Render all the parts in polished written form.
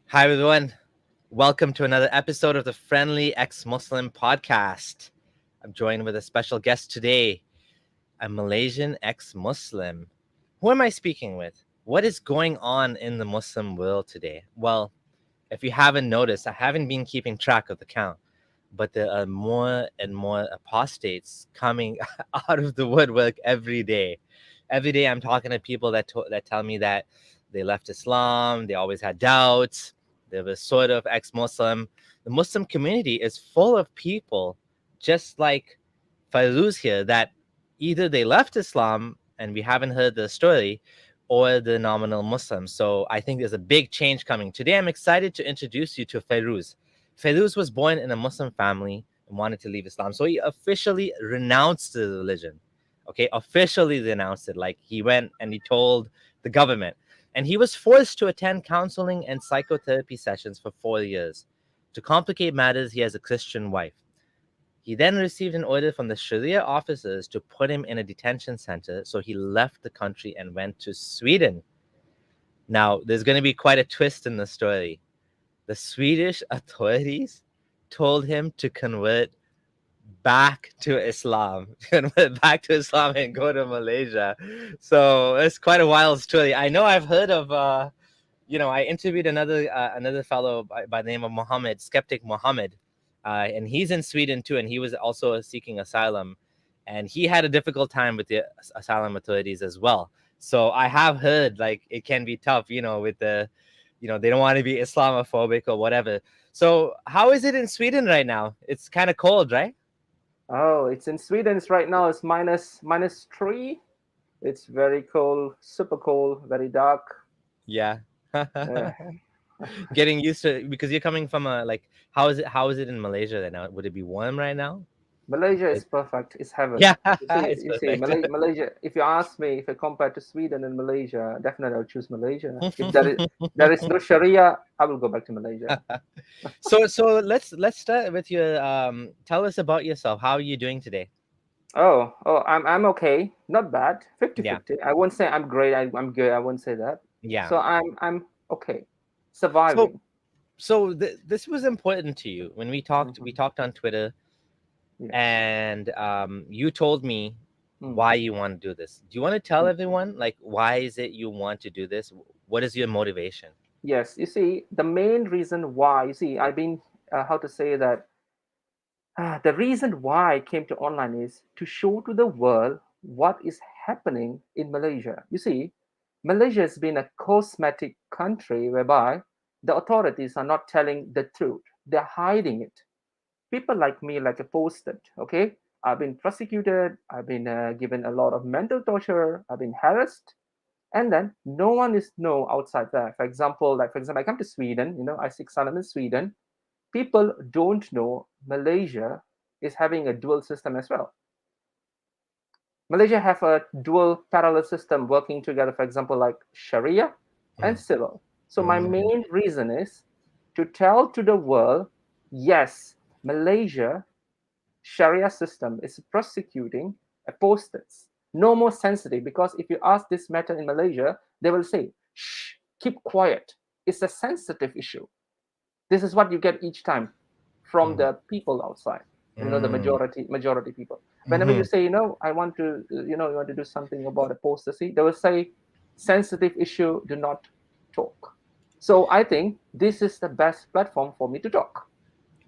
Hi, everyone. Welcome to another episode of the Friendly Ex Muslim podcast. I'm joined with a special guest today, a Malaysian ex Muslim. Who am I speaking with? What is going on in the Muslim world today? Well, if you haven't noticed, I haven't been keeping track of the count, but there are more and more apostates coming out of the woodwork every day. Every day, I'm talking to people that tell me that they left Islam, they always had doubts, they were sort of ex-Muslim. The Muslim community is full of people, just like Fiaruz here, that either they left Islam and we haven't heard the story, or the nominal Muslims. So I think there's a big change coming. Today, I'm excited to introduce you to Fiaruz. Fiaruz was born in a Muslim family and wanted to leave Islam. So he officially renounced the religion. Okay, officially renounced it. Like he went and he told the government. And he was forced to attend counseling and psychotherapy sessions for 4 years. To complicate matters, he has a Christian wife. He then received an order from the Sharia officers to put him in a detention center, so he left the country and went to Sweden. Now, there's going to be quite a twist in the story. The Swedish authorities told him to convert back to Islam, convert back to Islam and go to Malaysia. So it's quite a wild story. I know I've heard of, I interviewed another fellow by the name of Muhammad, Skeptic Muhammad, and he's in Sweden too, and he was also seeking asylum, and he had a difficult time with the asylum authorities as well. So I have heard like it can be tough, with they don't want to be Islamophobic or whatever. So how is it in Sweden right now? It's kind of cold, right? Oh, it's in Sweden. It's right now. It's minus 3. It's very cold, super cold, very dark. Yeah. Uh, Getting used to it because you're coming from a like how is it in Malaysia right now? Would it be warm right now? Malaysia is It, perfect. It's heaven. yeah, You see, it's you see, perfect. Malaysia. If you ask me, if I compare to Sweden and Malaysia, definitely I'll choose Malaysia. If there is no Sharia, I will go back to Malaysia. So let's start with your tell us about yourself. How are you doing today? Oh, I'm okay. Not bad. Yeah. 50-50. I won't say I'm great. I'm good. I won't say that. Yeah. So I'm okay. So Surviving. this was important to you when we Mhm. talked on Twitter, Yes. and you told me Mm. why you want to do this. Do you want to tell everyone like why is it you want to do this? What is your motivation? Yes, you see, the main reason why, you see, I've been, how to say that, the reason why I came to online is to show to the world what is happening in Malaysia. You see, Malaysia has been a cosmetic country whereby the authorities are not telling the truth, they're hiding it. People like me, like a posted, okay? I've been prosecuted, I've been given a lot of mental torture, I've been harassed, and then no one is know outside there. For example, I come to Sweden, I seek asylum in Sweden. People don't know Malaysia is having a dual system as well. Malaysia have a dual parallel system working together, for example, like Sharia and Mm, civil. So my mm, main reason is to tell to the world, yes, Malaysia Sharia system is prosecuting apostates. No more sensitive, because if you ask this matter in Malaysia, they will say, shh, keep quiet. It's a sensitive issue. This is what you get each time from mm, the people outside. The mm, majority people. Whenever you mhm. say, I want to, you want to do something about apostasy, they will say, sensitive issue, do not talk. So I think this is the best platform for me to talk.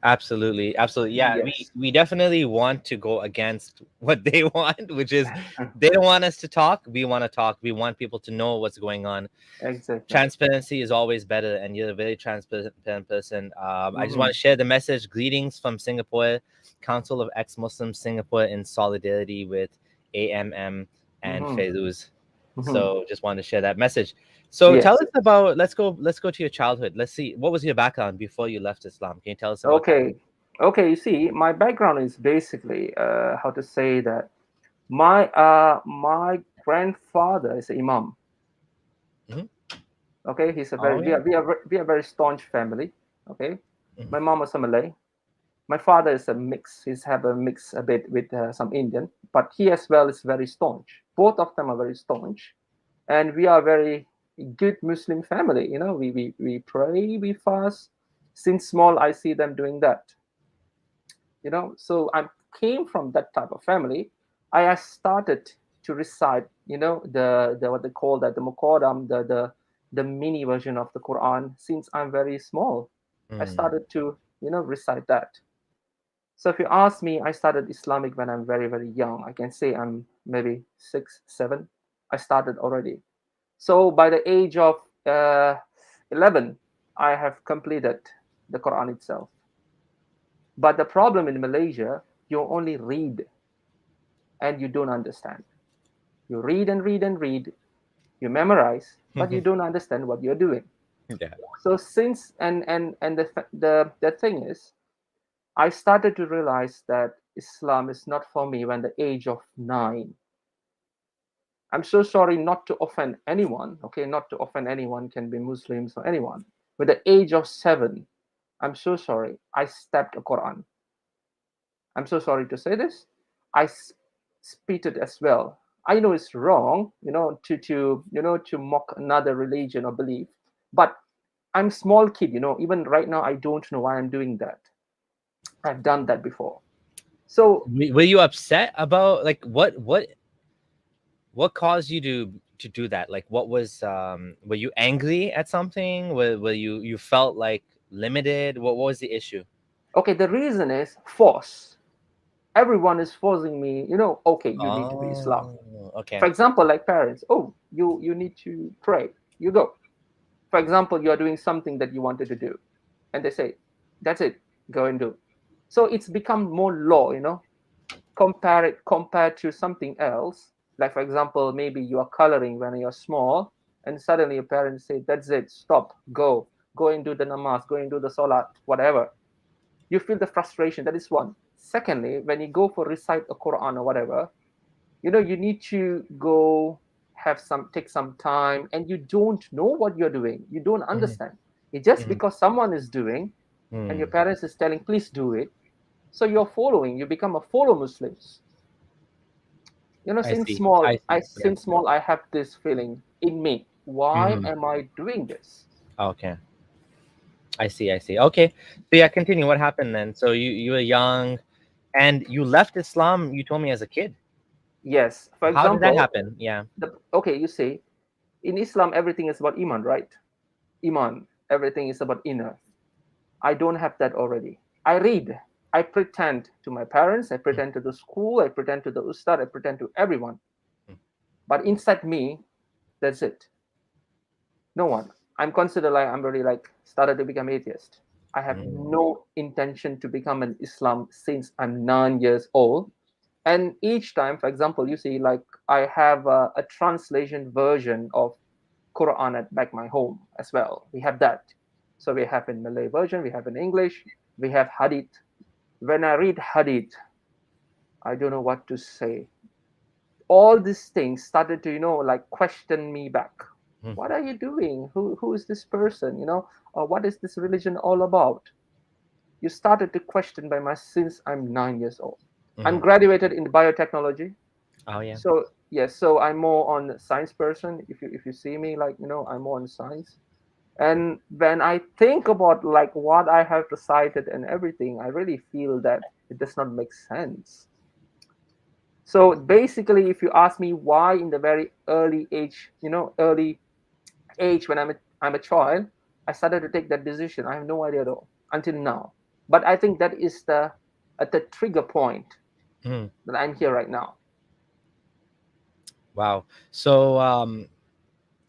Absolutely, absolutely. Yeah, we Yes. we definitely want to go against what they want, which is they don't want us to talk. We want to talk. We want people to know what's going on. Exactly. Transparency is always better, and you're a very transparent person. I just want Hmm. to share the message. Greetings from Singapore, Council of Ex-Muslims Singapore, in solidarity with AMM and Hmm. Feiruz. Hmm. So just wanted to share that message. So tell Yes. us about. Let's go to your childhood. Let's see what was your background before you left Islam. Can you tell us about that? Okay. Okay. You see, my background is basically how to say that my grandfather is an imam. Hmm. Okay, Oh yeah. we are very staunch family. Okay, Mhm. my mom is a Malay. My father is a mix. He's have a mix a bit with some Indian, but he as well is very staunch. Both of them are very staunch, and we are very. good Muslim family. We pray, we fast. Since small, I see them doing that. So I came from that type of family. I started to recite, the what they call that, the Muqaddam, the mini version of the Quran. Since I'm very small, I Mm. started to recite that. So if you ask me, I started Islamic when I'm very, very young. I can say I'm maybe 6, 7. I started already. So by the age of 11, I have completed the Quran itself. But the problem in Malaysia, you only read and you don't understand. You read and read and read, you memorize, but you don't understand what you're doing. Yeah. So since and the thing is, I started to realize that Islam is not for me when the age of 9. I'm so sorry not to offend anyone. Okay, not to offend anyone, can be Muslims or anyone. With the age of 7, I'm so sorry. I stepped a Quran. I'm so sorry to say this. I spit it as well. I know it's wrong, to mock another religion or belief, but I'm small kid, even right now I don't know why I'm doing that. I've done that before. So Were you upset about like what caused you to do that? Like what was were you angry at something? Were you felt like limited? What was the issue? okay, the reason is force. Everyone is forcing me, okay, you need to be Islam. Oh, okay. For example, like parents, oh, you need to pray. You go. For example, you are doing something that you wanted to do, and they say, that's it, go and do. So it's become more law, compared to something else. Like for example, maybe you are coloring when you're small, and suddenly your parents say, that's it, stop, go and do the namaz, go and do the salat, whatever. You feel the frustration. That is one. Secondly, when you go for recite a Quran or whatever, you need to go take some time, and you don't know what you're doing, you don't Mhm, understand. It's just mhm, because someone is doing and your mm. parents is telling please do it, so you're following, you become a follow Muslims. I Since see. small, I see. Yeah. I have this feeling in me, why Mhm. am I doing this? Okay. I see. I see. Okay. So yeah, continue. What happened then? So you were young and you left Islam. You told me as a kid. Yes, for How did that example, happen? Yeah. okay, you say in Islam everything is about iman, right? Iman, everything is about inner. I don't have that already. I read. I pretend to my parents. I Mm, pretend to the school. I pretend to the ustad. I pretend to everyone. mm, But inside me, that's it. No one. I'm considered like I'm already like started to become atheist. I have mm, no intention to become an Islam since I'm 9 years old. And each time, for example, you see, like I have a translation version of Quran at back my home as well. We have that. So we have in Malay version, we have in English, we have Hadith. When I read Hadith, I don't know what to say. All these things started to, like question me back. mm, What are you doing? Who is this person? Or what is this religion all about? You started to question by my since I'm 9 years old. I'm mm. graduated in biotechnology. Oh yeah. So yes, so I'm more on science person. If you see me, like I'm more on science. And when I think about like what I have recited and everything, I really feel that it does not make sense. So basically, if you ask me why in the very early age when I'm a child, I started to take that decision. I have no idea at all until now. But I think that is the at the trigger point Mm. that I'm here right now. Wow. So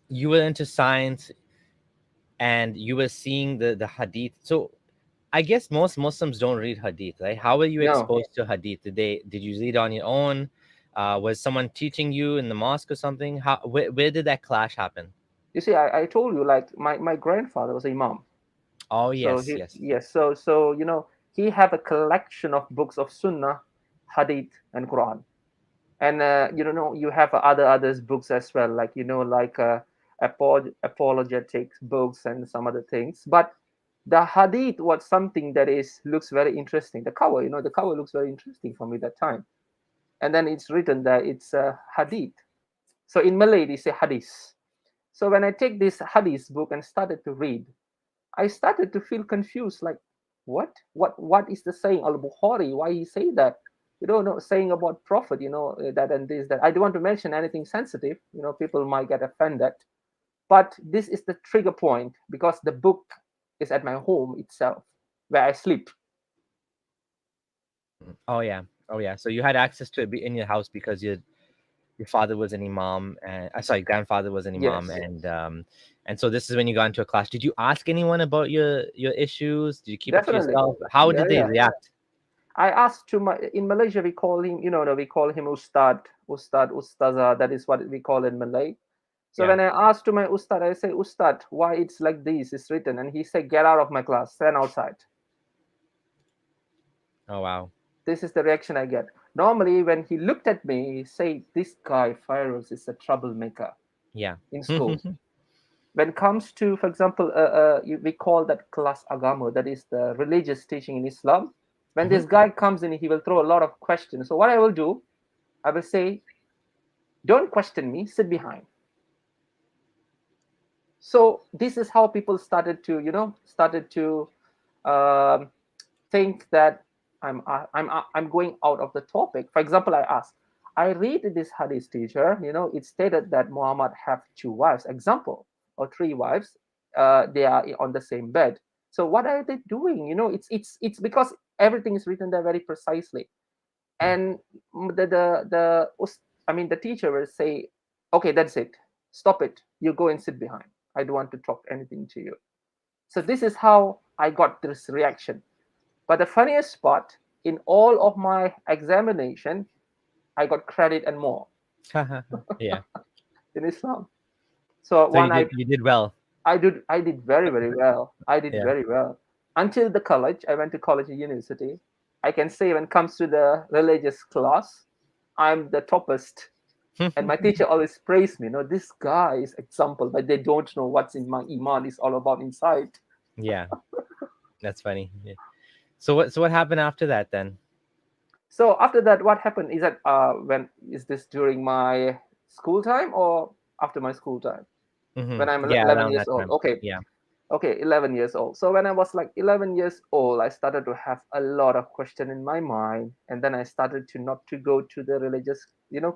you were into science and you were seeing the hadith. So I guess most Muslims don't read hadith, right? How were you No, exposed to hadith? Did you read on your own? Was someone teaching you in the mosque or something? Where did that clash happen? you see, I told you like my grandfather was imam. Oh So yes, he yes. yes, so he have a collection of books of Sunnah, Hadith, and Quran. And you have others books as well, like apologetic books and some other things. But the Hadith was something that is looks very interesting. The cover looks very interesting for me that time. And then it's written that it's Hadith. So in Malay they say Hadith. So when I take this hadith book and started to read, I started to feel confused. Like, what is the saying Al Bukhari? Why he say that? You don't know saying about Prophet. That and this that. I don't want to mention anything sensitive. People might get offended. But this is the trigger point because the book is at my home itself, where I sleep. Oh yeah. Oh yeah. So you had access to it in your house because your father was an imam, and sorry, grandfather was an imam, Yes, and so this is when you got into a class. Did you ask anyone about your issues? Did you keep it to definitely. yourself? How Yeah, did they yeah. react? I asked to my in Malaysia we call him, we call him Ustaza. That is what we call in Malay. So Yeah. when I asked to my Ustad, I say, Ustad, why it's like this? It's written, and he said, get out of my class, stand outside. Oh wow. This is the reaction I get. Normally, when he looked at me, he say, this guy Fiaruz is a troublemaker Yeah. in school. When it comes to, for example, we call that class Agama, that is the religious teaching in Islam. When Hmm. this guy comes in, he will throw a lot of questions. So what I will do, I will say, don't question me, sit behind. So this is how people started to um, think that I'm going out of the topic. For example, I read this hadith teacher. It stated that Muhammad have two wives. Example, or three wives. They are on the same bed. So what are they doing? It's because everything is written there very precisely. Yeah. And the teacher will say, okay, that's it, stop it, you go and sit behind, I don't want to talk anything to you. So this is how I got this reaction. But the funniest part, in all of my examination, I got credit and more Yeah. in Islam. So So one you did well. I did very, very well. I did Yeah. very well until the college. I went to college and university. I can say when it comes to the religious class, I'm the toppest. And my teacher always praised me. This guy is example, but they don't know what's in my iman is all about inside. Yeah. That's funny. Yeah. So what happened after that then? So after that, what happened is that when is this during my school time or after my school time? When I'm Yeah, 11 around years that old. time. Okay, Yeah. okay, 11 years old. So when I was like 11 years old, I started to have a lot of question in my mind, and then I started to not to go to the religious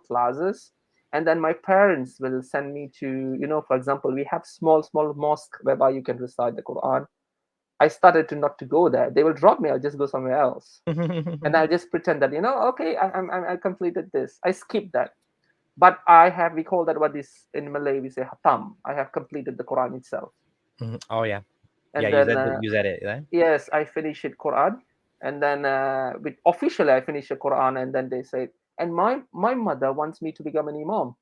classes. And then my parents will send me to, for example, we have small mosque whereby you can recite the Quran. I started to not to go there. They will drop me, I'll just go somewhere else, and I'll just pretend that, okay, I completed this, I skipped that. But I have, we call that, what is in Malay we say hatam, I have completed the Quran itself. Oh yeah. Yeah, And then you said it, right? yes, I finished it Quran, and then with officially I finished the Quran, and then they said, and my mother wants me to become an imam.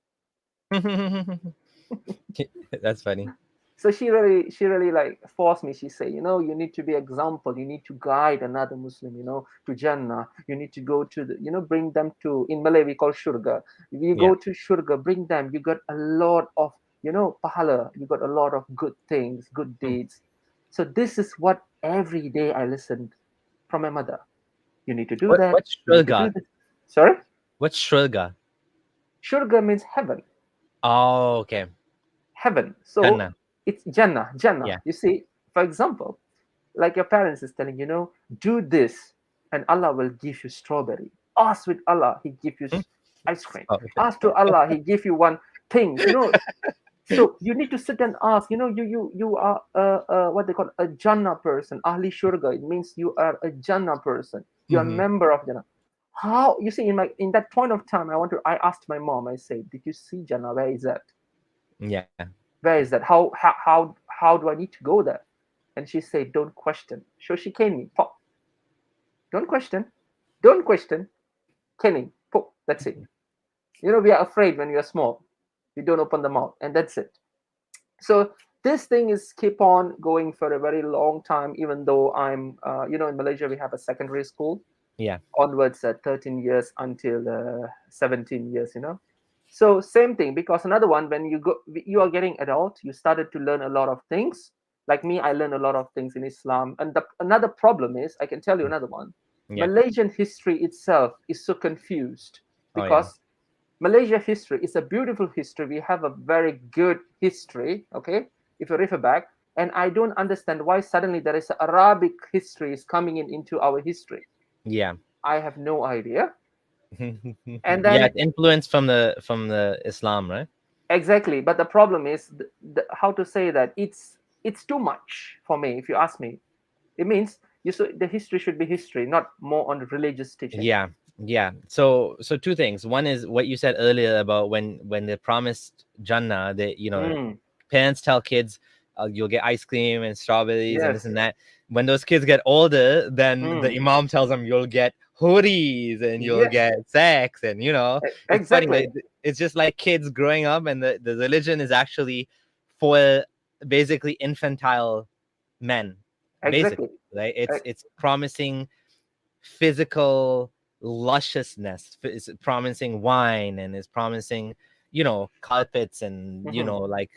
That's funny. So she really like forced me. She said, you need to be example. You need to guide another Muslim, to Jannah. You need to go to the, bring them to, in Malay we call shurga. You Yeah. go to shurga, bring them. You got a lot of, pahala. You got a lot of good things, good Hmm. deeds. So this is what every day I listened from my mother. You need to do What that. what's You need to do Shrilga? this. Sorry? What's Shrilga? Shurga means heaven. Oh, okay. Heaven. So Jannah. it's Jannah. Jannah. Yeah. You see, for example, like your parents is telling, do this and Allah will give you strawberry. Ask with Allah, He give you ice cream. Oh, Ask to Allah, He give you one thing. So you need to sit and ask. You are what they call a Jannah person, Ahli Shurga. It means you are a Jannah person. You are a hmm. member of Jannah. How, you see, in that point of time, I asked my mom. I said, did you see Jannah? Where is that? Yeah. Where is that? How do I need to go there? And she said, don't question. So she came me, pop. Don't question. Don't question. Kenny, pop. That's it. We are afraid when we are small. We don't open the mouth, and that's it. So this thing is keep on going for a very long time, even though I'm, in Malaysia, we have a secondary school Yeah. onwards at 13 years until 17 years, So same thing, because another one, when you are getting adult, you started to learn a lot of things. Like me, I learned a lot of things in Islam. And another problem is, I can tell you another one. Yeah. Malaysian history itself is so confused Oh yeah. because Malaysia history is a beautiful history. We have a very good history. Okay, if you refer back, and I don't understand why suddenly there is Arabic history is coming in into our history. Yeah. I have no idea. And Yeah, then it's influence from the Islam, right? exactly, but the problem is how to say that it's too much for me. If you ask me, it means the history should be history, not more on religious teaching. Yeah, yeah. So two things. One is what you said earlier about when they promised Jannah, they Mm, parents tell kids, you'll get ice cream and strawberries and this yes. and that. When those kids get older, then the Mm, imam tells them you'll get hoodies and you'll yes. get sex, and it's funny. Exactly. It's just like kids growing up, and the religion is actually for basically infantile men, Exactly. basically, right? E- It's promising physical lusciousness, is promising wine, and is promising carpets, and mhm, like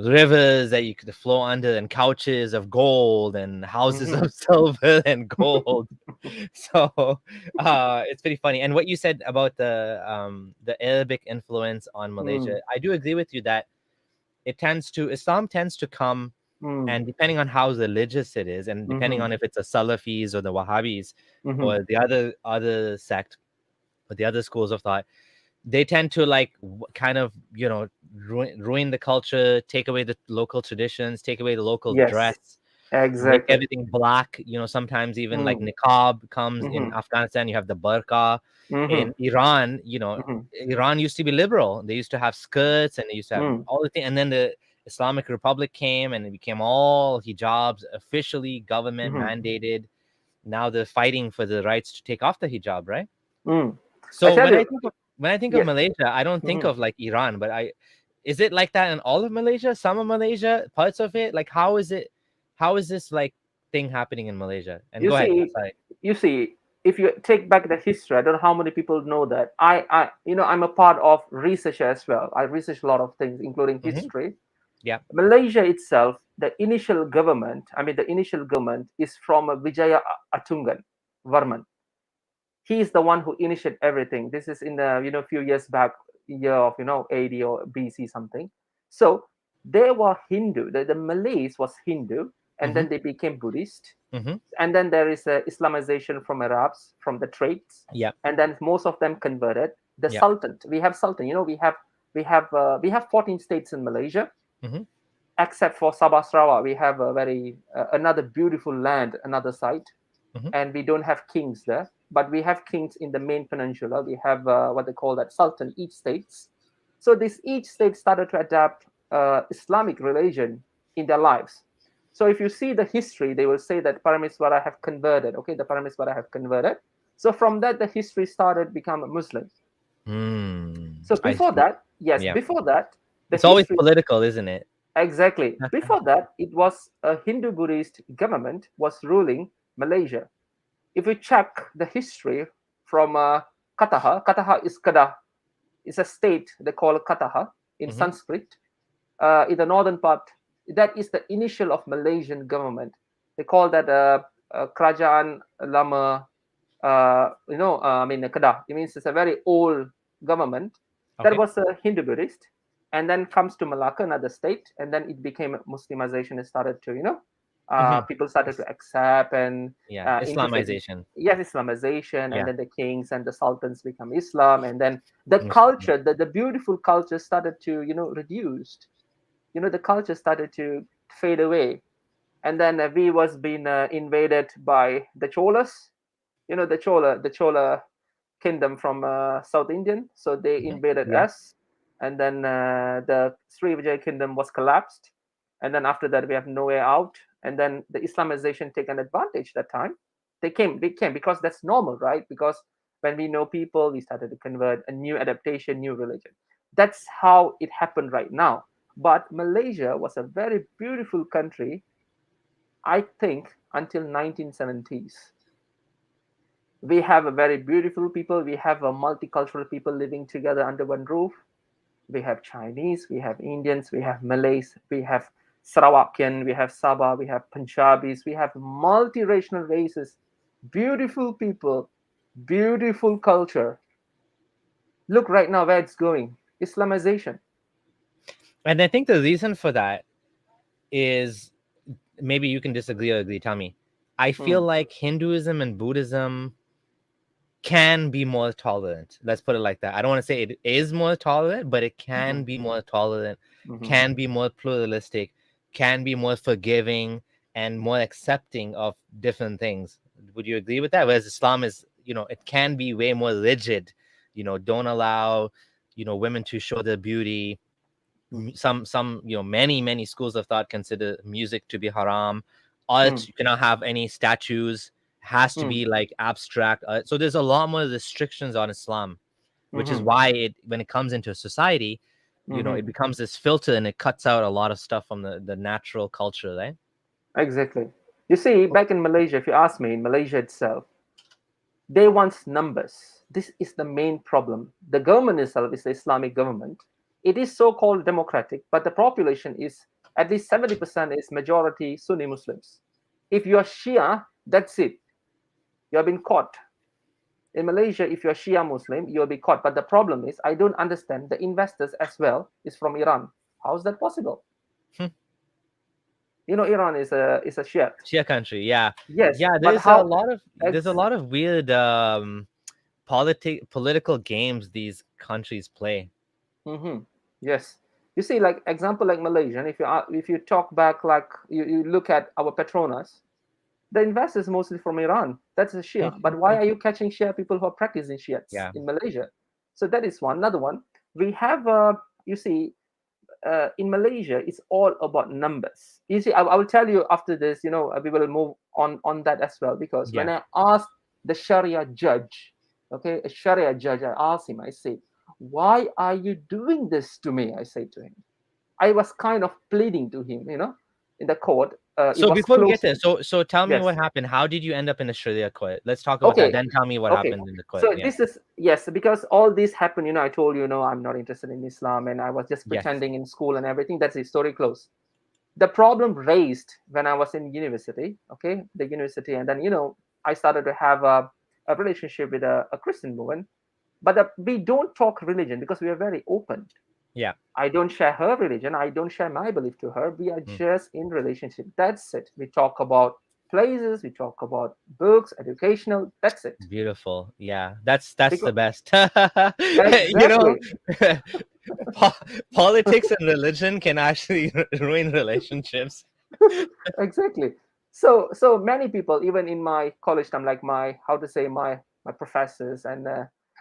rivers that you could flow under, and couches of gold, and houses mhm, of silver and gold. So it's pretty funny. And what you said about the Arabic influence on Malaysia, mm, I do agree with you that Islam tends to come, mm, and depending on how religious it is, and depending mhm, on if it's a Salafis or the Wahhabis mhm. or the other sect or the other schools of thought, they tend to like kind of ruin the culture, take away the local traditions, take away the local Yes. dress, make Exactly. everything black. Sometimes even like Mm, niqab comes in mhm, Afghanistan. You have the burqa. mhm, In Iran, mhm, Iran used to be liberal. They used to have skirts, and they used to have mm, all the things. And then the Islamic Republic came, and it became all hijabs, officially government mhm. mandated. Now they're fighting for the rights to take off the hijab, right? Mm. I So tell you, when I think of yes. Malaysia, I don't think Mhm. of like Iran, but is it like that in all of Malaysia? Some of Malaysia, parts of it? Like how is it? How is this like thing happening in Malaysia? And You go ahead. see, Sorry. you see, if you take back the history, I don't know how many people know that. I'm a part of research as well. I research a lot of things, including Hmm. history. Yeah. Malaysia itself, the initial government is from Vijaya Atungan Varman. He is the one who initiated everything. This is in the few years back, year of 80 or BC something. So they were Hindu. The Malays was Hindu, and Hmm. then they became Buddhist, Hmm. and then there is a Islamization from Arabs, from the trades, Yeah. and then most of them converted. The Yeah. Sultan, we have Sultan. We have 14 states in Malaysia, Hmm. except for Sabah Sarawak. We have a very another beautiful land, another site, Hmm. and we don't have kings there, but we have kings in the main peninsula. We have what they call that Sultan, each states. So this each state started to adapt Islamic religion in their lives. So if you see the history, they will say that Paramiswara have converted. Okay, the Paramiswara have converted. So from that, the history started become a Muslim. So I before see. that, yes, Yeah. before that, the It's always history political, isn't it? exactly. Before that, it was a Hindu Buddhist government was ruling Malaysia. If you check the history from Kataha is Kedah. It's a state they call Kataha in Hmm. Sanskrit. In the northern part, that is the initial of Malaysian government. They call that Kerajaan Lama. Kedah. It means it's a very old government. That Okay. was a Hindu Buddhist, and then comes to Malacca, another state, and then it became Muslimization and started to Hmm. people started to accept and Yeah. interfaith. Islamization. Yes, Islamization, and Yeah. then the kings and the sultans become Islam, and then the Muslim. culture, the beautiful culture started to reduced. The culture started to fade away, and then we was being invaded by the Cholas. The Chola kingdom from South Indian, so they Hmm. invaded Yeah. us, and then the Sri Vijay kingdom was collapsed, and then after that we have no way out, and then the Islamization taken advantage that time. We came because that's normal, right? Because when we know people, we started to convert a new adaptation, new religion. That's how it happened right now. But Malaysia was a very beautiful country, I think, until 1970s. We have a very beautiful people. We have a multicultural people living together under one roof. We have Chinese, we have Indians, we have Malays, we have Sarawakian, we have Sabah, we have Punjabis, we have multiracial races, beautiful people, beautiful culture. Look right now where it's going. Islamization. And I think the reason for that is, maybe you can disagree or agree. Tell me. I feel Mm, like Hinduism and Buddhism can be more tolerant. Let's put it like that. I don't want to say it is more tolerant, but it mhm, can be more tolerant, mhm, can be more pluralistic, can be more forgiving and more accepting of different things. Would you agree with that? Whereas Islam is, it can be way more rigid. Don't allow, women to show their beauty. mm, Some many schools of thought consider music to be haram. Art, mm, you cannot have any statues, has to mm, be like abstract. So there's a lot more restrictions on Islam, which is mhm, why when it comes into society, mhm. it becomes this filter and it cuts out a lot of stuff from the natural culture, right? Exactly. You see, back in Malaysia, if you ask me, in Malaysia itself, they want numbers. This is the main problem. The government itself is the Islamic government. It is so-called democratic, but the population is at least 70% is majority Sunni Muslims. If you are Shia, that's it. You have been caught. In Malaysia, if you're Shia Muslim, you'll be caught. But the problem is, I don't understand. The investors as well is from Iran. How is that possible? Hmm. Iran is a Shia. Shia country, yeah. Yes, Yeah, but how? there's a Ex- lot of weird political games these countries play. hmm Yes. You see, like example like Malaysian, if you talk back like you look at our Petronas, the investors mostly from Iran. That's a Shia. But why are you catching Shia people who are practicing Shiites Yeah. in Malaysia? So that is one. Another one. We have you see, in Malaysia, it's all about numbers. You see, I will tell you after this. We will move on that as well, because when Yeah. I asked the Sharia judge, okay, a Sharia judge, I asked him. I said, "Why are you doing this to me?" I said to him. I was kind of pleading to him, in the court. It So was before we get there, closing. so tell me Yes. what happened. How did you end up in the Sharia court? Let's talk about that. Okay. Then tell me what Okay. happened in the court. So Yeah. this is, yes, because all this happened. I told you, I'm not interested in Islam, and I was just Yes. pretending in school and everything. That's the story closed. The problem raised when I was in university, okay, the university, and then I started to have a relationship with a Christian woman, but we don't talk religion because we are very open. Yeah. I don't share her religion. I don't share my belief to her. We are Mm. just in relationship. That's it. We talk about places. We talk about books, educational. That's it. Beautiful. Yeah. That's the Because best. you know, exactly, po- politics and religion can actually ruin relationships. exactly. So many people, even in my college time, like my how to say my professors, and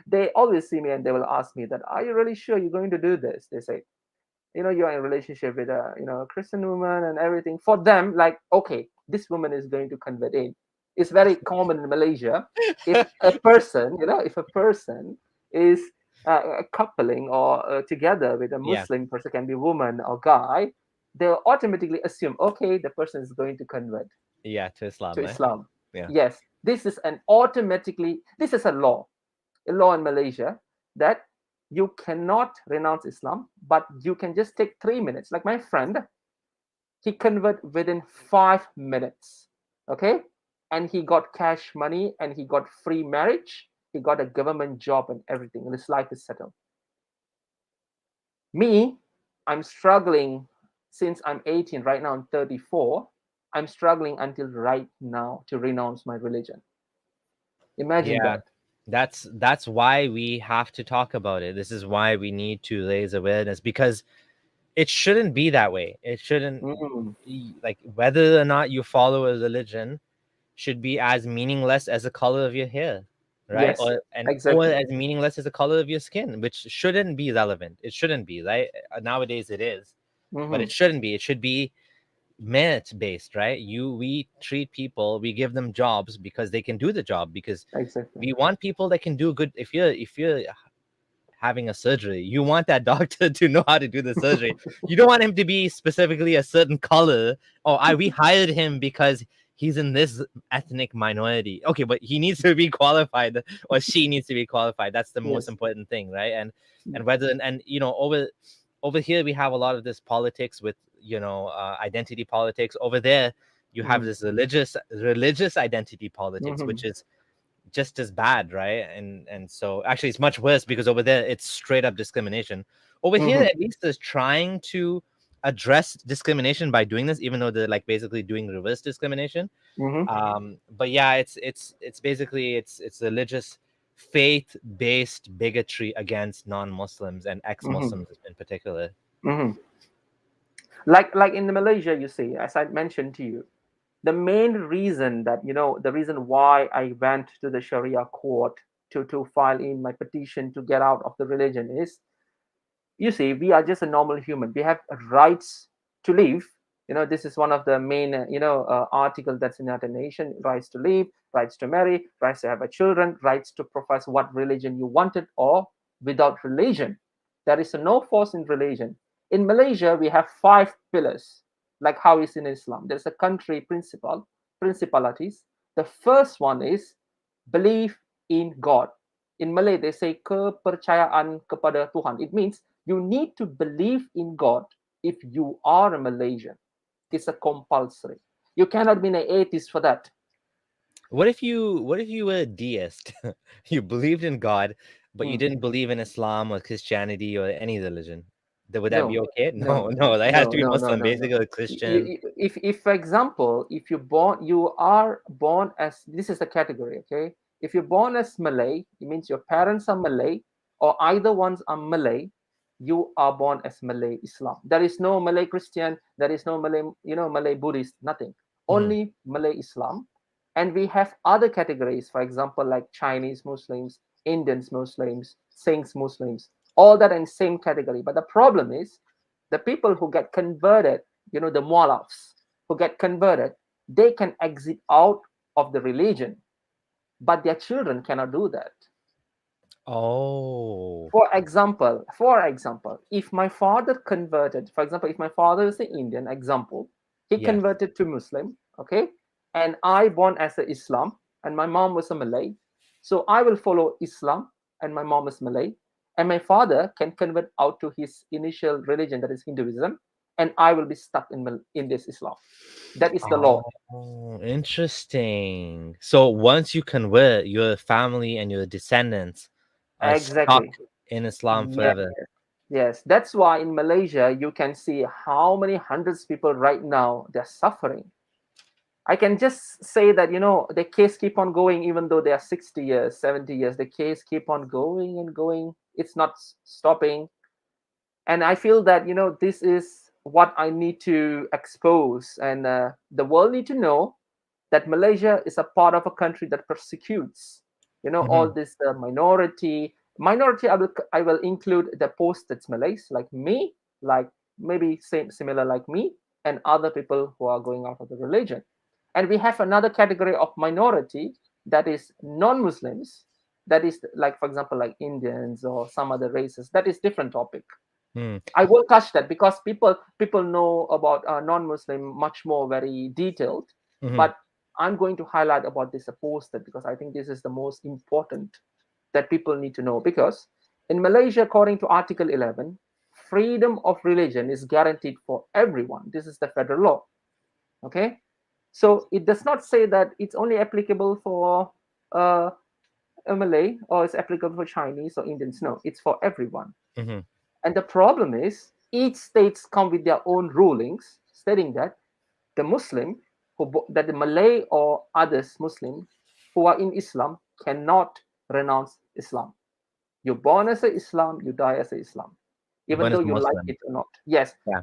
they always see me and they will ask me that, "Are you really sure you're going to do this?" They say, you're in a relationship with a Christian woman and everything. For them, like, okay, this woman is going to convert in. It's very common in Malaysia. If a person is coupling or together with a Yeah. Muslim person, can be woman or guy, they'll automatically assume, okay, the person is going to convert Yeah. To to Islam, eh? Islam. Yeah. Yes, this is a law in Malaysia, that you cannot renounce Islam, but you can just take 3 minutes. Like my friend, he convert within 5 minutes, okay, and he got cash money and he got free marriage. He got a government job and everything, and his life is settled. Me, I'm struggling since I'm 18. Right now, I'm 34. I'm struggling until right now to renounce my religion. Imagine Yeah. that. That's why we have to talk about it. This is why we need to raise awareness, because it shouldn't be that way. It shouldn't Mm, like, whether or not you follow a religion should be as meaningless as the color of your hair, right? yes, Or exactly. as meaningless as the color of your skin, which shouldn't be relevant. It shouldn't be, right? Nowadays it is, but it Hmm. shouldn't be. It should be merit based, right? We treat people, we give them jobs because they can do the job, because Exactly. we want people that can do good. If you're having a surgery, you want that doctor to know how to do the surgery. You don't want him to be specifically a certain color. Oh, I we hired him because he's in this ethnic minority. Okay, but he needs to be qualified, or she needs to be qualified. That's the most Yes. important thing, right? And whether, and over here we have a lot of this politics with identity politics. Over there you have Mm-hmm. this religious identity politics, Mm-hmm. which is just as bad, right? And so actually it's much worse because over there it's straight up discrimination. Over here, Mm-hmm. at least, is trying to address discrimination by doing this, even though they're like basically doing reverse discrimination. Mm-hmm. But yeah, it's basically it's religious faith based bigotry against non-Muslims and Mm-hmm. ex-Muslims in particular. Mm-hmm. Like in Malaysia, you see, as I mentioned to you, the main reason that the reason why I went to the Sharia court to file in my petition to get out of the religion is, you see, we are just a normal human. We have rights to live. This is one of the main article that's in United Nations: rights to live, rights to marry, rights to have a children, rights to profess what religion you wanted, or without religion. There is no force in religion. In Malaysia, we have 5 pillars, like how is in Islam. There's a country principalities. The first one is believe in God. In Malay, they say kepercayaan kepada Tuhan. It means you need to believe in God if you are a Malaysian. It's a compulsory. You cannot be an atheist for that. What if you were a deist? You believed in God, but you Hmm. didn't believe in Islam or Christianity or any religion. Would that be No, okay? No, no, no, that has no, to be no, no, Muslim, no, no. basically, or Christian. If for example, if you are born as, this is the category, okay? If you're born as Malay, it means your parents are Malay, or either ones are Malay. You are born as Malay Islam. There is no Malay Christian. There is no Malay, Malay Buddhist. Nothing. Hmm. Only Malay Islam. And we have other categories, for example, like Chinese Muslims, Indians Muslims, Singhs Muslims, all that in same category. But the problem is the people who get converted, the mualafs who get converted, they can exit out of the religion, but their children cannot do that. Oh. For example, if my father converted, for example, if my father is an Indian, example, he Yes. converted to Muslim, okay, and I born as a Islam, and my mom was a Malay, so I will follow Islam, and my mom is Malay, and my father can convert out to his initial religion, that is Hinduism, and I will be stuck in this Islam. That is the law. Oh, interesting. So once you convert, your family and your descendants are stuck Exactly. in Islam Yes. forever. Yes, that's why in Malaysia you can see how many hundreds of people right now they're suffering. I can just say that the case keep on going even though they are 60 years, 70 years. The case keep on going and going. It's not stopping. And I feel that this is what I need to expose, and the world need to know that Malaysia is a part of a country that persecutes all Hmm. this minority. I will include the posted Malays like me, like maybe same similar like me, and other people who are going out of the religion. And we have another category of minority, that is non-Muslims, that is like, for example, like Indians or some other races. That is different topic. Hmm. I won't touch that because people know about non-Muslim much more very detailed. Hmm. But I'm going to highlight about this posted because I think this is the most important that people need to know. Because in Malaysia, according to Article 11, freedom of religion is guaranteed for everyone. This is the federal law. Okay, so it does not say that it's only applicable for uh, a Malay or it's applicable for Chinese or Indians. No, it's for everyone. Hmm. And the problem is, each states come with their own rulings stating that the Muslim, that the Malay or others Muslim who are in Islam cannot renounce Islam. You're born as a Islam, you die as a Islam, You're even born though as a you like Muslim. it or not. Yes, Yeah.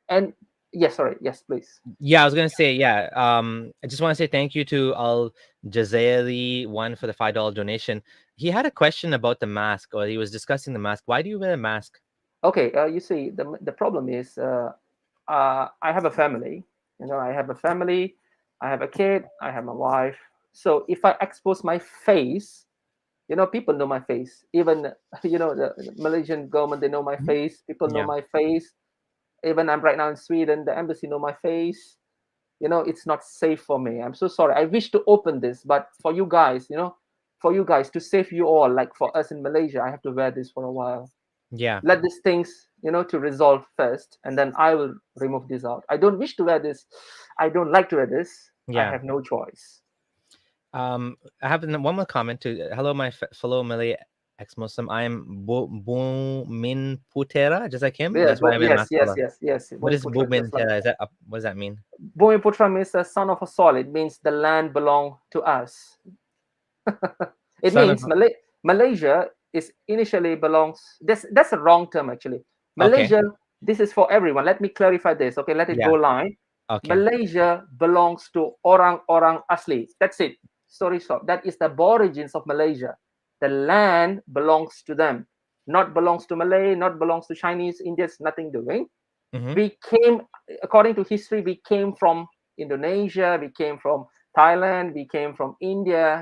and yes, sorry, yes, please. Yeah, I was gonna say, yeah. I just want to say thank you to Al Jazairi one for the $5 donation. He had a question about the mask, or he was discussing the mask. Why do you wear a mask? Okay, you see, the problem is, I have a family. I have a family. I have a kid. I have my wife. So if I expose my face, people know my face. Even the Malaysian government, they know my Mhm. face. People know Yeah. my face. Even I'm right now in Sweden, the embassy know my face. It's not safe for me. I'm so sorry. I wish to open this, but for you guys to save you all, like for us in Malaysia, I have to wear this for a while. Yeah. Let these things to resolve first, and then I will remove this out. I don't wish to wear this. I don't like to wear this. I Yeah. have no choice. I have one more comment to hello, my fellow Malay ex-Muslim. I am Bumin Putera, just like him. Yeah, That's why I'm in Masala. yes. What is Bumiputra, Bumin just like Tera? Is that what does that mean? Bumiputra means the son of a soil. It means the land belong to us. It Son of means Malaysia is initially belongs. That's a wrong term actually. okay. Malaysia. This is for everyone. Let me clarify this. Okay, let it Yeah. go line. Okay. Malaysia belongs to orang-orang asli. That's it. Story short. That is the origins of Malaysia. The land belongs to them. Not belongs to Malay. Not belongs to Chinese, Indians. Nothing doing. Mm-hmm. We came, according to history, we came from Indonesia, we came from Thailand, we came from India.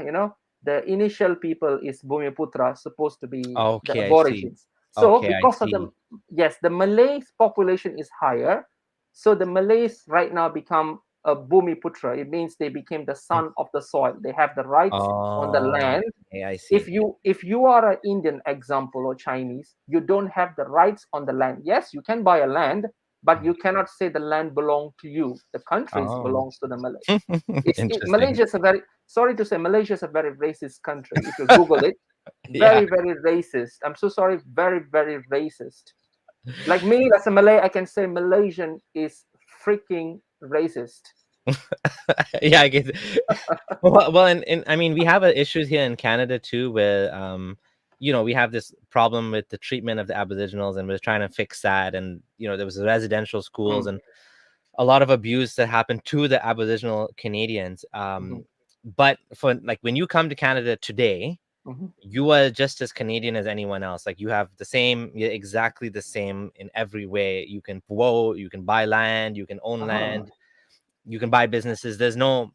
The initial people is Bumiputra, supposed to be the Okay, I see. aborigines. So Okay, I because of the, see. yes, the Malay population is higher, so the Malays right now become a Bumiputra. It means they became the Mm. son of the soil. They have the rights on the Oh, land. okay, I if see. you if you are an Indian example or Chinese, you don't have the rights on the land. Yes, you can buy a land, but you cannot say the land belong to you. The countries Oh, belongs to the Malays. interesting. Malaysia is a very, sorry to say, Malaysia is a very racist country. If you Google it, Yeah. very racist. I'm so sorry, very racist. Like me as a Malay, I can say Malaysian is freaking racist. Yeah, I guess. Well, and I mean, we have issues here in Canada too, where we have this problem with the treatment of the Aboriginals, and we're trying to fix that. And there was residential schools Mm, and a lot of abuse that happened to the Aboriginal Canadians. mhm, But for like when you come to Canada today, mhm. you are just as Canadian as anyone else. Like you have you're exactly the same in every way. You can vote, you can buy land, you can own Ah, land, you can buy businesses. There's no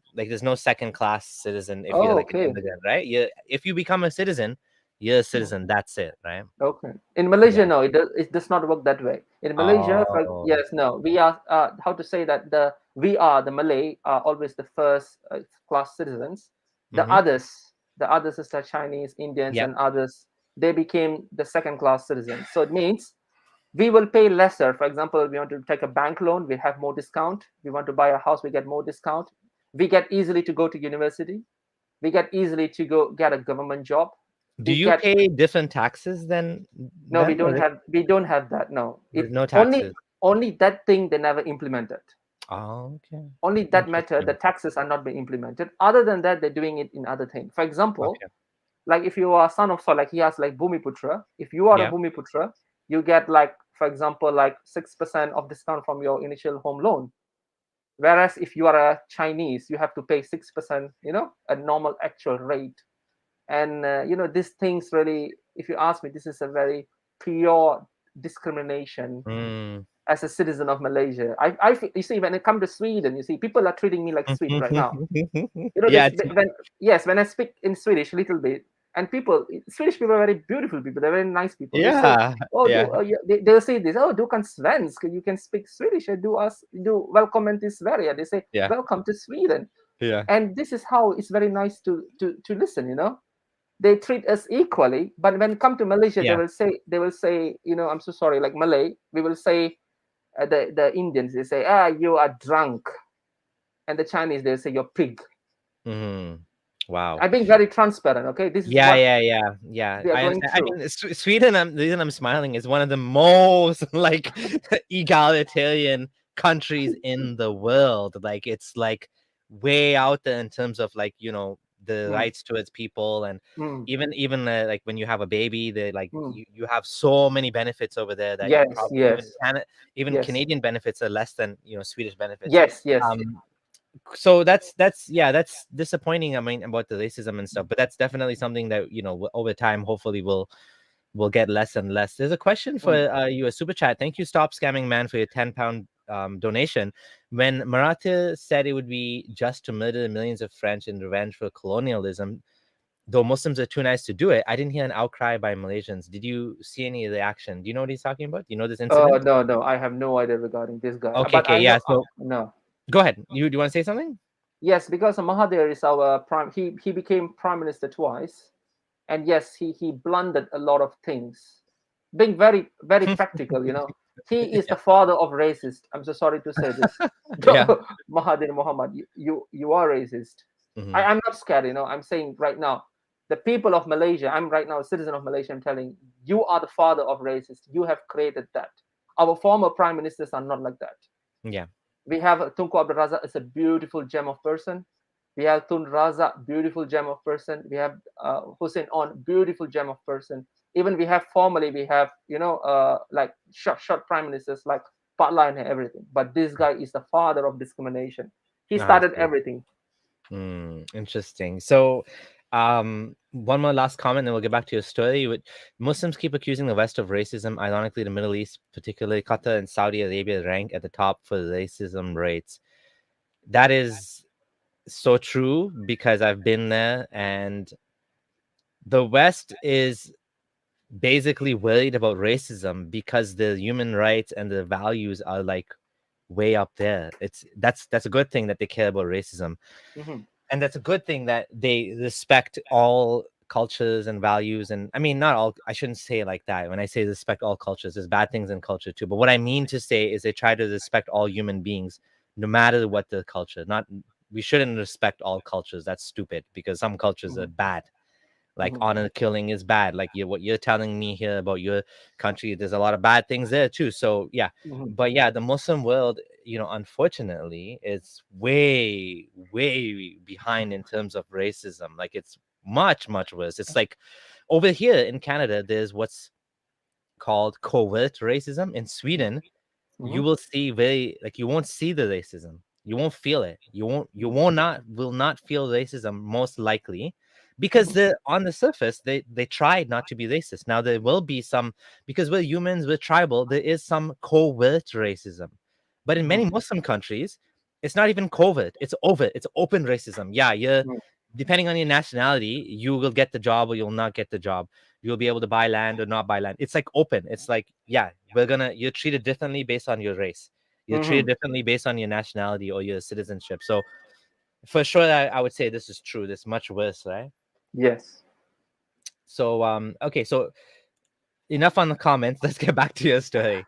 second class citizen if you're oh, like an okay. immigrant, right? If you become a citizen, you're a Hmm. citizen. That's it, right? Okay. In Yeah. Malaysia, no, it does not work that way. In Malaysia, Oh. yes, no, we are, how to say that, the Malay are always the first class citizens. The Mm-hmm. others, the others is the Chinese, Indians, Yep. and others, they became the second class citizens. So it means we will pay lesser. For example, we want to take a bank loan, we have more discount. We want to buy a house, we get more discount. We get easily to go to university. We get easily to go get a government job. Do We you get pay different taxes than No, we them, or don't have we don't have that. No, there's it no only taxes? only that thing they never implemented. Oh, okay. Only that matter, the Interesting. taxes are not being implemented. Other than that, they're doing it in other things. For example, Okay. like if you are son of soil, like he has like Bumiputra. If you are a Yeah. Bumiputra, you get like, for example, like 6% of discount from your initial home loan. Whereas if you are a Chinese, you have to pay 6%. A normal actual rate. And these things really, if you ask me, this is a very pure discrimination Mm. as a citizen of Malaysia. You see, when it comes to Sweden, you see, people are treating me like Swede right now. Yeah, This when yes, when I speak in Swedish a little bit, and Swedish people are very beautiful people. They're very nice people. They say, yeah, "Oh, yeah, yeah," they'll say this. "Oh, du kan svensk. You can speak Swedish. Do welcome to Sverige." They say, yeah, "Welcome to Sweden." yeah, And this is how it's very nice to listen. They treat us equally. But when come to Malaysia, yeah. they will say, I'm so sorry, like Malay, we will say, the Indians, they say, ah, you are drunk, and the Chinese, they say, you're pig. Mhm. Wow. I'm being very transparent. Okay, this is Yeah, what yeah, yeah, yeah. we are I going understand. I through. mean, Sweden. The reason I'm smiling is one of the most like egalitarian countries in the world. Like it's like way out there in terms of like the Mm, rights to its people, and mm, even like when you have a baby, they like mm. you have so many benefits over there that Yes, probably yes, even yes, Canadian benefits are less than Swedish benefits. yes. Um, so that's disappointing. I mean, about the racism and stuff, but that's definitely something that over time hopefully will get less and less. There's a question for Mm. you, a super chat. Thank you, Stop Scamming Man, for your £10 donation. When Maratha said it would be just to murder millions of French in revenge for colonialism, though Muslims are too nice to do it, I didn't hear an outcry by Malaysians. Did you see any reaction? Do you know what he's talking about? Do you know this incident? No, I have no idea regarding this guy. Okay, But okay, I know, yeah, so no. go ahead. You do you want to say something? Yes, because Mahathir is our prime. He became prime minister twice, and yes, he blundered a lot of things, being very practical. He is the father of racist. I'm so sorry to say this. Yeah. Mahathir Mohamad, you are racist. Hmm. I'm not scared. I'm saying right now, the people of Malaysia. I'm right now a citizen of Malaysia. I'm telling you are the father of racists. You have created that. Our former prime ministers are not like that. Yeah. We have Tunku Abdul Razak is a beautiful gem of person. We have Tun Razak, beautiful gem of person. We have Hussein On, beautiful gem of person. Even we have formally, we have like short prime ministers like Patla and everything. But this guy is the father of discrimination. He I started see. everything. Interesting. So, one more last comment, and we'll get back to your story. Muslims keep accusing the West of racism. Ironically, the Middle East, particularly Qatar and Saudi Arabia, rank at the top for racism rates. That is so true because I've been there, and the West is basically worried about racism because the human rights and the values are like way up there. That's a good thing that they care about racism, Hmm. and that's a good thing that they respect all cultures and values. And I mean, not all, I shouldn't say it like that. When I say respect all cultures, there's bad things in culture too, but what I mean to say is they try to respect all human beings no matter what the culture. Not, we shouldn't respect all cultures. That's stupid because some cultures are Hmm. bad, like Hmm. honor killing is bad. Like what you're telling me here about your country, there's a lot of bad things there too. So yeah, Hmm. but yeah, the Muslim world, unfortunately, is way behind in terms of racism. Like it's much worse. It's like over here in Canada, there's what's called covert racism. In Sweden, Hmm. you will see very, like, you won't see the racism, you won't feel it, you won't not will not feel racism most likely, because Hmm. the on the surface they tried not to be racist. Now there will be some, because we're humans, we're tribal, there is some covert racism, but in Hmm. many Muslim countries it's not even covert, it's open racism. Yeah, you're, depending on your nationality, you will get the job or you'll not get the job, you'll be able to buy land or not buy land. It's like open. It's like, yeah, you're treated differently based on your race. You're treated Hmm. differently based on your nationality or your citizenship. So for sure, I would say this is true. This is much worse, right? Yes. So okay, so enough on the comments. Let's get back to your story.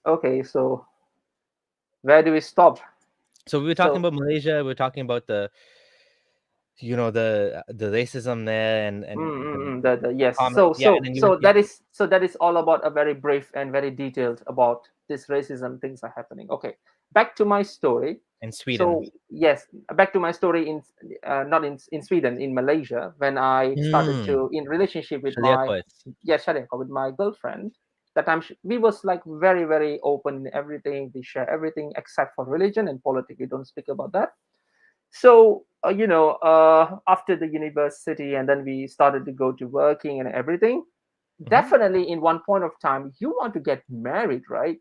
Okay, so where do we stop? So we were talking So about Malaysia. We were talking about the racism there, and the yes. comment. So Yeah, and so then you so yeah, that is all about a very brief and very detailed about this racism things are happening. Okay, back to my story. and Sweden. So yes, back to my story in not in Sweden, in Malaysia, when I started Mm, to in relationship with Sharia my courts. Sharia, with my girlfriend. That time we was like very open in everything. We share everything except for religion and politics. We don't speak about that. So after the university, and then we started to go to working and everything. Hmm. Definitely in one point of time you want to get married, right?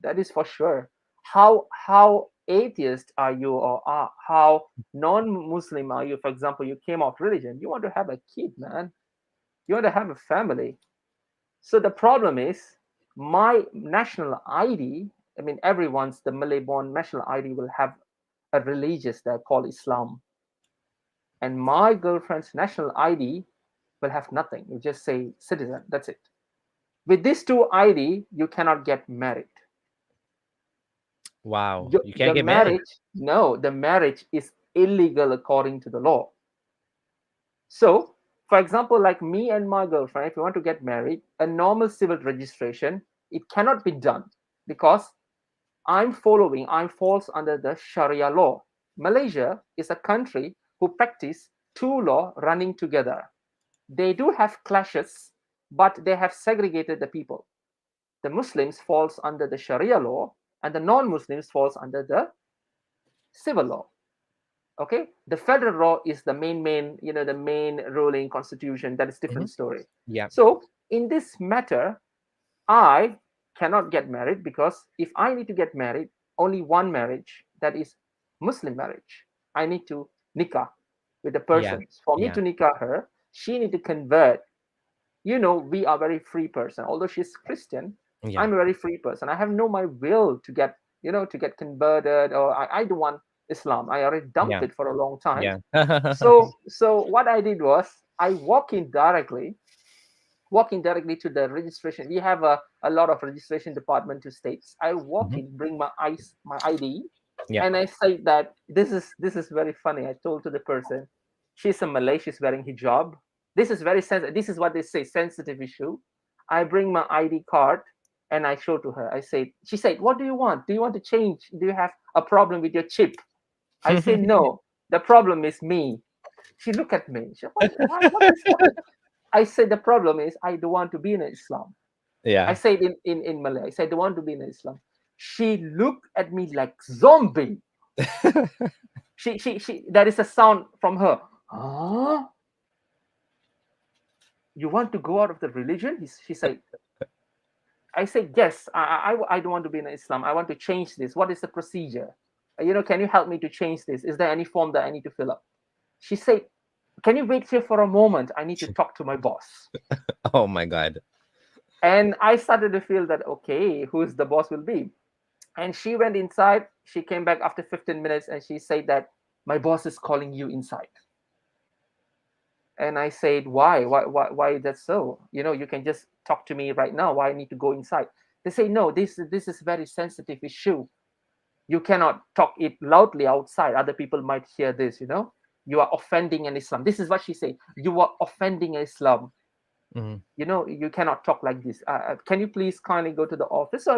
That is for sure. How atheist are you, or how non-Muslim are you? For example, you came out religion, you want to have a kid, man. You want to have a family. So the problem is, my national ID, I mean, everyone's the Malay born national ID will have a religious that called Islam, and my girlfriend's national ID will have nothing. You just say citizen. That's it. With these two ID, you cannot get married. Wow, you The can't get married. marriage, no, the marriage is illegal according to the law. So, for example, like me and my girlfriend, if we want to get married, a normal civil registration, it cannot be done because I'm falls under the Sharia law. Malaysia is a country who practice two law running together. They do have clashes, but they have segregated the people. The Muslims falls under the Sharia law, and the non-Muslims falls under the civil law. Okay, the federal law is the main the main ruling constitution. That is Hmm. different story. Yeah, So in this matter, I cannot get married because if I need to get married, only one marriage, that is Muslim marriage. I need to nikah with the yeah, person. For me yeah, to nikah her, she need to convert. We are very free person. Although she's Christian, yeah, I'm a very free person. I have no my will to get to get converted, or I don't want Islam. I already dumped yeah, it for a long time. yeah. So what I did was I walk in directly to the registration. We have a lot of registration department to states. I walk Mhm. in, bring my ID. Yeah. And I said that this is very funny. I told to the person, she's a Malay, she's wearing hijab. This is very sensitive. This is what they say, sensitive issue. I bring my ID card and I show to her. I say, she said, what do you want? Do you want to change? Do you have a problem with your chip? I say, no. The problem is me. She looked at me. She, why? What is? I said, the problem is I don't want to be in Islam. I Yeah. said in Malay, I said, I don't want to be in Islam. She looked at me like zombie. She there is a sound from her. Huh? You want to go out of the religion? She said. I said, yes, I don't want to be in Islam. I want to change this. What is the procedure? Can you help me to change this? Is there any form that I need to fill up? She said, can you wait here for a moment? I need to talk to my boss. Oh my God. And I started to feel that, okay, who's the boss will be? And she went inside. She came back after 15 minutes and she said that my boss is calling you inside. And I said, why? Why is that so? You can just talk to me right now. Why I need to go inside? They say, no, this is very sensitive issue. You cannot talk it loudly outside. Other people might hear this, You are offending an Islam. This is what she said. You are offending Islam. Mhm. You cannot talk like this. Can you please kindly go to the office? So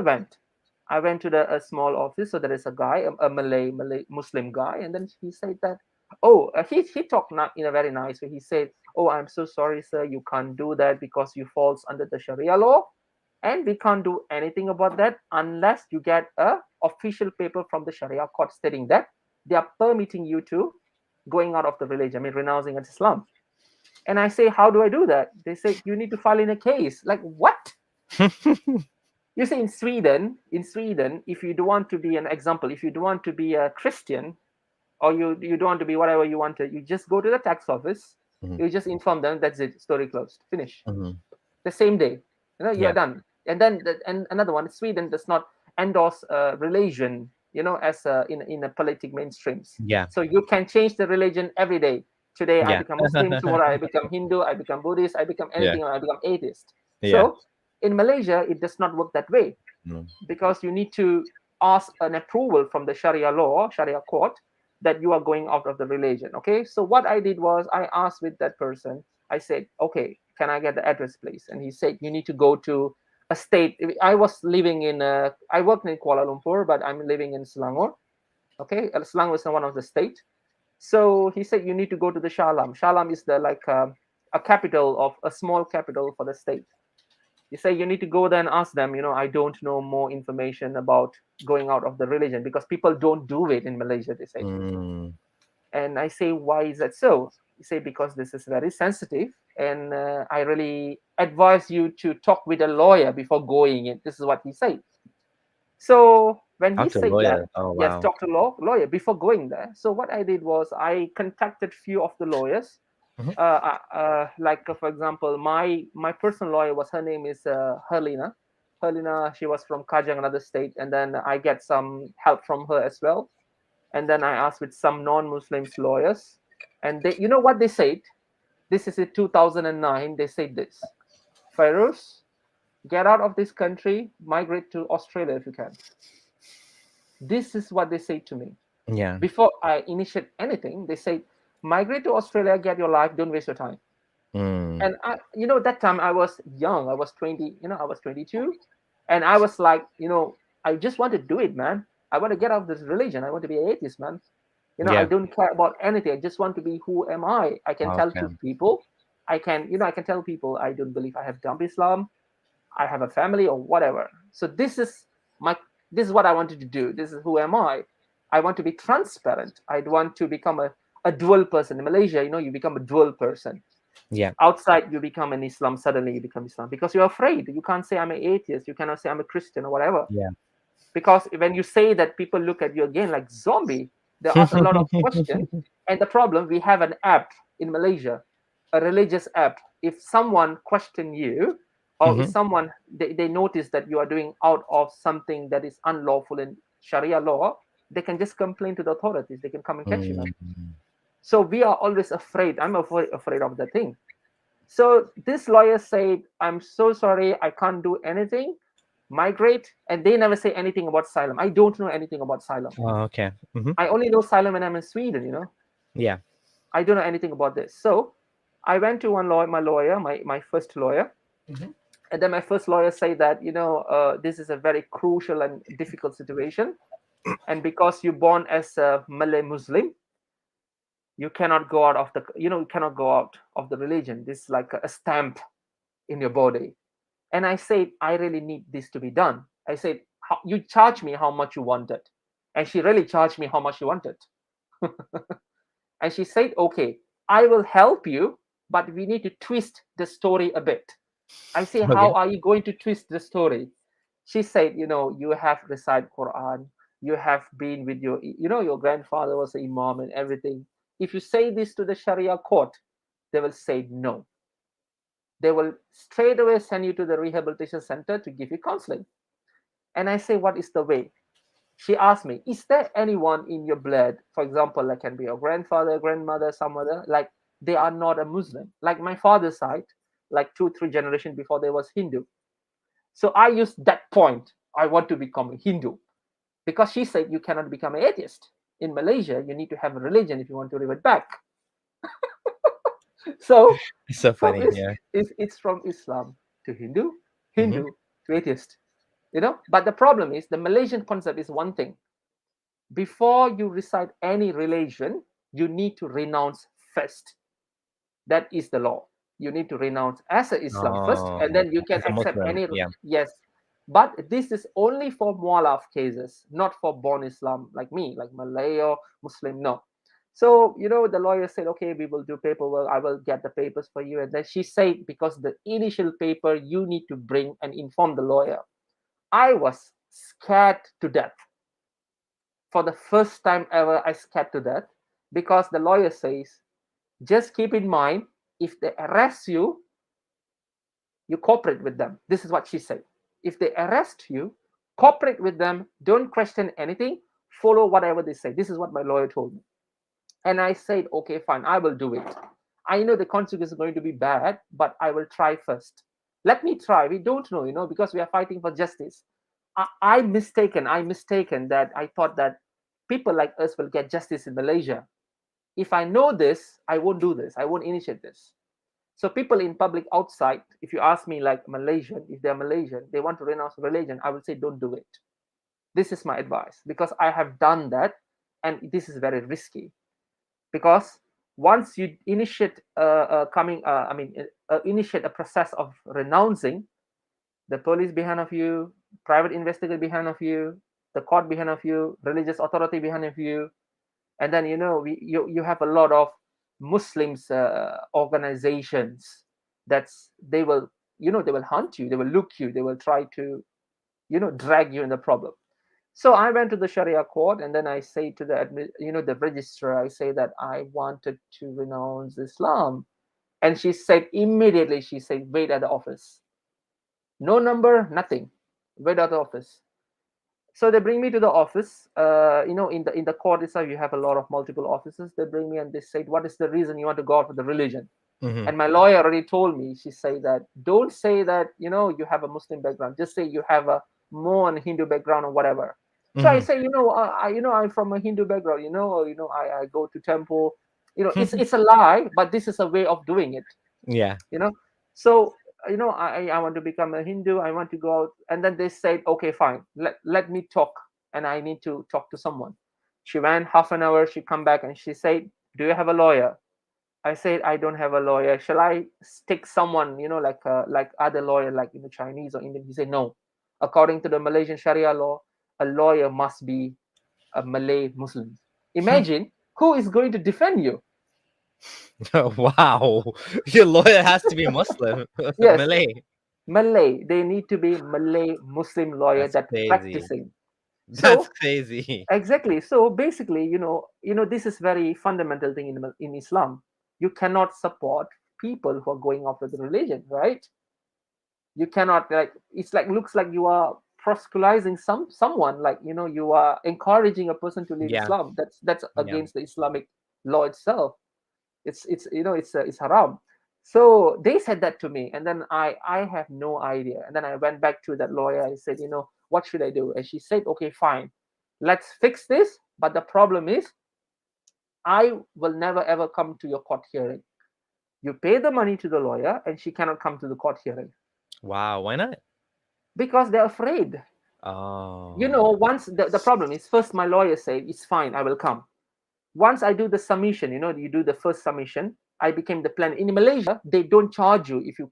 I went to a small office. So there is a guy, a Malay Muslim guy, and then he said that, oh, he talked not in a very nice way. He said, oh, I'm so sorry, sir, you can't do that because you falls under the Sharia law, and we can't do anything about that unless you get a official paper from the Sharia court stating that they are permitting you to going out of the religion, I mean renouncing Islam. And I say, how do I do that? They say, you need to file in a case. Like, what? You say in Sweden, if you don't want to be an example, if you don't want to be a Christian, or you don't want to be whatever you want to, you just go to the tax office, Mhm. you just inform them, that's it, story closed, finish. Mhm. The same day, you're Yeah. done. And then and another one, Sweden does not endorse religion, as in a politic mainstreams. Yeah. So you can change the religion every day. Today I Yeah. become Muslim, tomorrow I become Hindu, I become Buddhist, I become Yeah. anything, or I become atheist. Yeah. So in Malaysia, it does not work that way, Mm. because you need to ask an approval from the Sharia court, that you are going out of the religion. Okay, so what I did was I asked with that person. I said, okay, can I get the address, please? And he said, you need to go to a state. I was living I worked in Kuala Lumpur, but I'm living in Selangor. Okay, Selangor is one of the state. So he said, you need to go to the Shalam. Shalam is the like a capital of a small capital for the state. You say you need to go there and ask them, I don't know more information about going out of the religion, because people don't do it in Malaysia, they say. Mm. And I say, why is that so? You say, because this is very sensitive, and I really advise you to talk with a lawyer before going in. This is what he said. So when he Talk to a said that, lawyer. Oh yes, wow. talk to lawyer before going there. So what I did was I contacted few of the lawyers. Mhm. Like for example, my personal lawyer was, her name is Herlina. Herlina, she was from Kajang, another state, and then I get some help from her as well. And then I asked with some non-Muslims lawyers, and they, what they said. This is in 2009. They said this: Fiaruz, get out of this country, migrate to Australia if you can. This is what they say to me. Yeah. Before I initiate anything, they say, migrate to Australia, get your life, don't waste your time. Mm. And that time I was young. I was 20. I was 22, and I was like, I just want to do it, man. I want to get out of this religion. I want to be an atheist, man. I Yeah. don't care about anything. I just want to be who am I can tell Okay. to people. I can tell people I don't believe I have done Islam. I have a family or whatever. So my this is what I wanted to do. This is who am I. I want to be transparent. I want to become a dual person. In Malaysia, you become a dual person. Yeah. Outside, you become an Islam. Suddenly, you become Islam because you're afraid. You can't say I'm an atheist. You cannot say I'm a Christian or whatever. Yeah. Because when you say that, people look at you again like zombie. They ask a lot of questions. And the problem, we have an app in Malaysia, a religious app. If someone question you, or if Mhm. someone they notice that you are doing out of something that is unlawful in Sharia law, they can just complain to the authorities. They can come and catch you, man. Mm. So we are always afraid. I'm afraid of the thing. So this lawyer said, I'm so sorry, I can't do anything. migrate, and they never say anything about asylum. I don't know anything about asylum. Oh, okay. Mm-hmm. I only know asylum when I'm in Sweden. Yeah. I don't know anything about this. So I went to one lawyer, my first lawyer, Mm-hmm. and then my first lawyer said that this is a very crucial and difficult situation, and because you're born as a Malay Muslim, you cannot go out of the you cannot go out of the religion. This is like a stamp in your body. And I said, I really need this to be done. I said, you charge me how much you wanted. And she really charged me how much she wanted. And she said, okay, I will help you, but we need to twist the story a bit. I say, how Okay. are you going to twist the story? She said, you have recited Quran, you have been with your grandfather was an imam and everything. If you say this to the Sharia court, they will say no. They will straight away send you to the rehabilitation center to give you counseling. And I say, what is the way? She asked me, is there anyone in your blood, for example, like can be your grandfather, grandmother, some other, like they are not a Muslim, like my father's side, like 2 3 generations before they was Hindu. So I used that point. I want to become a Hindu, because she said you cannot become an atheist in Malaysia. You need to have a religion if you want to revert back. So It's so from funny. Yeah. it's from Islam to Hindu, Mm-hmm. Hindu to atheist. But the problem is the Malaysian concept is one thing. Before you recite any religion, you need to renounce first. That is the law. You need to renounce as a Islam first, and Oh, then you can as a accept Muslim. any. Yeah. Yes, but this is only for mualaf cases, not for born Islam like me, like Malay or Muslim. No. So the lawyer said, okay, we will do paperwork. I will get the papers for you. And then she said, because the initial paper you need to bring and inform the lawyer. I was scared to death. For the first time ever, I scared to death, because the lawyer says, just keep in mind, if they arrest you, you cooperate with them. This is what she said. If they arrest you, cooperate with them. Don't question anything. Follow whatever they say. This is what my lawyer told me. And I said, okay, fine, I will do it. I know the consequence is going to be bad, but I will try first. Let me try. We don't know, because we are fighting for justice. I mistaken that I thought that people like us will get justice in Malaysia. If I know this, I won't do this. I won't initiate this. So people in public outside, if you ask me like Malaysian, if they're Malaysian, they want to renounce religion, I will say don't do it. This is my advice, because I have done that, and this is very risky. Because once you initiate initiate a process of renouncing, the police behind of you, private investigator behind of you, the court behind of you, religious authority behind of you, and then you have a lot of Muslims organizations. That's they will hunt you, they will look you, they will try to drag you in the problem. So I went to the Sharia court, and then I say to the registrar, I say that I wanted to renounce Islam. And she said immediately, she said, wait at the office. No number, nothing. Wait at the office. So they bring me to the office. In the court itself, you have a lot of multiple offices. They bring me and they say, what is the reason you want to go out for the religion? Mm-hmm. And my lawyer already told me. She said that don't say that you have a Muslim background. Just say you have a Mon Hindu background or whatever. So I Mm-hmm. say, I'm from a Hindu background. I go to temple. It's a lie, but this is a way of doing it. Yeah. you know so I want to become a Hindu, I want to go out. And then they said, okay, fine, let me talk, and I need to talk to someone. She went half an hour, she come back and she said, do you have a lawyer? I said, I don't have a lawyer. Shall I stick someone, like other lawyer, like Chinese or Indian? He said, no. According to the Malaysian Sharia law, a lawyer must be a Malay Muslim. Imagine who is going to defend you. Wow. Your lawyer has to be Muslim. Yes, Malay. Malay. They need to be Malay Muslim lawyer That's that crazy. practicing. That's So crazy. exactly. So basically, this is very fundamental thing in Islam. You cannot support people who are going after the religion, right? You cannot, like, it's like looks like you are proselytizing someone, like you are encouraging a person to leave Yeah. Islam. That's Yeah. against the Islamic law itself. It's haram. So they said that to me, and then I have no idea. And then I went back to that lawyer. I said, what should I do? And she said, okay, fine, let's fix this. But the problem is, I will never ever come to your court hearing. You pay the money to the lawyer, and she cannot come to the court hearing Wow, why not? because they're afraid. Oh, Once the problem is, first my lawyer said, it's fine, I will come. Once I do the submission, you do the first submission, I became the plan. In Malaysia, they don't charge you if you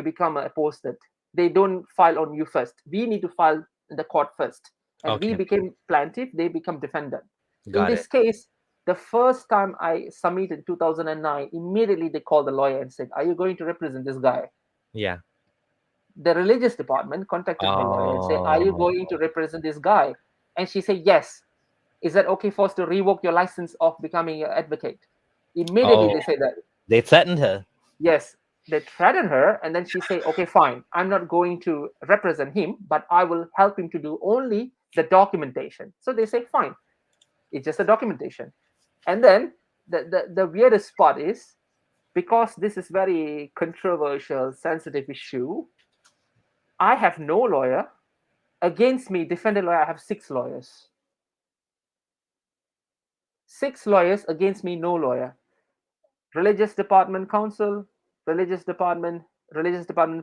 become a apostate. They don't file on you first. We need to file in the court first. And we okay, became plaintiff, they become defendant. In got this it. case, the first time I submitted in 2009, immediately they called the lawyer and said, are you going to represent this guy? Yeah. The religious department contacted my lawyer and said, are you Oh, going to represent this guy? And she said, yes. Is that okay for us to revoke your license of becoming an advocate? Immediately oh, they say that. they threatened her. Yes, they threatened her, and then she say, okay, fine, I'm not going to represent him, but I will help him to do only the documentation. So they say, fine, it's just a documentation. And then the weirdest part is, because this is very controversial, sensitive issue, I have no lawyer. Against me, defendant lawyer, I have 6 lawyers. 6 lawyers against me, no lawyer. Religious department counsel, religious department,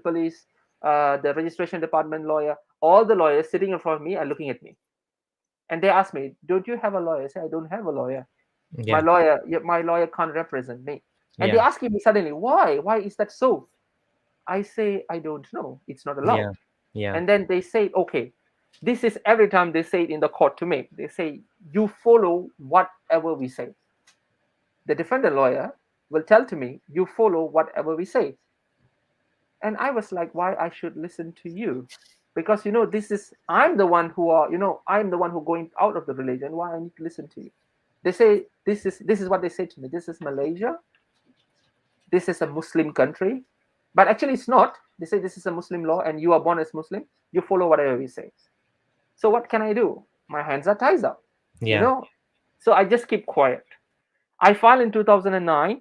police, the registration department lawyer, all the lawyers sitting in front of me are looking at me. And they ask me, don't you have a lawyer? I say, I don't have a lawyer. My Yeah, lawyer, my lawyer can't represent me. And they yeah, ask me suddenly, why? Why is that so? I say, I don't know. It's not allowed. yeah, yeah. And then they say, okay, this is every time they say it in the court to me. They say, you follow whatever we say. The defendant lawyer will tell to me, you follow whatever we say. And I was like, why I should listen to you? Because this is I'm the one who are, I'm the one who going out of the religion. Why I need to listen to you? They say this is what they say to me. This is Malaysia. This is a Muslim country. But actually it's not. They say this is a Muslim law and you are born as Muslim. You follow whatever we say. So what can I do? My hands are tied up, you Yeah. know. So I just keep quiet. I filed in 2009.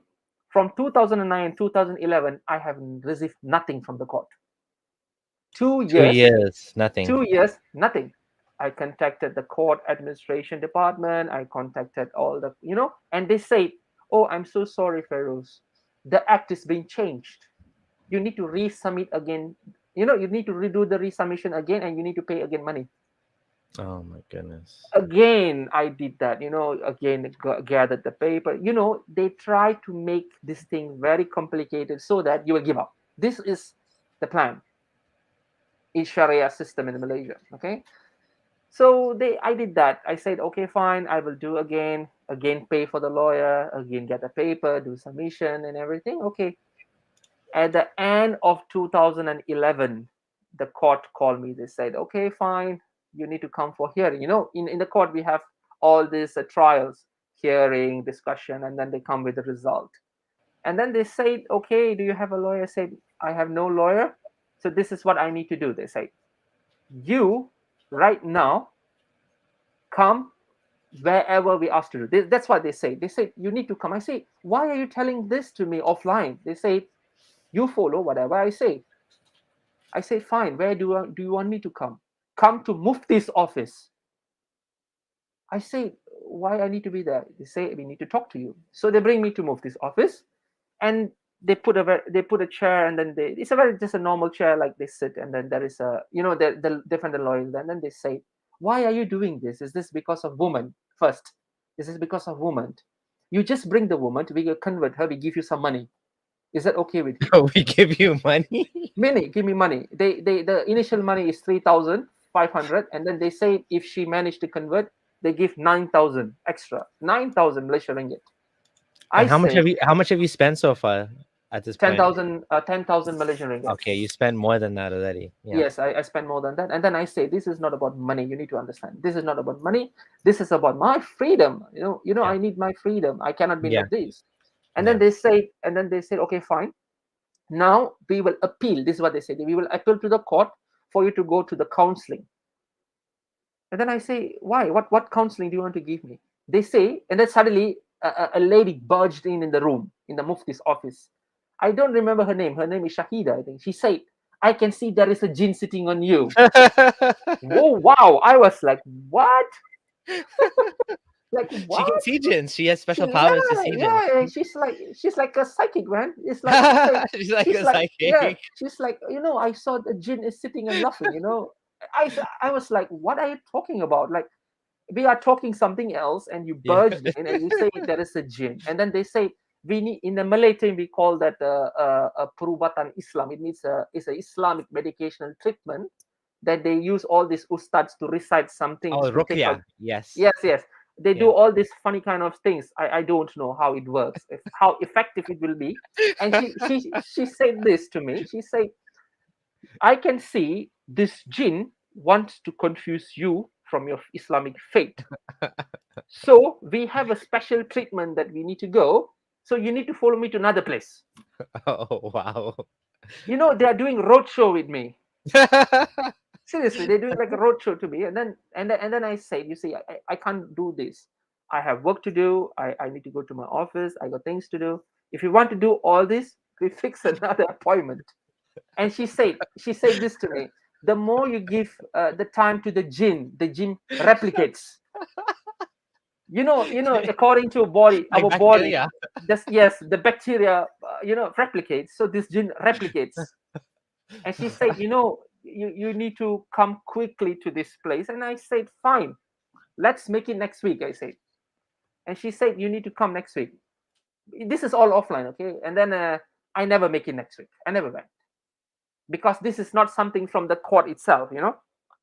From 2009 and 2011, I have received nothing from the court. 2 2 years, years, nothing. 2 years, nothing. I contacted the court administration department. I contacted all and they said, "Oh, I'm so sorry, Fiaruz. The act is being changed. You need to resubmit again. You need to redo the resubmission again, and you need to pay again money." Oh my goodness. Again I did that, again gathered the paper. They try to make this thing very complicated so that you will give up. This is the plan in Sharia system in Malaysia. Okay, so I did that. I said, okay, fine, I will do again, pay for the lawyer, again get the paper, do submission and everything. Okay, at the end of 2011, the court called me. They said, okay, fine, you need to come for hearing. In the court we have all these trials, hearing, discussion, and then they come with the result. And then they said, okay, do you have a lawyer? I said, I have no lawyer. So this is what I need to do. They say, you right now come wherever we ask to do. That's what they say. They say, you need to come. I say, why are you telling this to me offline? They say, you follow whatever I say. I say, fine, where do you want me to come? Come to Mufti's office. I say, why I need to be there? They say, we need to talk to you. So they bring me to Mufti's office, and they put a chair, and then it's just a normal chair, like they sit, and then there is the different lawyers, and then they say, why are you doing this? Is this because of woman? First, is this because of woman? You just bring the woman, we will convert her, we give you some money. Is that okay with you? We give you money? Money, give me money. The initial money is 3,500, and then they say if she managed to convert, they give 9,000 extra, 9,000 Malaysia ringgit. I And how much say have you spent so far at this point? 10,000 Malaysian ringgit. Okay, you spent more than that already. Yeah. Yes, I spend more than that. And then I say, this is not about money. You need to understand. This is not about money. This is about my freedom. Yeah. I need my freedom. I cannot be Yeah. like this. And Yeah. then they said, okay, fine. Now we will appeal. This is what they said. We will appeal to the court for you to go to the counseling. And then I say, why? What counseling do you want to give me? They say, and then suddenly a lady barged in the room, in the Mufti's office. I don't remember her name. Her name is Shahida, I think. She said, I can see there is a jinn sitting on you. Whoa, wow. I was like, what? Like, She can what? see jinns. She has special powers to Yeah, see jinns. yeah. She's like a psychic, man. It's like she said, She's like she's a like, yeah, psychic. she's like, I saw the jinn is sitting and laughing. I was like, what are you talking about? Like, we are talking something else, and you Yeah. burst in and you say there is a jinn, and then they say we need, in the Malay term we call that a perubatan Islam. It means it's a Islamic medicational treatment that they use all these ustads to recite some things Oh, to take out. Ruqya. Yes. Yes, yes. They do Yeah. all these funny kind of things. I don't know how it works, how effective it will be. And she said this to me. She said, I can see this jinn wants to confuse you from your Islamic faith. So we have a special treatment that we need to go. So you need to follow me to another place. Oh, wow. They are doing roadshow with me. Seriously, they're doing like a roadshow to me, and then I said, you see, I can't do this. I have work to do. I need to go to my office. I got things to do. If you want to do all this, we fix another appointment. And she said this to me: the more you give the time to the jinn replicates. According to Like our body, bacteria. this, yes, the bacteria, replicates. So this jinn replicates. And she said, you need to come quickly to this place. And I said, fine, let's make it next week, I said. And she said, you need to come next week. This is all offline, okay? And then I never make it next week. I never went, because this is not something from the court itself.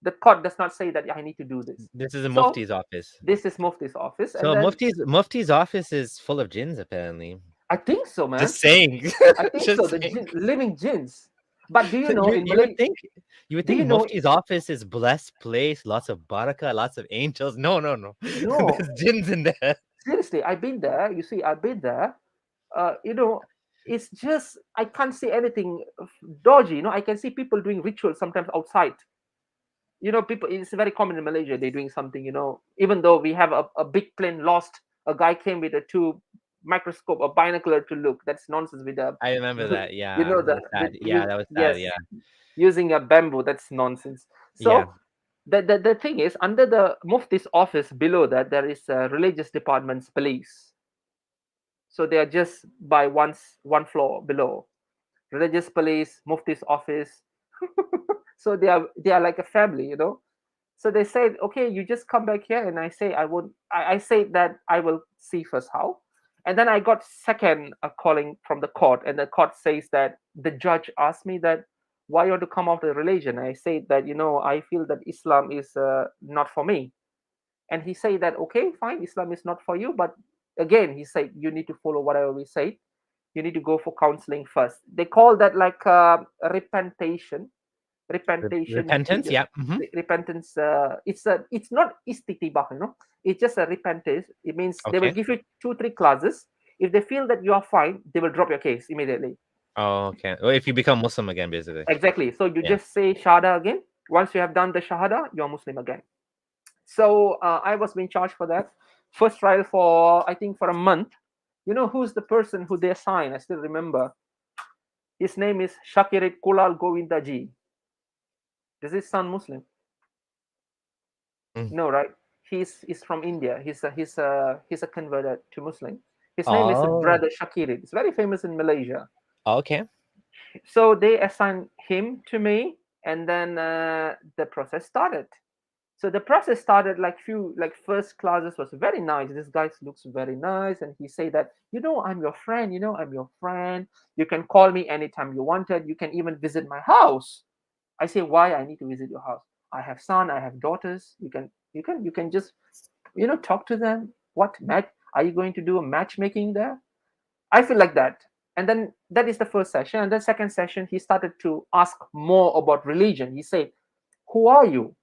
The court does not say that I need to do this. This is a So Mufti's office. this is Mufti's office. And So then Mufti's office is full of jinns, apparently. I think so, man. Just saying. I think so. Just The saying. living jinns. But do you So know in you would Malay? think you would Do think you know? Mufti's office is blessed place, lots of barakah, lots of angels. No, no, no. No, There's jinns in there. seriously, I've been there. You see, I've been there. uh, you know, it's just I can't see anything dodgy. I can see people doing rituals sometimes outside. People. It's very common in Malaysia. They're doing something. Even though we have a big plane lost, a guy came with a two microscope, a binocular to look. That's nonsense. With a, I remember that. you Yeah, know, that the was with sad. Yeah, use that was sad. yes, Yeah, using a bamboo. That's nonsense. yeah. So the thing is, under the Mufti's office below that there is a religious department's police. So they are just by one floor below. Religious police, Mufti's office. So they are like a family. So they said, okay, you just come back here, and I say I would. I say that I will see first how, and then I got second calling from the court, and the court says that the judge asked me that why you want to come out of the religion. I say that I feel that Islam is not for me, and he said that okay, fine, Islam is not for you, but again he said you need to follow whatever we say. You need to go for counseling first. They call that like repentation. Repentation. Repentance. Yeah. Repentance. It's not istitibah. It's just a repentance. It means they will Okay. give you 2-3 classes. If they feel that you are fine, they will drop your case immediately. Oh, okay. Well, if you become Muslim again, basically. Exactly. So you Yeah. just say shahada again. Once you have done the shahada, you're Muslim again. So I was being charged for that first trial for I think for a month. Who's the person who they assigned? I still remember. His name is Shakirit Kulal Govindaji. Does this sound Muslim? Mm. No, right? He's from India. He's a converted to Muslim. His name is Oh. Brother Shakirit. It's very famous in Malaysia. Okay. So they assigned him to me, and then the process started. So the process started like first classes was very nice. This guy looks very nice, and he say that I'm your friend. I'm your friend. You can call me anytime you wanted. You can even visit my house. I say, why I need to visit your house? I have son. I have daughters. You can just talk to them. What match are you going to do? A matchmaking there? I feel like that. And then that is the first session. And then second session, he started to ask more about religion. He said, who are you?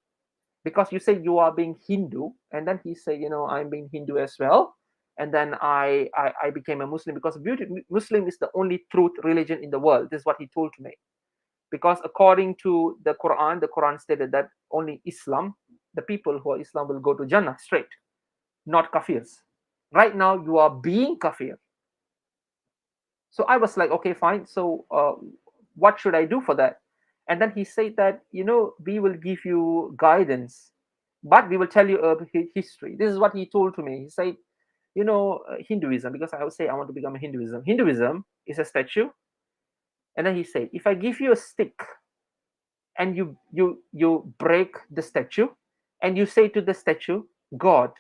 Because you say you are being Hindu, and then he said, I'm being Hindu as well. And then I became a Muslim because Muslim is the only truth religion in the world. This is what he told me. Because according to the Quran stated that only Islam, the people who are Islam will go to Jannah straight, not kafirs. Right now you are being kafir. So I was like, okay, fine. So what should I do for that? And then he said that, we will give you guidance, but we will tell you a history. This is what he told to me. He said, Hinduism, because I would say I want to become a Hinduism. Hinduism is a statue. And then he said, if I give you a stick and you break the statue and you say to the statue, God,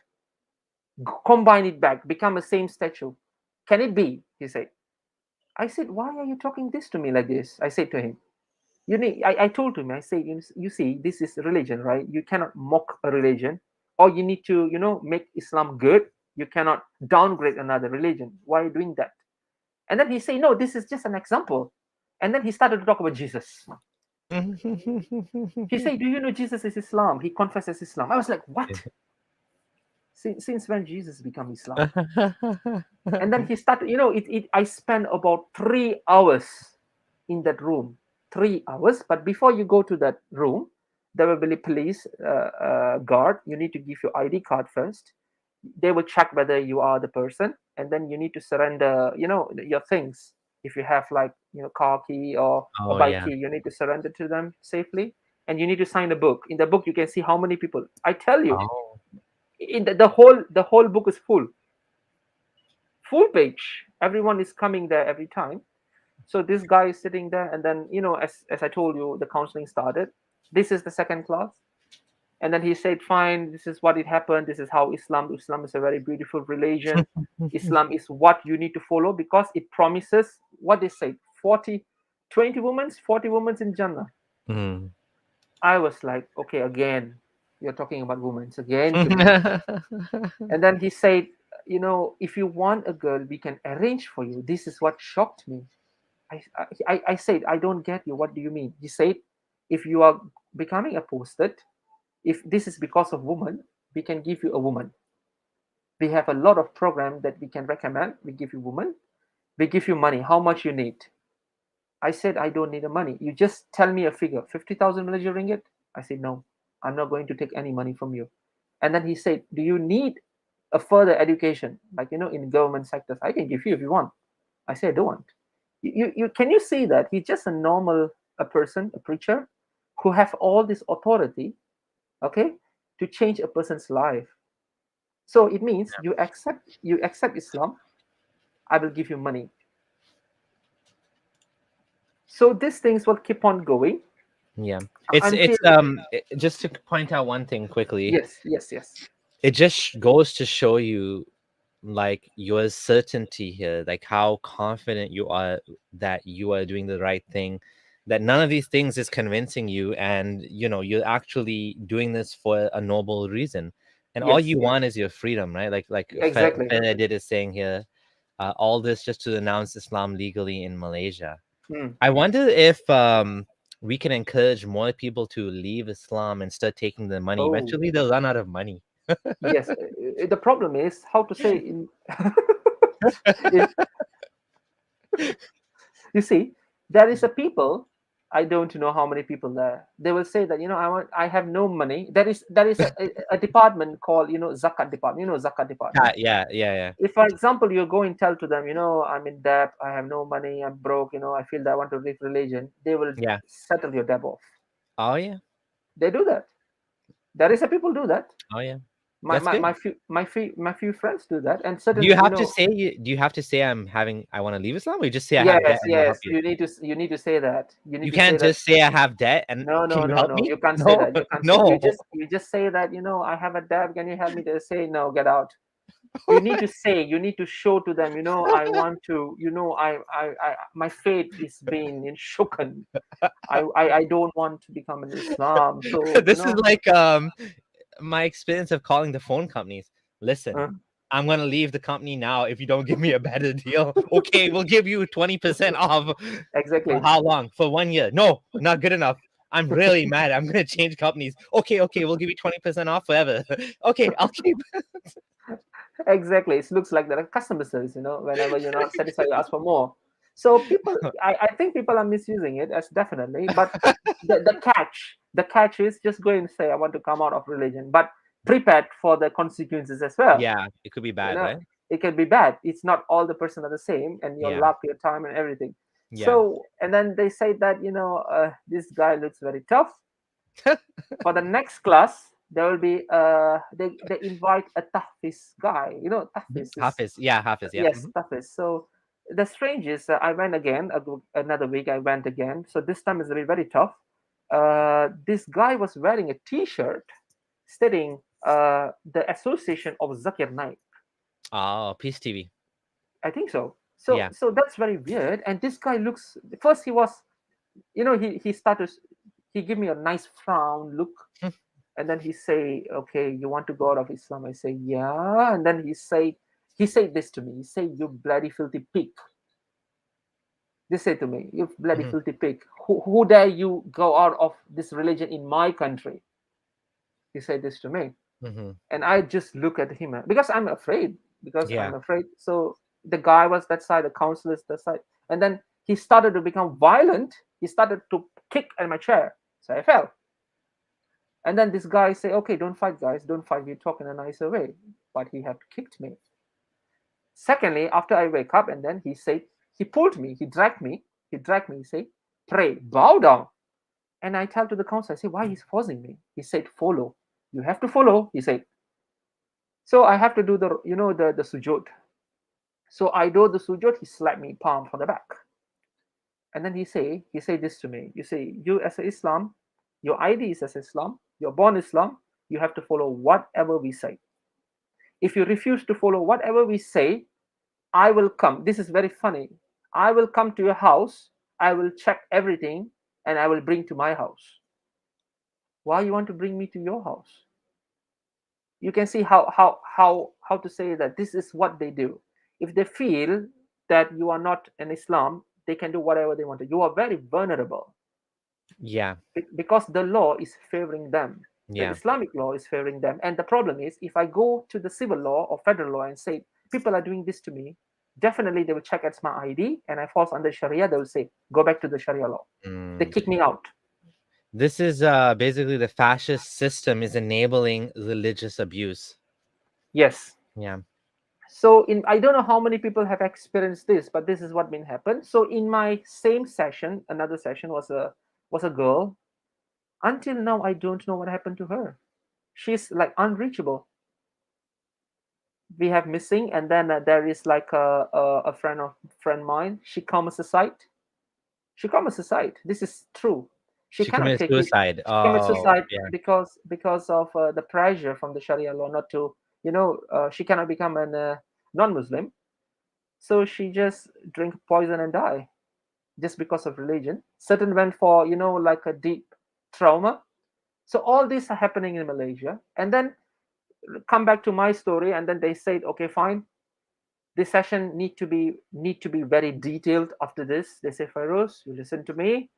combine it back, become the same statue. Can it be? He said. I said, why are you talking this to me like this? I said to him, I told him, I said, you see, this is religion, right? You cannot mock a religion, or you need to, make Islam good. You cannot downgrade another religion. Why are you doing that? And then he said, no, this is just an example. And then he started to talk about Jesus. He said, do you know Jesus is Islam? He confesses Islam. I was like, what? Since when Jesus become Islam? And then he started, I spent about 3 hours in that room. 3 hours. But before you go to that room, there will be a police guard. You need to give your ID card first. They will check whether you are the person, and then you need to surrender, your things. If you have like, car key or a Oh bike yeah. key, you need to surrender to them safely. And you need to sign a book. In the book, you can see how many people. I tell you, Oh. in the whole book is full page. Everyone is coming there every time. So this guy is sitting there, and then, as I told you, the counseling started. This is the second class. And then he said, fine, this is what it happened. This is how Islam is a very beautiful religion. Islam is what you need to follow, because it promises what they say, 40 women in Jannah. Mm. I was like, okay, again, you're talking about women again to me. And then he said, if you want a girl, we can arrange for you. This is what shocked me. I said, I don't get you. What do you mean? He said, if you are becoming apostate, if this is because of woman, we can give you a woman. We have a lot of program that we can recommend. We give you woman. We give you money. How much you need? I said, I don't need the money. You just tell me a figure, 50,000 Malaysian ringgit. I said, no, I'm not going to take any money from you. And then he said, do you need a further education? Like, in government sectors, I can give you if you want. I said, I don't want. Can you see that he's just a normal a person, a preacher, who have all this authority, okay, to change a person's life. So it means you accept Islam, I will give you money. So these things will keep on going Yeah. It's until, just to point out one thing quickly. yes, yes, yes, It just goes to show you like your certainty here, like how confident you are that you are doing the right thing, that none of these things is convincing you, and you're actually doing this for a noble reason, and all yes, you yes, want is your freedom, right? Like exactly. Fed is saying here, all this just to announce Islam legally in Malaysia. Hmm. I wonder if we can encourage more people to leave Islam and start taking the money. Oh, Eventually they'll run out of money. yes. The problem is how to say in, in you see, there is a people, I don't know how many people there, they will say that, I have no money. There is a department called, zakat department, zakat department. Yeah, yeah, yeah. If, for example, you go and tell to them, I'm in debt, I have no money, I'm broke, I feel that I want to leave religion, they will Yeah. settle your debt off. Oh yeah. They do that. There is a people do that. Oh yeah. my That's my, good. my few my few my few friends do that, and Do you suddenly, have to say I want to leave Islam, or you just say I have debt yes, and I'll help yes, you? you need to say that, you need You to say can't that. just say I have debt and No, can no, you no, help no. me? You can't say No, that. You can't say. You no. just you just say that. I have a debt. Can you help me? To say no. Get out. You need to say. You need to show to them. I want to. My faith is being in shooken. I don't want to become an Islam. So This is like my experience of calling the phone companies. Listen, uh, I'm gonna leave the company now if you don't give me a better deal. Okay, we'll give you 20% off. For exactly, how long? For 1 year? No, not good enough. I'm really mad. I'm gonna change companies. Okay, okay, we'll give you 20% off forever. Okay, I'll keep. exactly. It looks like the customer service. Whenever you're not satisfied, you ask for more. So people, I think people are misusing it as definitely, but the catch is just go and say I want to come out of religion, but prepared for the consequences as well. Yeah, it could be You bad, know, right? it can be bad. It's not all the person are the same, and your Yeah. luck, your time, and everything. Yeah. So, and then they say that this guy looks very tough. For the next class, there will be they invite a tahfiz guy. Mhm. Tahfiz is, Hafiz. Yeah, Hafiz. Yeah. yes, tahfiz. So the strange is, I went again, another week. I went again. So this time is very very tough. This guy was wearing a T-shirt stating the association of Zakir Naik. Oh, Peace TV. I think so. So Yeah. so that's very weird. And this guy looks. First, he was, he started. He gave me a nice frown look, and then he say, "Okay, you want to go out of Islam?" I say, "Yeah." And then he said this to me. He said, "You bloody filthy pig." They say to me, "You bloody Hmm. filthy pig. Who dare you go out of this religion in my country?" He said this to me. Hmm. And I just look at him because I'm afraid. Because Yeah. I'm afraid. So the guy was that side, the counselor is that side. And then he started to become violent. He started to kick at my chair. So I fell. And then this guy say, "Okay, don't fight, guys. Don't fight. We talk in a nicer way." But he had kicked me. Secondly, after I wake up, and then he said, he pulled me, he dragged me, he said, "Pray, bow down." And I tell to the counselor, I say, "Why he's forcing me?" He said, "Follow. You have to follow," he said. So I have to do the sujud. So I do the sujud, he slapped me palm from the back. And then he say this to me. You say, "You as a Islam, your ID is as Islam, you're born Islam, you have to follow whatever we say. If you refuse to follow whatever we say, I will come." This is very funny. "I will come to your house, I will check everything, and I will bring to my house." Why you want to bring me to your house? You can see how to say that this is what they do. If they feel that you are not an Islam, they can do whatever they want to. You are very vulnerable Yeah. because the law is favoring them. The Yeah. Islamic law is favoring them. And the problem is, if I go to the civil law or federal law and say people are doing this to me, definitely they will check at my ID and I fall under Sharia. They will say, "Go back to the Sharia law." They Mm. kick me out. This is basically the fascist system is enabling religious abuse. Yes. Yeah. So I don't know how many people have experienced this, but this is what been happened. So in my same session, another session was a girl. Until now, I don't know what happened to her. She's like unreachable. We have missing, and then there is like a friend mine. She commits suicide. This is true. She She cannot committed take it. suicide. She commits Oh, suicide yeah. because of the pressure from the Sharia law not to, she cannot become an non-Muslim. So she just drink poison and die just because of religion. Certain went for like a deep trauma. So all these are happening in Malaysia, and then come back to my story, and then they said, "Okay, fine. This session need to be very detailed. After this, they say, Fiaruz, you listen to me.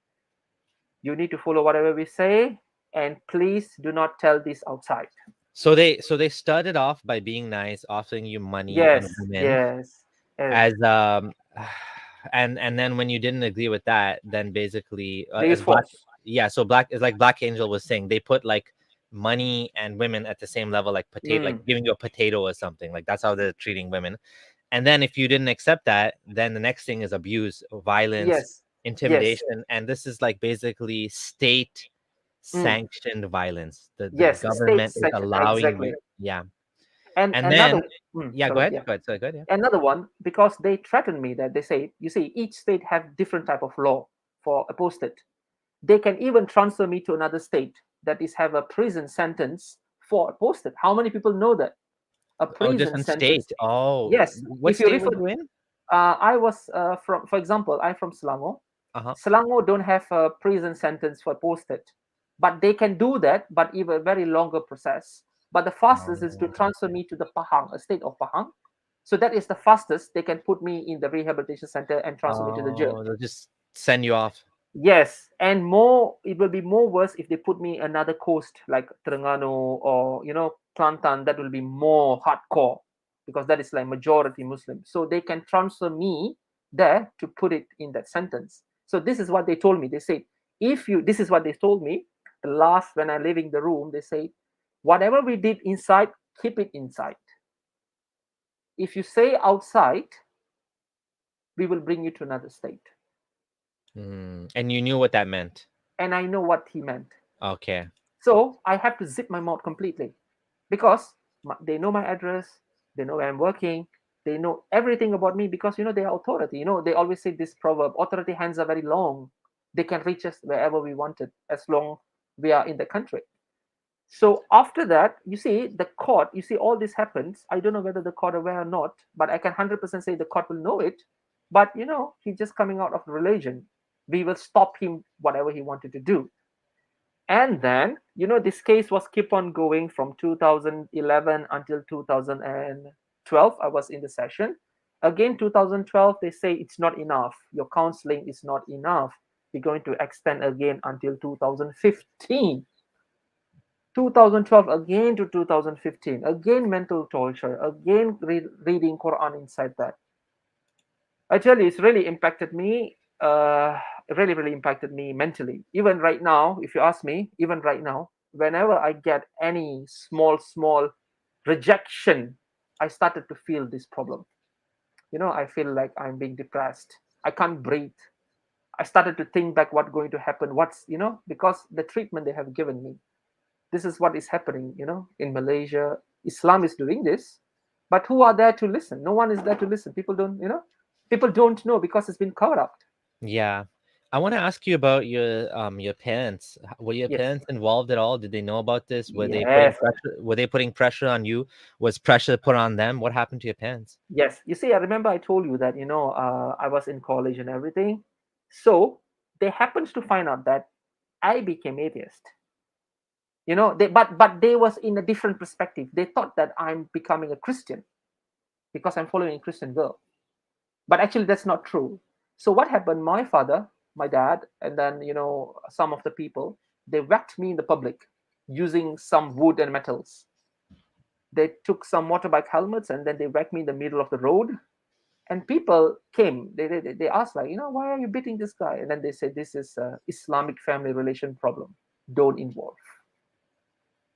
You need to follow whatever we say, and please do not tell this outside." So they started off by being nice, offering you money and Yes, women yes, yes. as and then when you didn't agree with that, then basically They use as black, force. yeah, so black is like Black Angel was saying, they put like money and women at the same level, like potato, like Mm, giving you a potato or something, like that's how they're treating women. And then if you didn't accept that, then the next thing is abuse, violence, yes, yes, intimidation, and this is like basically state mm, sanctioned violence. The yes. State government is section allowing exactly. you, yeah. And And another, then yeah, go sorry, ahead, yeah. go ahead, sorry, go ahead, yeah. Another one, because they threatened me that they say, you see, each state have different type of law for apostate. They can even transfer me to another state that is have a prison sentence for apostate. How many people know that? A Oh, prison different state. sentence. Oh, Yes, what if you state were refer, you in? I was from, for example, I'm from Selangor. Uh-huh. Selangor don't have a prison sentence for apostate, but they can do that, but even a very longer process. But the fastest is to Oh, transfer me to the Pahang, a state of Pahang. So that is the fastest they can put me in the rehabilitation center and transfer me to the jail. oh, they'll just send you off. Yes, and more, it will be more worse if they put me another coast like Terengganu or Kelantan. That will be more hardcore because that is like majority Muslim. So they can transfer me there to put it in that sentence. So this is what they told me. They said, if you, this is what they told me. The last when I leaving the room, they say, whatever we did inside, keep it inside. If you say outside, we will bring you to another state. And you knew what that meant. And I know what he meant. Okay. So I have to zip my mouth completely because they know my address, they know where I'm working, they know everything about me because they are authority. They always say this proverb: authority hands are very long. They can reach us wherever we wanted as long we are in the country. So after that, you see the court. You see all this happens. I don't know whether the court aware or not, but I can 100% say the court will know it. But he's just coming out of religion. We will stop him whatever he wanted to do. And then this case was keep on going from 2011 until 2012. I was in the session again. 2012, they say it's not enough, your counseling is not enough, we're going to extend again until 2015. 2012 again to 2015, again mental torture, again reading Quran inside that. I tell you, it's really impacted me. It really, really impacted me mentally. Even right now, if you ask me, even right now, whenever I get any small rejection, I started to feel this problem. I feel like I'm being depressed. I can't breathe. I started to think back what's going to happen. Because the treatment they have given me. This is what is happening, in Malaysia. Islam is doing this, but who are there to listen? No one is there to listen. People don't know because it's been covered up. Yeah. I want to ask you about your parents. Were your Yes, parents involved at all? Did they know about this? Were they putting yes, pressure? Were they putting pressure on you? Was pressure put on them? What happened to your parents? yes. You see, I remember I told you that I was in college and everything. So they happened to find out that I became atheist. But they was in a different perspective. They thought that I'm becoming a Christian because I'm following a Christian girl. But actually, that's not true. So what happened? My father, my dad, and then some of the people, they whacked me in the public using some wood and metals. They took some motorbike helmets and then they whacked me in the middle of the road. And people came. They asked, like, why are you beating this guy? And then they said, this is a Islamic family relation problem. Don't involve.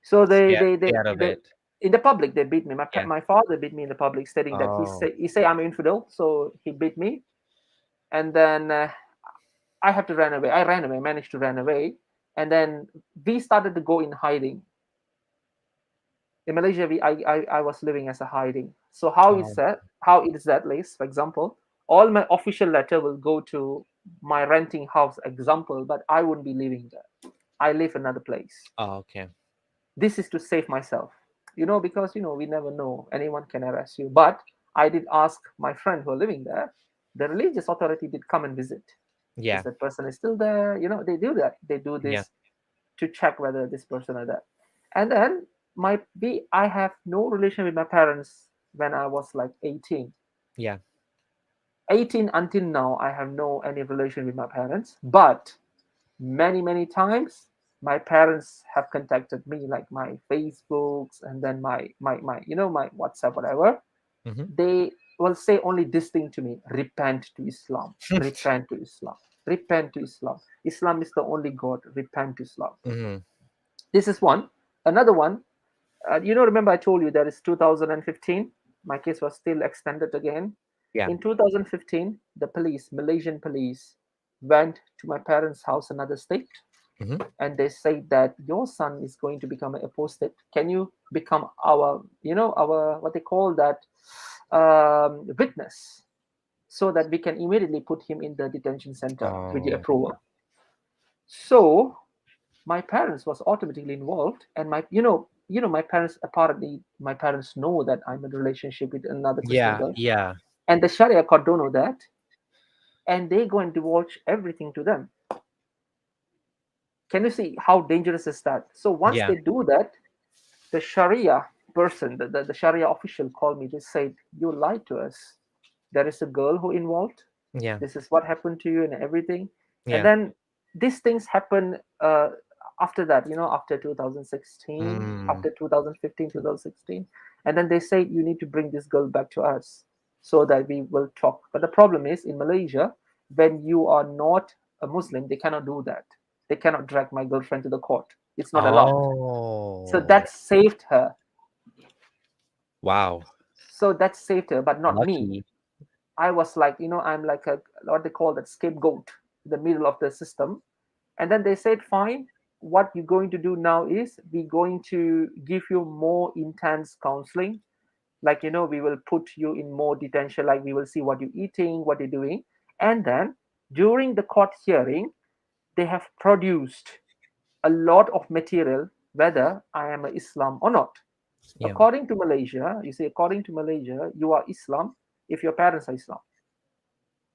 So Stay, stay out of they it. in the public they beat me. Yeah. My father beat me in the public, stating that Oh. he say I'm infidel, so he beat me. And then I have to run away. I ran away, managed to run away, and then we started to go in hiding. In Malaysia, I was living as a hiding. So how is Oh. that? How it is that, Liz? For example, all my official letter will go to my renting house. Example, but I wouldn't be living there. I live another place. Oh. Okay. This is to save myself, because we never know, anyone can arrest you. But I did ask my friend who are living there. The religious authority did come and visit. Is Yeah. that person is still there? They do that. They do Yeah. this to check whether this person are there. And then I have no relation with my parents when I was like 18. Yeah. 18 until now, I have no any relation with my parents. But many times, my parents have contacted me, like my Facebooks and then my WhatsApp, whatever. Mm-hmm. They will say only this thing to me: repent to Islam, repent to Islam, repent to Islam. Islam is the only God. Repent to Islam. Mm-hmm. This is one. Another one, remember I told you that is 2015. My case was still extended again. Yeah. In 2015, the police, Malaysian police, went to my parents' house, another state, Mm-hmm. and they said that your son is going to become an apostate. Can you become our what they call that, witness, so that we can immediately put him in the detention center with your Oh. approval? So my parents was automatically involved, and my parents, apparently my parents know that I'm in a relationship with another Christian Yeah. girl, Yeah. and the Sharia court don't know that, and they go and divulge everything to them. Can you see how dangerous is that? So once Yeah. they do that, the Sharia person, the Sharia official called me. They said, you lied to us. There is a girl who involved. Yeah. This is what happened to you and everything. And Yeah. then these things happen after that, after 2016, Mm. after 2015, 2016. And then they say, you need to bring this girl back to us so that we will talk. But the problem is, in Malaysia, when you are not a Muslim, they cannot do that. They cannot drag my girlfriend to the court. It's not allowed. So Oh. that saved her. Wow. So that saved her, but not me. Lucky. I was like, I'm like a, what they call that, scapegoat in the middle of the system. And then they said, fine, what you're going to do now is we're going to give you more intense counseling. Like, we will put you in more detention, like we will see what you're eating, what you're doing. And then during the court hearing, they have produced a lot of material whether I am a Islam or not. Yeah. According to Malaysia, you say, according to Malaysia, you are Islam if your parents are Islam.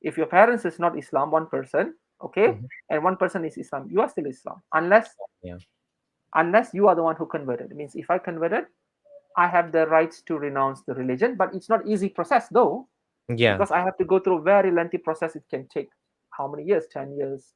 If your parents is not Islam, one person, okay, Mhm. and one person is Islam, you are still Islam, Yeah. unless you are the one who converted. It means if I converted, I have the rights to renounce the religion, but it's not easy process though, Yeah. because I have to go through a very lengthy process. It can take how many years? 10 years,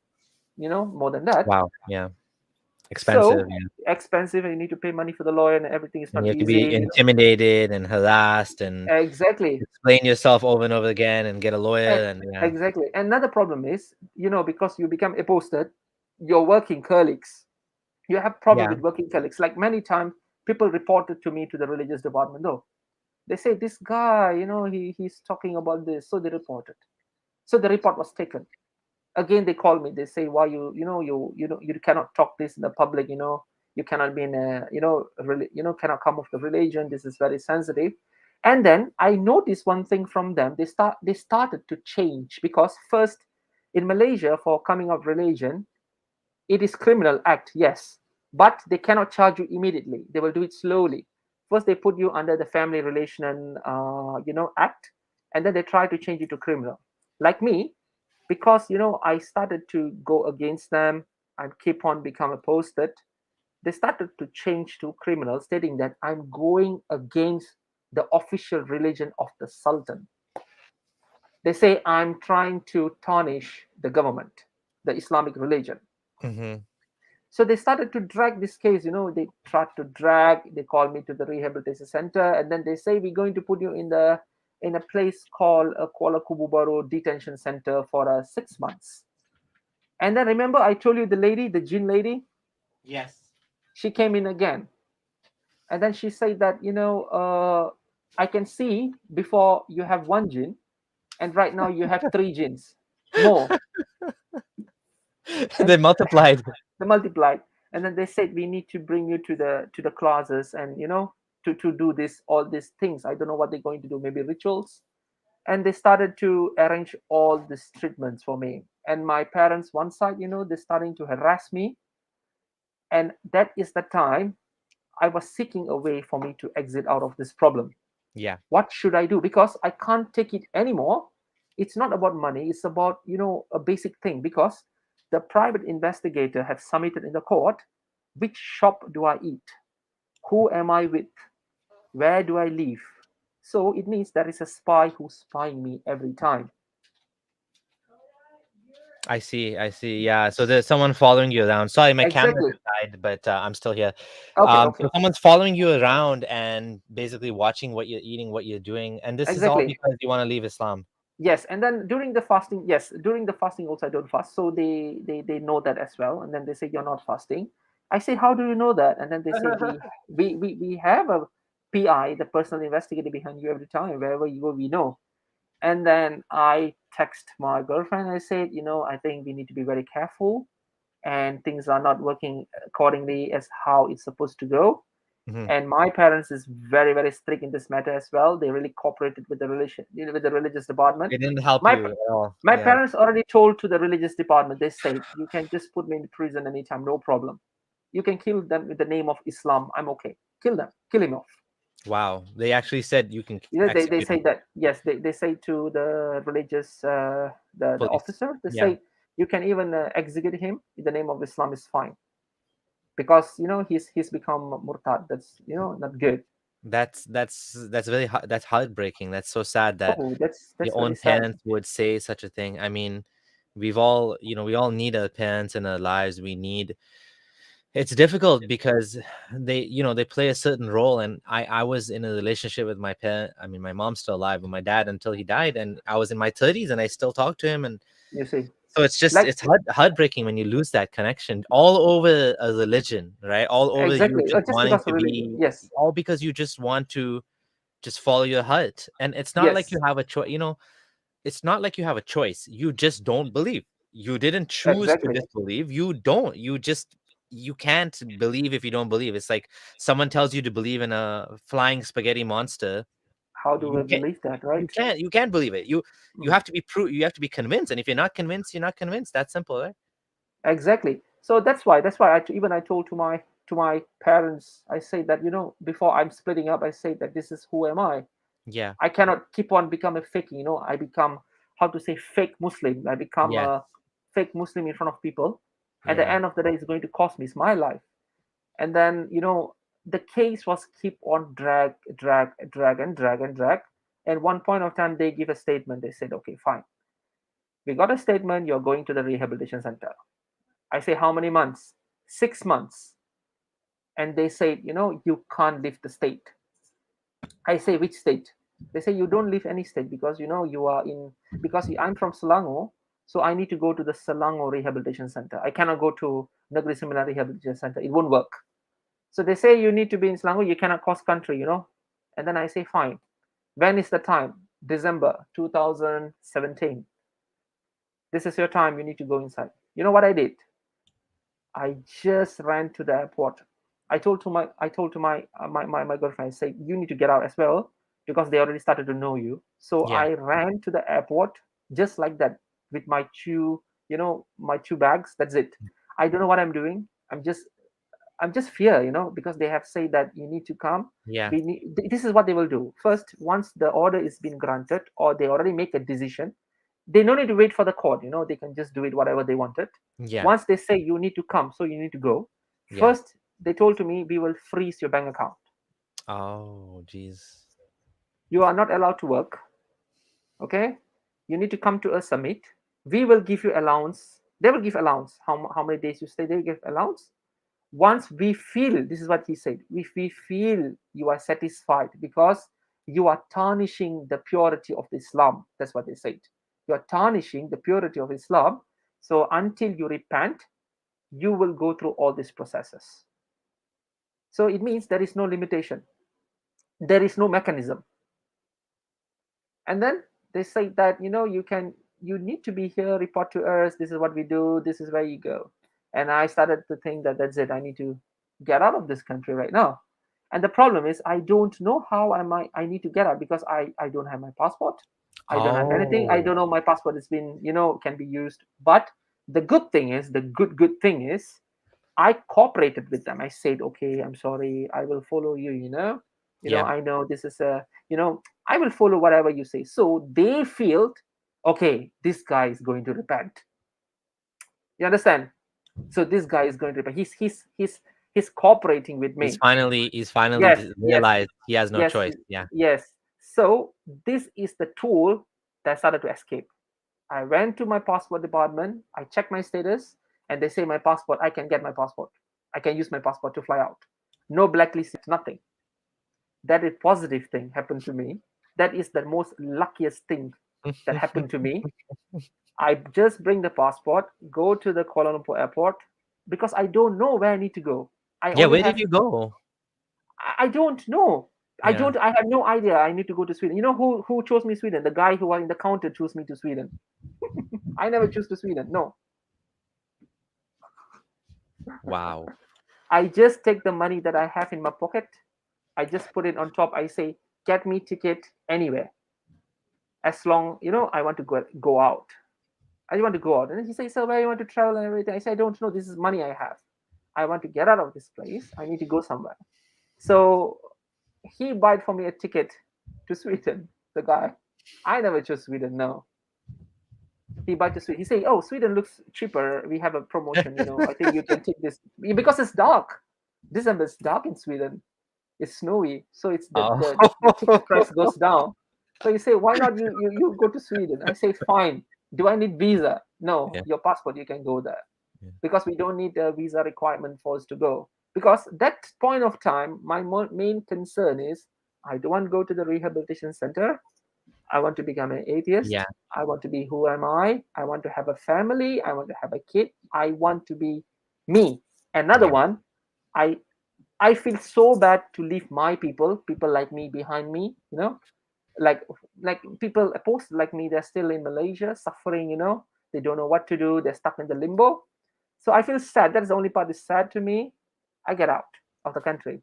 more than that. Wow. Yeah. So Expensive. Yeah. expensive, and you need to pay money for the lawyer, and everything is And not you have to be easy. intimidated and harassed and Exactly. explain yourself over and over again and get a E- lawyer and yeah. Exactly. Another problem is, because you become apostate, your working colleagues, you have problem Yeah. with working colleagues. Like many times, people reported to me to the religious department. Though they say this guy, he's talking about this, so they reported. So the report was taken. Again, they call me. They say, why you cannot talk this in the public. You cannot be in a cannot come off the religion. This is very sensitive. And then I noticed one thing from them. They started to change, because first in Malaysia, for coming of religion, it is criminal act, yes, but they cannot charge you immediately. They will do it slowly. First they put you under the family relation and act, and then they try to change you to criminal. Like me, because I started to go against them and keep on become posted. They started to change to criminal, stating that I'm going against the official religion of the Sultan. They say I'm trying to tarnish the government, the Islamic religion. Hmm. So they started to drag this case. They tried to drag. They called me to the rehabilitation center, and then they say we're going to put you in a place called Kuala Kububaro detention center for 6 months. And then remember, I told you the lady, the jinn lady, Yes. she came in again, and then she said that I can see before you have one jinn, and right now you have three jinns more. And They multiplied. they multiplied, and then they said we need to bring you to the classes, and to do this, all these things. I don't know what they're going to do, maybe rituals. And they started to arrange all these treatments for me. And my parents, one side, they're starting to harass me. And that is the time I was seeking a way for me to exit out of this problem. Yeah. What should I do? Because I can't take it anymore. It's not about money, it's about a basic thing. Because the private investigator have submitted in the court, which shop do I eat, who am I with, where do I live. So it means there is a spy who's spying me every time. I see. I see. Yeah. So there's someone following you around. Sorry, my camera Exactly. just died, but I'm still here. Okay, okay. So someone's following you around and basically watching what you're eating, what you're doing, and this is all Exactly. because you want to leave Islam. Yes, and then during the fasting, yes, during the fasting also I don't fast. So they know that as well, and then they say you're not fasting. I say, how do you know that? And then they say we have a PI, the personal investigator behind you every time wherever you go, we know. And then I text my girlfriend. I said, I think we need to be very careful, and things are not working accordingly as how it's supposed to go. Hmm. And my parents is very very strict in this matter as well. They really cooperated with the relation, with the religious department. It didn't help my you at all. my Yeah. parents already told to the religious department. They said you can just put me in prison anytime, no problem. You can kill them with the name of Islam, I'm okay. Kill them, kill him off. Wow. They actually said you can They execute say him. that, yes, they say to the religious the Police. officer. They Yeah. say you can even execute him in the name of Islam, is fine. Because he's become Murtad. That's not good. That's very that's heartbreaking. That's so sad that Oh, that's your very own sad. parents would say such a thing. I mean, we've all, we all need our parents in our lives. We need it's difficult because they, they play a certain role. And I was in a relationship with my parent. I mean, my mom's still alive, but my dad until he died, and I was in my 30s and I still talk to him. And You see, so it's just like, it's heartbreaking when you lose that connection all over a religion, right? All over you exactly, just just wanting because to of religion. be Yes, all because you just want to just follow your heart. And it's not like Yes, you have a choice, it's not like you have a choice. You just don't believe. You didn't choose to exactly. disbelieve. You don't. You can't believe if you don't believe. It's like someone tells you to believe in a flying spaghetti monster. How do You I can't believe that, you right? can't you can't believe it. You Mm. have to be you have to be convinced. And if you're not convinced, you're not convinced. That's simple, right? Exactly. So that's why even I told to my parents, I say that, before I'm splitting up, I say that this is who am I. Yeah. I cannot keep on becoming fake. I become, how to say, fake Muslim. I become Yeah. a fake Muslim in front of people. At the Yeah. end of the day, it's going to cost me my life. And then, the case was keep on drag. And one point of time, they give a statement. They said, okay, fine. We got a statement. You're going to the rehabilitation center. I say, how many months? 6 months. And they say, you can't leave the state. I say, which state? They say, you don't leave any state because, you are in, because I'm from Selangor. So I need to go to the Selangor Rehabilitation Center. I cannot go to Negeri Sembilan Rehabilitation Center. It won't work. So they say, you need to be in Selangor. You cannot cross country. And then I say, fine. When is the time? December 2017. This is your time. You need to go inside. You know what I did? I just ran to the airport. I told to my girlfriend, I said, you need to get out as well because they already started to know you. So Yeah. I ran to the airport just like that with my two bags. That's it. I don't know what I'm doing. I'm just fear, because they have said that you need to come. Yeah. This is what they will do. First, once the order is been granted or they already make a decision, they no need to wait for the court. They can just do it whatever they wanted. Yeah. Once they say you need to come, so you need to go. Yeah. First, they told to me we will freeze your bank account. Oh, jeez. You are not allowed to work. Okay, you need to come to a summit. We will give you allowance. They will give allowance. How many days you stay? They will give allowance. Once we feel, this is what he said, if we feel you are satisfied because you are tarnishing the purity of Islam, that's what they said. You are tarnishing the purity of Islam. So until you repent, you will go through all these processes. So it means there is no limitation, there is no mechanism. And then they say that, you need to be here, report to us, this is what we do, this is where you go. And I started to think that that's it, I need to get out of this country right now. And the problem is I don't know how I need to get out because I don't have my passport. I don't have anything. I Oh, don't know my passport has been, can be used. But the good thing is I cooperated with them. I said, okay, I'm sorry, I will follow you, yeah. I know this is I will follow whatever you say. So they feel, okay, this guy is going to repent. You understand? So this guy is going to repent. He's cooperating with He's me. finally he's finally Yes, yes, realized he has no yes, choice. Yeah. yes. So this is the tool that started to escape. I went to my passport department, I checked my status, and they say my passport, I can get my passport. I can use my passport to fly out. No blacklist, nothing. That is positive thing happened to me. That is the most luckiest thing that happened to me. I just bring the passport, go to the Kuala Lumpur airport because I don't know where I need to go. I Yeah, only where did have you go? I don't know. Yeah. I have no idea I need to go to Sweden. You know who chose me Sweden? The guy who was in the counter chose me to Sweden. I never choose to Sweden. No. Wow. I just take the money that I have in my pocket. I just put it on top. I say, get me ticket anywhere. As long, I want to go out. I want to go out. And then he says, so where you want to travel and everything? I say, I don't know. This is money I have. I want to get out of this place. I need to go somewhere. So he bought for me a ticket to Sweden, the guy. I never chose Sweden, no. He bought to Sweden. He say, oh, Sweden looks cheaper. We have a promotion, I think you can take this. Because it's dark. December is dark in Sweden. It's snowy, so it's the Oh. the, the, the ticket price goes down. So you say, why not you go to Sweden? I say, fine. Do I need visa? No, Yeah. your passport, you can go there. Yeah. Because we don't need a visa requirement for us to go. Because that point of time, my main concern is I don't want to go to the rehabilitation center. I want to become an Yeah. atheist. I want to be who am I? I want to have a family. I want to have a kid. I want to be me. Another Yeah. one, I I feel so bad to leave my people like me behind me, like people post like me, they're still in Malaysia suffering, they don't know what to do, they're stuck in the limbo. So I feel sad. That's the only part is sad to me. I get out of the country.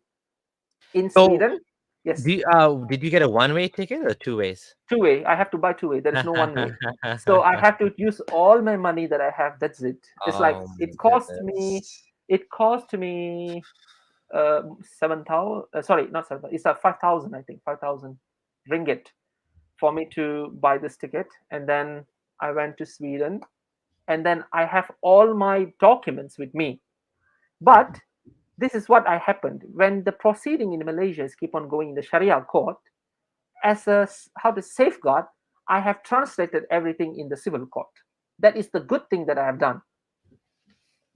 In So, Sweden, yes, did you get a one-way ticket or two ways? two-way. I have to buy two-way. There is no one-way. So I have to use all my money that I have. That's it. It's like Oh my it cost me. goodness. It cost me 7,000. Sorry, not 7,000. It's 5,000. I think 5,000 ringgit for me to buy this ticket. And then I went to Sweden. And then I have all my documents with me. But this is what I happened when the proceeding in Malaysia is keep on going in the Sharia court. As a how to safeguard, I have translated everything in the civil court. That is the good thing that I have done.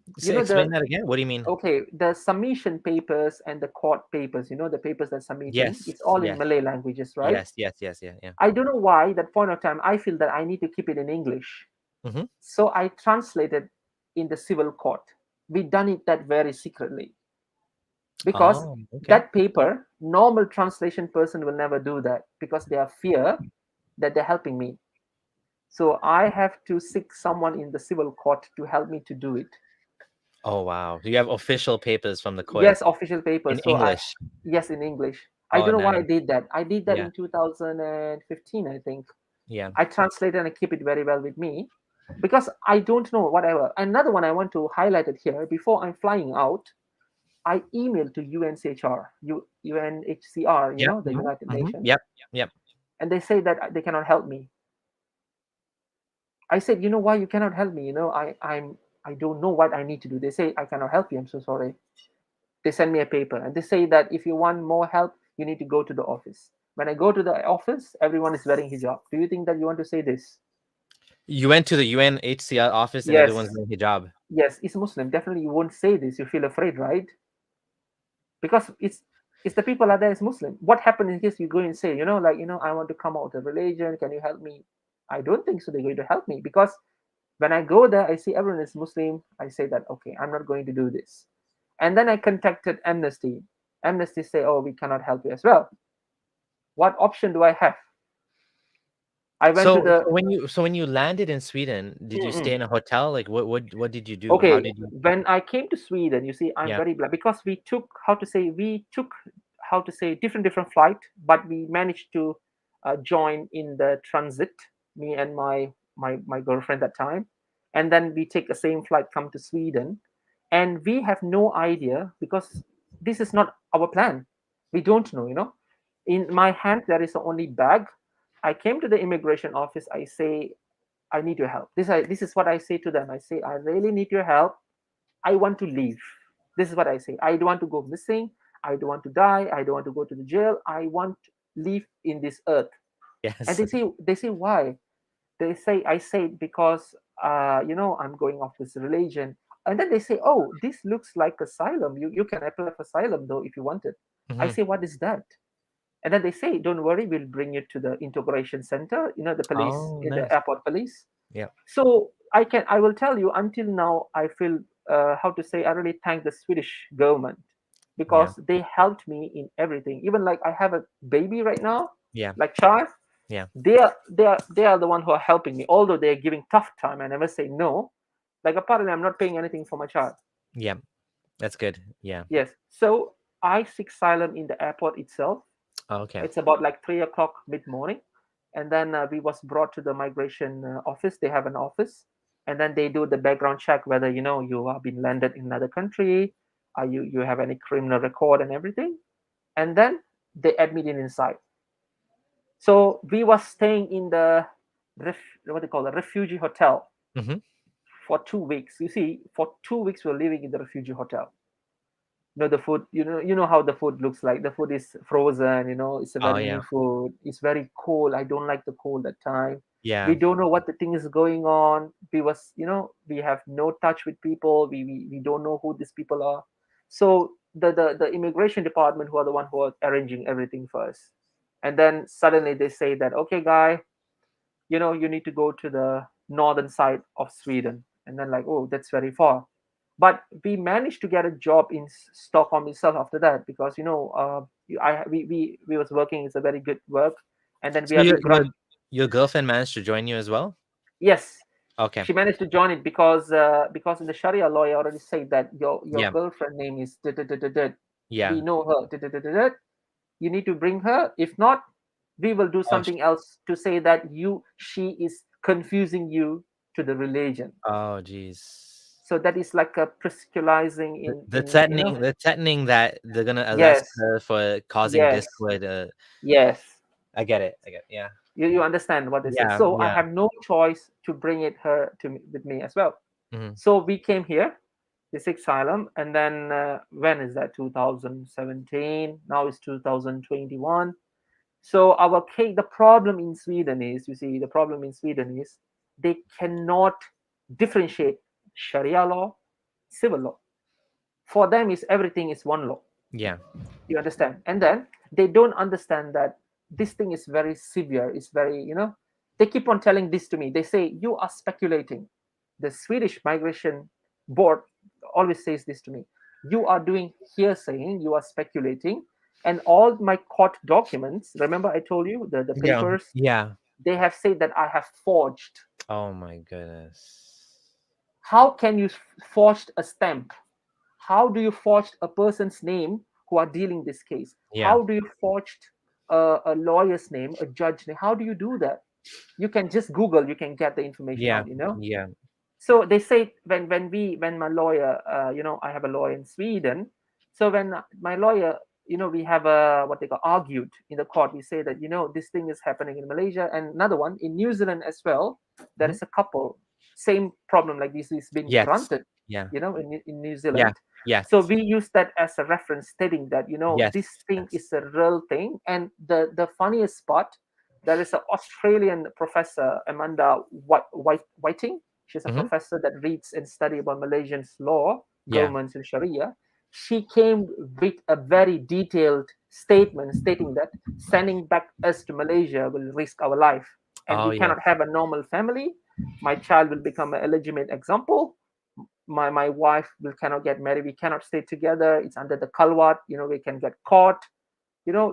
You So know explain the that again. What do you mean? okay, the submission papers and the court papers. The papers that submitting. Yes, It's all in yes, Malay languages, right? yes, yes, yes, yeah, yeah. I don't know why that point of time I feel that I need to keep it in English. Hmm. So I translated in the civil court. We done it that very secretly because Oh, okay. that paper, normal translation person will never do that because they are fear that they're helping me. So I have to seek someone in the civil court to help me to do it. Oh, wow. You have official papers from the court Yes, official paper. in So English. yes, in English. I Oh, don't know why I nice. did that. I did that Yeah, in 2015, I think. yeah. I translate and I keep it very well with me because I don't know whatever. Another one I want to highlight it here before I'm flying out. I emailed to UNCHR, UNHCR, Yep. the Hmm. United Hmm. Nations, Yep. Yep. and they say that they cannot help me. I said, why you cannot help me? I don't know what I need to do. They say I cannot help you. I'm so sorry. They send me a paper and they say that if you want more help, you need to go to the office. When I go to the office, everyone is wearing hijab. Do you think that you want to say this? You went to the UNHCR office and Yes, everyone's doing hijab. yes, it's Muslim. Definitely, you won't say this. You feel afraid, right? Because it's the people are there is Muslim. What happened in case you go and say, I want to come out of religion. Can you help me? I don't think so. They're going to help me because when I go there, I see everyone is Muslim. I say that okay, I'm not going to do this. And then I contacted Amnesty. Amnesty say, oh, we cannot help you as well. What option do I have? I went to So, the when you landed in Sweden, did you stay Mm-mm. in a hotel? Like, what did you do? How Okay, did you? when I came to Sweden, you see, I'm Yeah. very glad because we took different flight, but we managed to join in the transit, me and my girlfriend at that time, and then we take the same flight come to Sweden, and we have no idea because this is not our plan. We don't know. In my hand there is only bag. I came to the immigration office. I say I need your help. This is what I say to them. I say, I really need your help. I want to leave. This is what I say. I don't want to go missing. I don't want to die. I don't want to go to the jail. I want to live in this earth. And Yes. they say why? They say I say because I'm going off this religion. And then they say, oh, this looks like asylum. You can apply for asylum though if you want it. I Hmm. say, what is that? And then they say, don't worry, we'll bring you to the integration center. The police Oh, in the nice. airport police. Yeah. So I will tell you until now I feel how to say I really thank the Swedish government Yeah. because they helped me in everything. Even like I have a baby right now, Yeah. like child. Yeah. They are the one who are helping me. Although they are giving tough time, I never say no. Like apparently I'm not paying anything for my child. Yeah. That's good. Yeah. Yes. So I seek asylum in the airport itself. Oh, okay. It's about like 3 o'clock mid morning, and then we was brought to the migration office. They have an office, and then they do the background check whether you have been landed in another country, you have any criminal record and everything, and then they admit it inside. So we was staying in the what they call the refugee hotel Hmm. for 2 weeks. You see, for 2 weeks we're living in the refugee hotel. The food, you know how the food looks like. The food is frozen, it's a Oh, very yeah. new food. It's very cold. I don't like the cold at time. We Yeah. don't know what the thing is going on. We have no touch with people. We don't know who these people are. So the immigration department who are the one who are arranging everything for us, and then suddenly they say that, okay, guy, you need to go to the northern side of Sweden. And then like, oh, that's very far. But we managed to get a job in Stockholm itself after that, because we was working. It's a very good work, and then we So have your been your granted. your girlfriend managed to join you as well? Yes, Okay. she managed to join it because in the Sharia law, I already said that your Yeah. girlfriend name is da, da, da, da, da. We Yeah. know her. Da, da, da, da, da. You need to bring her. If not, we will do Oh, something else to say that she is confusing you to the religion. oh, geez. So that is like a prescribing The, in the threatening, in. the threatening that they're gonna arrest Yes, her for causing yes, discord. yes. I get it. I get. Yeah. You understand what they say. Yeah. So I Yeah. have no choice to bring it her to me, with me as well. Hmm. So we came here, this asylum, and then when is that? 2017. Now it's 2021. So our case, the problem in Sweden is, you see, the problem in Sweden is they cannot differentiate Sharia law, civil law. For them, is everything is one law. Yeah. You understand? And then they don't understand that this thing is very severe. It's very, they keep on telling this to me. They say, you are speculating. The Swedish Migration Board always says this to me. You are doing hearsaying, you are speculating. And all my court documents, remember I told you the Yeah. papers, Yeah. they have said that I have forged. Oh my goodness. How can you forge a stamp? How do you forge a person's name who are dealing this case? Yeah. How do you forge a lawyer's name, a judge name? How do you do that? You can just Google, you can get the information Yeah. out. Yeah. So they say, when my lawyer, I have a lawyer in Sweden. So when my lawyer, we have a what they call argued in the court. We say that this thing is happening in Malaysia, and another one in New Zealand as well. There Mhm. is a couple, same problem like this is been Yes. granted, Yeah. in New Yeah. Zealand. Yes. So we use that as a reference, stating that Yes. this thing Yes. is a real thing. And the funniest part, there is an Australian professor, Amanda Whiting. She's a Hmm. professor that reads and study about Malaysian's law, Yeah. governments, and Sharia. She came with a very detailed statement stating that sending back us to Malaysia will risk our life, and Oh we yes. cannot have a normal family. My child will become an illegitimate example. My wife will cannot get married. We cannot stay together. It's under the kalwat. We can get caught.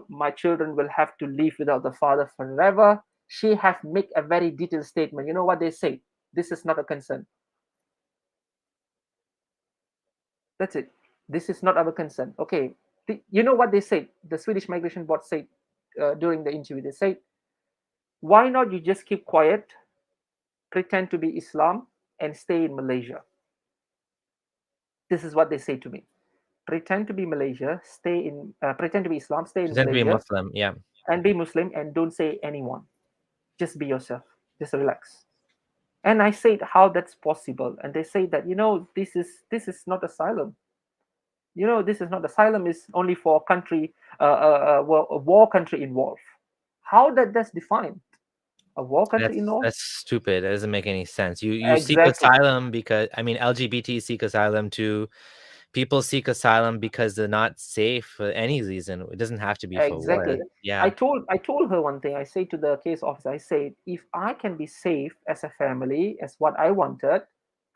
My children will have to live without the father forever. She have make a very detailed statement. You know what they say? This is not a concern. That's it. This is not our concern. Okay. You know what they said? The Swedish Migration Board said during the interview. They said, "Why not you just keep quiet, pretend to be Islam, and stay in Malaysia?" This is what they say to me. Pretend to be Malaysia, pretend to be Islam, stay in Pretend to be a Malaysia, Muslim. Yeah. and be Muslim, and don't say anyone. Just be yourself. Just relax. And I said, how that's possible? And they say that this is not asylum. This is not asylum. Is only for a country, a war country involved. How that's defined? A war country involved? That's stupid. That doesn't make any sense. You seek Exactly. asylum because I mean LGBT seek asylum too. People seek asylum because they're not safe for any reason. It doesn't have to be for war. Exactly. I Yeah. told I told her one thing. I say to the case officer, I said, if I can be safe as a family, as what I wanted,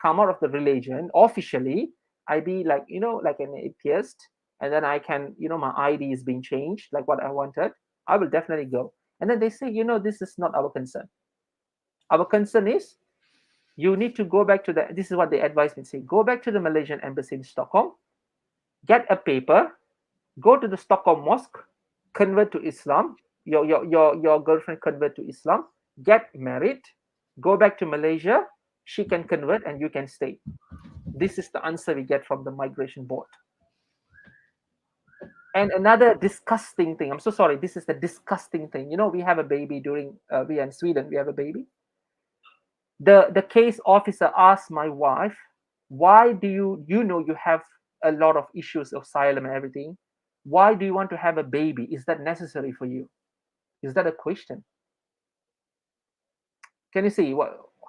come out of the religion officially, I be like an atheist, and then I can, my ID is being changed, like what I wanted, I will definitely go. And then they say, this is not our concern. Our concern is you need to go back to the. This is what they advise me. Say, go back to the Malaysian embassy in Stockholm, get a paper, go to the Stockholm mosque, convert to Islam, your girlfriend convert to Islam, get married, go back to Malaysia, she can convert and you can stay. This is the answer we get from the migration board. And another disgusting thing, I'm so sorry, this is the disgusting thing. We have a baby during, we are in Sweden, we have a baby. The case officer asked my wife, why do you have a lot of issues of asylum and everything, why do you want to have a baby? Is that necessary for you? Is that a question? Can you see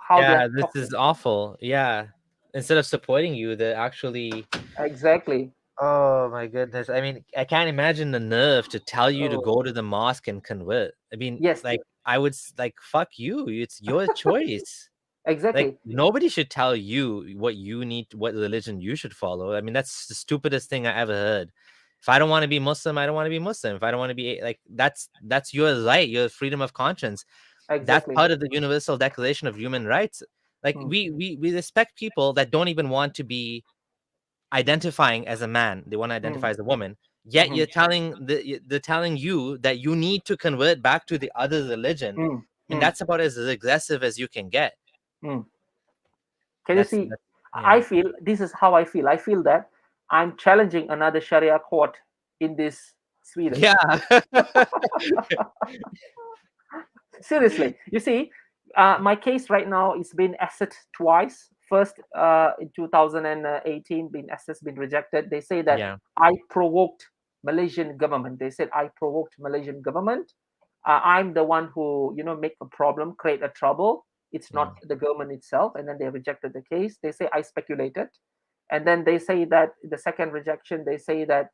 how they Yeah, are this is talking? awful. Yeah. Instead of supporting you, they're actually Exactly. oh my goodness. I mean, I can't imagine the nerve to tell you to Oh, go to the mosque and convert. I mean, yes. like I would like fuck you. It's your choice. Like Exactly. nobody should tell you what you need, what religion you should follow. I mean, that's the stupidest thing I ever heard. If I don't want to be Muslim, I don't want to be Muslim. If I don't want to be like, that's your right, your freedom of conscience. That's Exactly. part of the Universal Declaration of Human Rights. Like Mm, we respect people that don't even want to be identifying as a man. They want to mm, identify as a woman. Yet mhm, they're telling you that you need to convert back to the other religion, mm, and mm, that's about as aggressive as you can get. mm. Can you That's see? that, yeah. I feel this is how I feel. I feel that I'm challenging another Sharia court in this Sweden. Yeah. Seriously, you see, my case right now is been assessed twice. First, in 2018, been assessed, been rejected. They say that Yeah. I provoked Malaysian government. They said I provoked Malaysian government. I'm the one who, make a problem, create a trouble. It's Mm. not the government itself. And then they rejected the case. They say I speculated. And then they say that the second rejection, they say that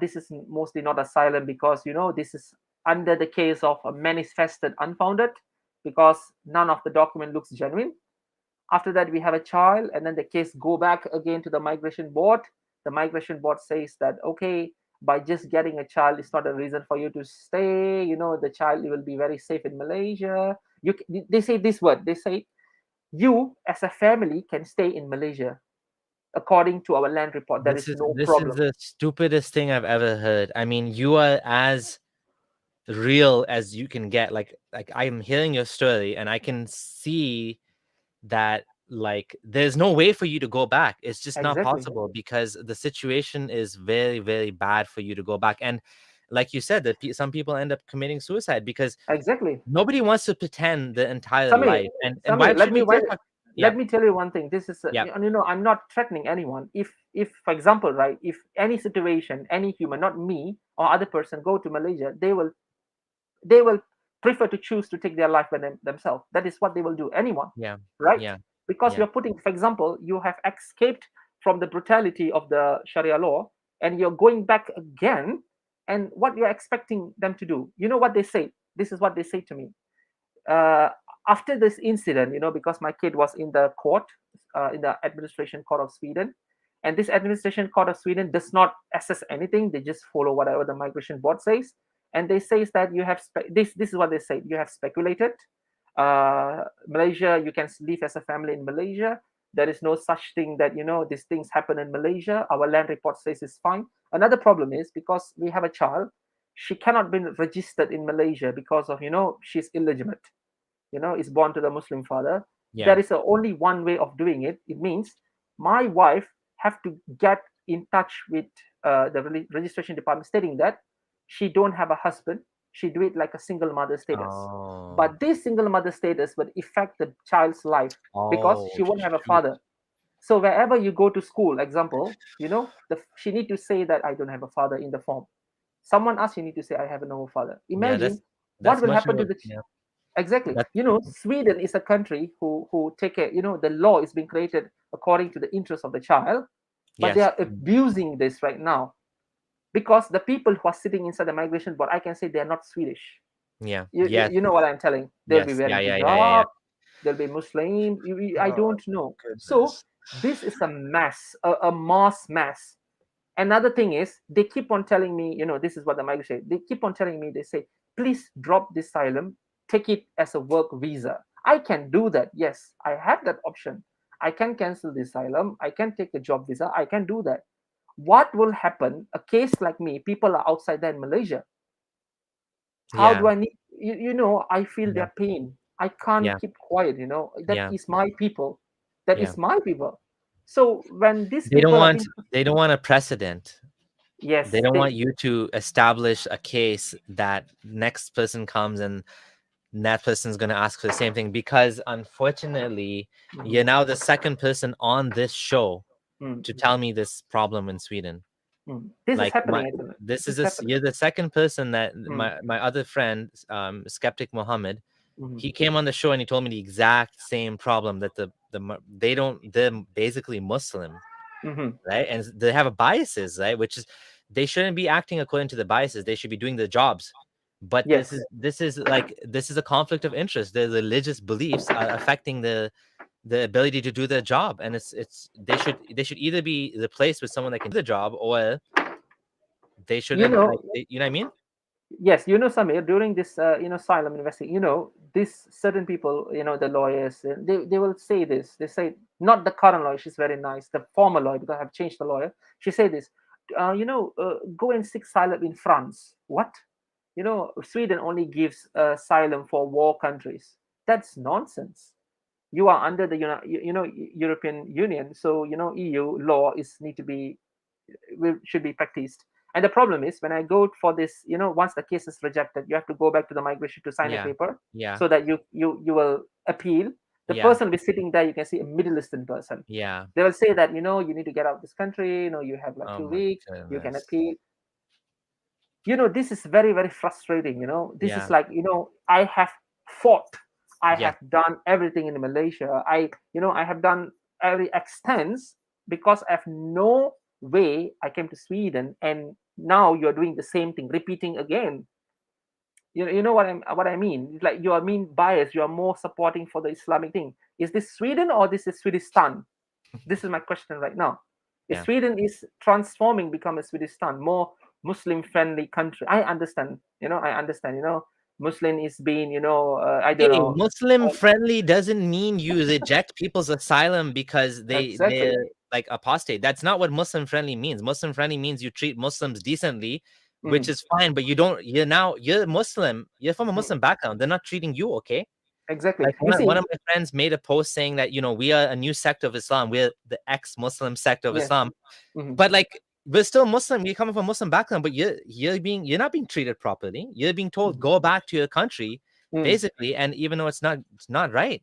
this is mostly not asylum because, this is under the case of a manifested unfounded because none of the document looks genuine. After that, we have a child, and then the case go back again to the migration board. The migration board says that okay, by just getting a child is not a reason for you to stay. The child will be very safe in Malaysia. They say this word. They say you as a family can stay in Malaysia according to our land report. There This is is no this is problem. the stupidest thing I've ever heard. I mean, you are as real as you can get. Like I'm hearing your story and I can see that like there's no way for you to go back. It's just not Exactly. possible because the situation is very, very bad for you to go back. And like you said, that some people end up committing suicide because Exactly. nobody wants to pretend the entire Sami, life. And Sami, why should we? Why talk? let Yep. me tell you one thing. This is, Yep. I'm not threatening anyone. If, for example, right, if any situation, any human, not me or other person, go to Malaysia, they will prefer to choose to take their life by themselves. That is what they will do. Anyone, Yeah. right? Yeah. Because Yeah. you're putting, for example, you have escaped from the brutality of the Sharia law, and you're going back again. And what you're expecting them to do? You know what they say? This is what they say to me uh, after this incident, because my kid was in the court, in the administration court of Sweden, and this administration court of Sweden does not assess anything; they just follow whatever the migration board says, and they say that you have this is what they say: you have speculated. Malaysia, you can live as a family in Malaysia. There is no such thing that these things happen in Malaysia. Our land report says it's fine. Another problem is because we have a child, she cannot be registered in Malaysia because of she's illegitimate, is born to the Muslim father. Yeah. There is only one way of doing it. It means my wife have to get in touch with the registration department stating that she don't have a husband. She do it like a single mother status. Oh. But this single mother status would affect the child's life because Oh she won't have a shoot. father. So wherever you go to school, example, she need to say that I don't have a father in the form. Someone else, you need to say I have no father. Yeah. Imagine what That's will much happen to more. the Yeah. exactly. That's Sweden is a country who take a the law is being created according to the interest of the child, but they yes. are abusing this right now because the people who are sitting inside the migration board, I can say they are not Swedish. Yeah. You, you, Yes. you know what I'm telling? They'll be Yes. Yeah. wearing Yeah. Yeah. Yeah. Yeah. hijab, they'll be Muslim. I Oh don't know. So goodness. this is a mess, a mass mess. Another thing is they keep on telling me, this is what the migrants say. They keep on telling me, they say, please drop this asylum, take it as a work visa. I can do that. Yes, I have that option. I can cancel the asylum. I can take a job visa. I can do that. What will happen? A case like me, people are outside there in Malaysia. How Yeah. do I need, I feel Yeah. their pain. I can't Yeah. keep quiet, that Yeah. is my people. That Yeah. is my people. So when these They don't people are want they don't want a precedent. They yes, don't want you to establish a case that next person comes and that person's going to ask for the same thing because unfortunately mhm, you're now the second person on this show mm, to tell me this problem in Sweden. this is Like my happening actually. this is This is this happening. you're the second person that Mm, my other friend skeptic Mohammed, mhm, he came on the show and he told me the exact same problem that they don't they're basically Muslim, mhm. right? And they have a biases, right? Which is they shouldn't be acting according to the biases. They should be doing their jobs. But Yes. this is like this is a conflict of interest. The religious beliefs are affecting the ability to do their job, and it's they should either be replaced with someone that can do the job, or they You shouldn't, like, know, you know what I mean? yes, Samir, during this asylum investigation, this certain people, the lawyers, they will say this. They say, not the current lawyer, she's very nice, the former lawyer, because I've changed the lawyer. She said this, go and seek asylum in France. What? Sweden only gives asylum for war countries. That's nonsense. You are under the European Union, so EU law is need to be should be practiced. And the problem is, when I go for this, once the case is rejected, you have to go back to the migration to sign a Yeah, paper, yeah, so that you will appeal. The yeah, person will be sitting there, you can see a Middle Eastern person. yeah. They will say that, you need to get out of this country, you have like Oh two my weeks, you can goodness. appeal. This is very, very frustrating. This is Yeah, like, I have fought, I yeah, have done everything in Malaysia, I have done every extents, because I have no way. I came to Sweden, and now you're doing the same thing, repeating again. You know what I mean. It's like you are mean biased, you are more supporting for the Islamic thing. Is this Sweden, or this is Swedistan? This is my question right now. If yeah. Sweden is transforming, become a Swedistan, more Muslim friendly country, I understand. Muslim is being, I don't Hey, know. Muslim friendly doesn't mean you reject people's asylum because they're Exactly. like apostate. That's not what Muslim friendly means. Muslim friendly means you treat Muslims decently, which Mhm, is fine, but you don't, you're Muslim, you're from a mhm. Muslim background. They're not treating you okay. Exactly. Like You one see, of my friends made a post saying that, we are a new sect of Islam. We're the ex-Muslim sect of yeah. Islam. Mhm, But like we're still Muslim. You're coming from a Muslim background, but you're not being treated properly. You're being told mhm, go back to your country, mm. basically, and even though it's not right.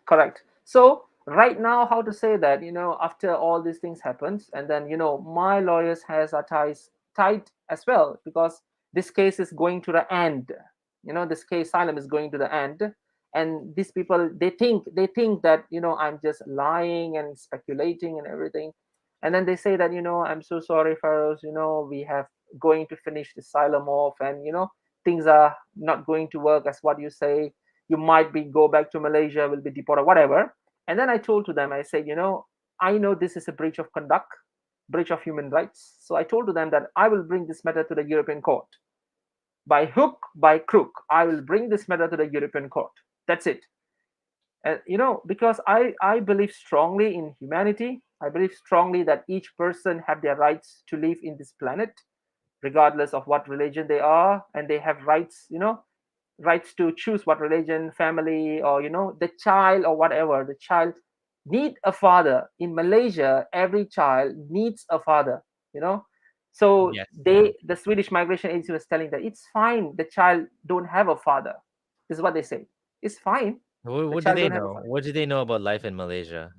Correct. So right now, how to say that, after all these things happens, and then, my lawyers has our ties tight as well, because this case is going to the end. This case asylum is going to the end, and these people, they think that, I'm just lying and speculating and everything. And then they say that, I'm so sorry, Fiaruz, we have going to finish the asylum off, and things are not going to work as what you say. You might be go back to Malaysia, will be deported, whatever. And then I told to them, I said, I know this is a breach of conduct, breach of human rights. So I told to them that I will bring this matter to the European court. By hook, by crook, I will bring this matter to the European court. That's it. And because I believe strongly in humanity. I believe strongly that each person have their rights to live in this planet, regardless of what religion they are, and they have rights, rights to choose what religion, family, or the child, or whatever. The child need a father. In Malaysia, every child needs a father. you know so Yes, yeah. the Swedish migration agency was telling that it's fine, the child don't have a father. This is what they say. It's fine, What, the what do child they don't have a know? father. What do they know about life in Malaysia?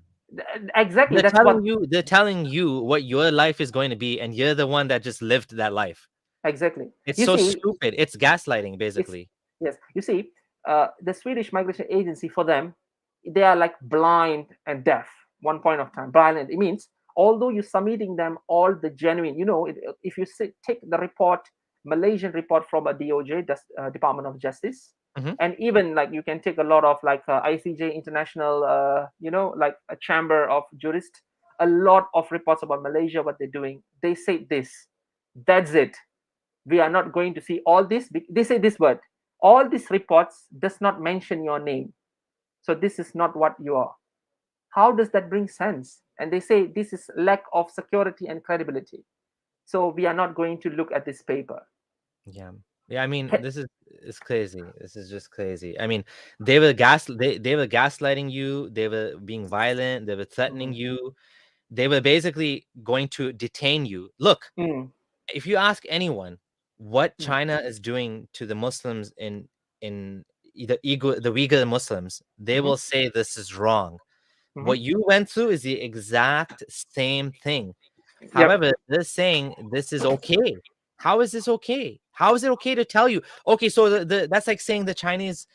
Exactly, They're that's what. telling you. They're telling you what your life is going to be, and you're the one that just lived that life. Exactly. It's You so see, stupid. It's gaslighting, it's basically. yes. You see, the Swedish migration agency, for them, they are like blind and deaf. One point of time, blind. And it means, although you're submitting them all the genuine, if you take the report, Malaysian report from a DOJ, Department of Justice, Hmm. and even like you can take a lot of like ICJ International, like a chamber of jurists, a lot of reports about Malaysia, what they're doing. They say this. That's it. We are not going to see all this. They say this word. All these reports does not mention your name. So this is not what you are. How does that bring sense? And they say this is lack of security and credibility. So we are not going to look at this paper. Yeah. Yeah, I mean, this is it's crazy. This is just crazy. I mean, they were gaslighting you, they were being violent, they were threatening Mm, you. They were basically going to detain you. Look, mm, if you ask anyone what mm, China is doing to the Muslims in the Uyghur Muslims, they mhm, will say this is wrong. mhm. What you went through is the exact same thing. Yep. However, they're saying this is okay. How is this okay? How is it okay to tell you? Okay, so that's like saying the Chinese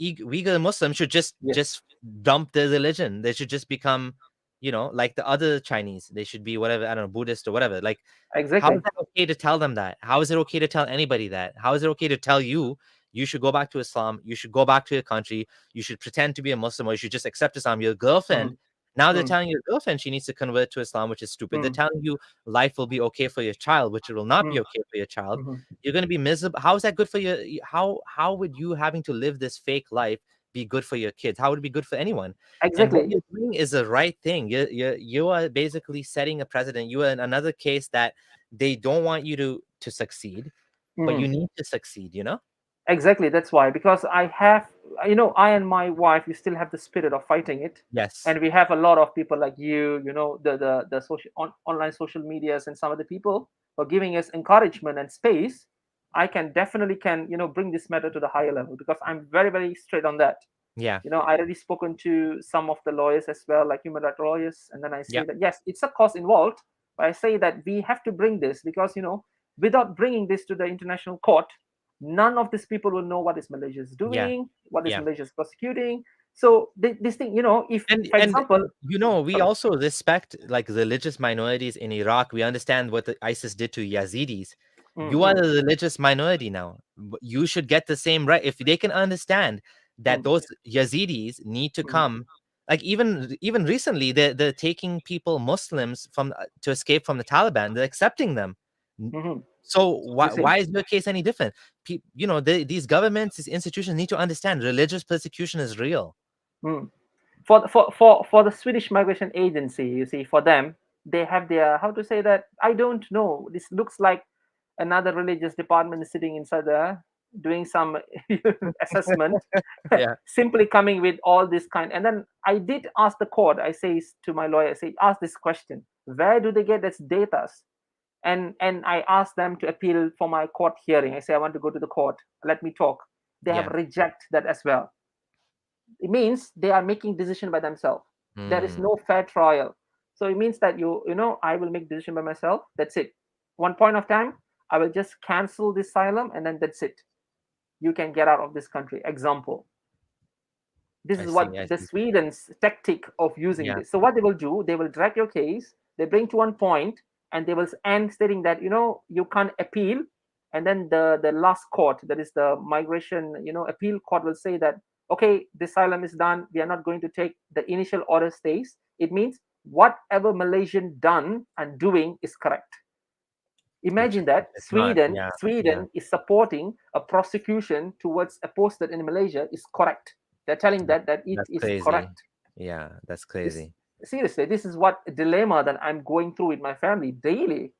Uyghur Muslims should just Yes. just dump their religion. They should just become, like the other Chinese. They should be whatever, I don't know, Buddhist or whatever. Like, how is Exactly. that okay to tell them that? How is it okay to tell anybody that? How is it okay to tell you? you should go back to Islam, you should go back to your country, you should pretend to be a Muslim, or you should just accept Islam. Your girlfriend, mm, now they're mm, telling your girlfriend she needs to convert to Islam, which is stupid. They're mm, telling you life will be okay for your child, which it will not be mm, okay for your child. mhm. You're going to be miserable. How is that good for your, how would you having to live this fake life be good for your kids? How would it be good for anyone? And what Exactly. you're doing is the right thing. You are basically setting a precedent. You are in another case that they don't want you to succeed, but you Mm. need to succeed, you know? Exactly, that's why. Because I have, I and my wife, we still have the spirit of fighting it, Yes. and we have a lot of people like you, the social online social medias and some of the people for giving us encouragement and space. I can definitely can bring this matter to the higher level because I'm very very straight on that. Yeah. I already spoken to some of the lawyers as well, like human rights lawyers, and then I say Yep. that yes, it's a cost involved, but I say that we have to bring this because without bringing this to the international court, none of these people will know what is Malaysia is Yeah. doing, what is Yeah. Malaysia is prosecuting. So this thing, if for And example, we sorry, also respect like religious minorities in Iraq. We understand what the ISIS did to Yazidis. You are mm, a religious minority now. You should get the same right. If they can understand that mm, those Yazidis need to mm, come, like even recently, they're taking people, Muslims, from to escape from the Taliban. They're accepting them. mm, So you why see. is your case any different? These governments, these institutions need to understand religious persecution is real. Mm. For the Swedish Migration Agency, you see, for them, they have their, how to say that, I don't know. This looks like another religious department is sitting inside there doing some assessment, Yeah. simply coming with all this kind. And then I did ask the court. I say to my lawyer, I say, ask this question: where do they get this data? And I asked them to appeal for my court hearing. I say I want to go to the court. Let me talk. They have Yeah. reject that as well. It means they are making decision by themselves. There is Mm, no fair trial. So it means that I will make decision by myself. That's it. One point of time, I will just cancel this asylum, and then that's it. You can get out of this country. Example. This I is see. what I the see. Sweden's tactic of using Yeah. this. So what they will do, they will drag your case, they bring to one point, and they will end stating that you can't appeal, and then the last court, that is the migration appeal court, will say that okay, the asylum is done. We are not going to take the initial order stays. It means whatever Malaysian done and doing is correct. Which Imagine that it's not. Sweden Yeah. Yeah. Sweden is supporting a prosecution towards a posted in Malaysia is correct. They're telling That, that it that's is crazy. correct. Yeah. That's This crazy. seriously, this is what dilemma that I'm going through with my family daily.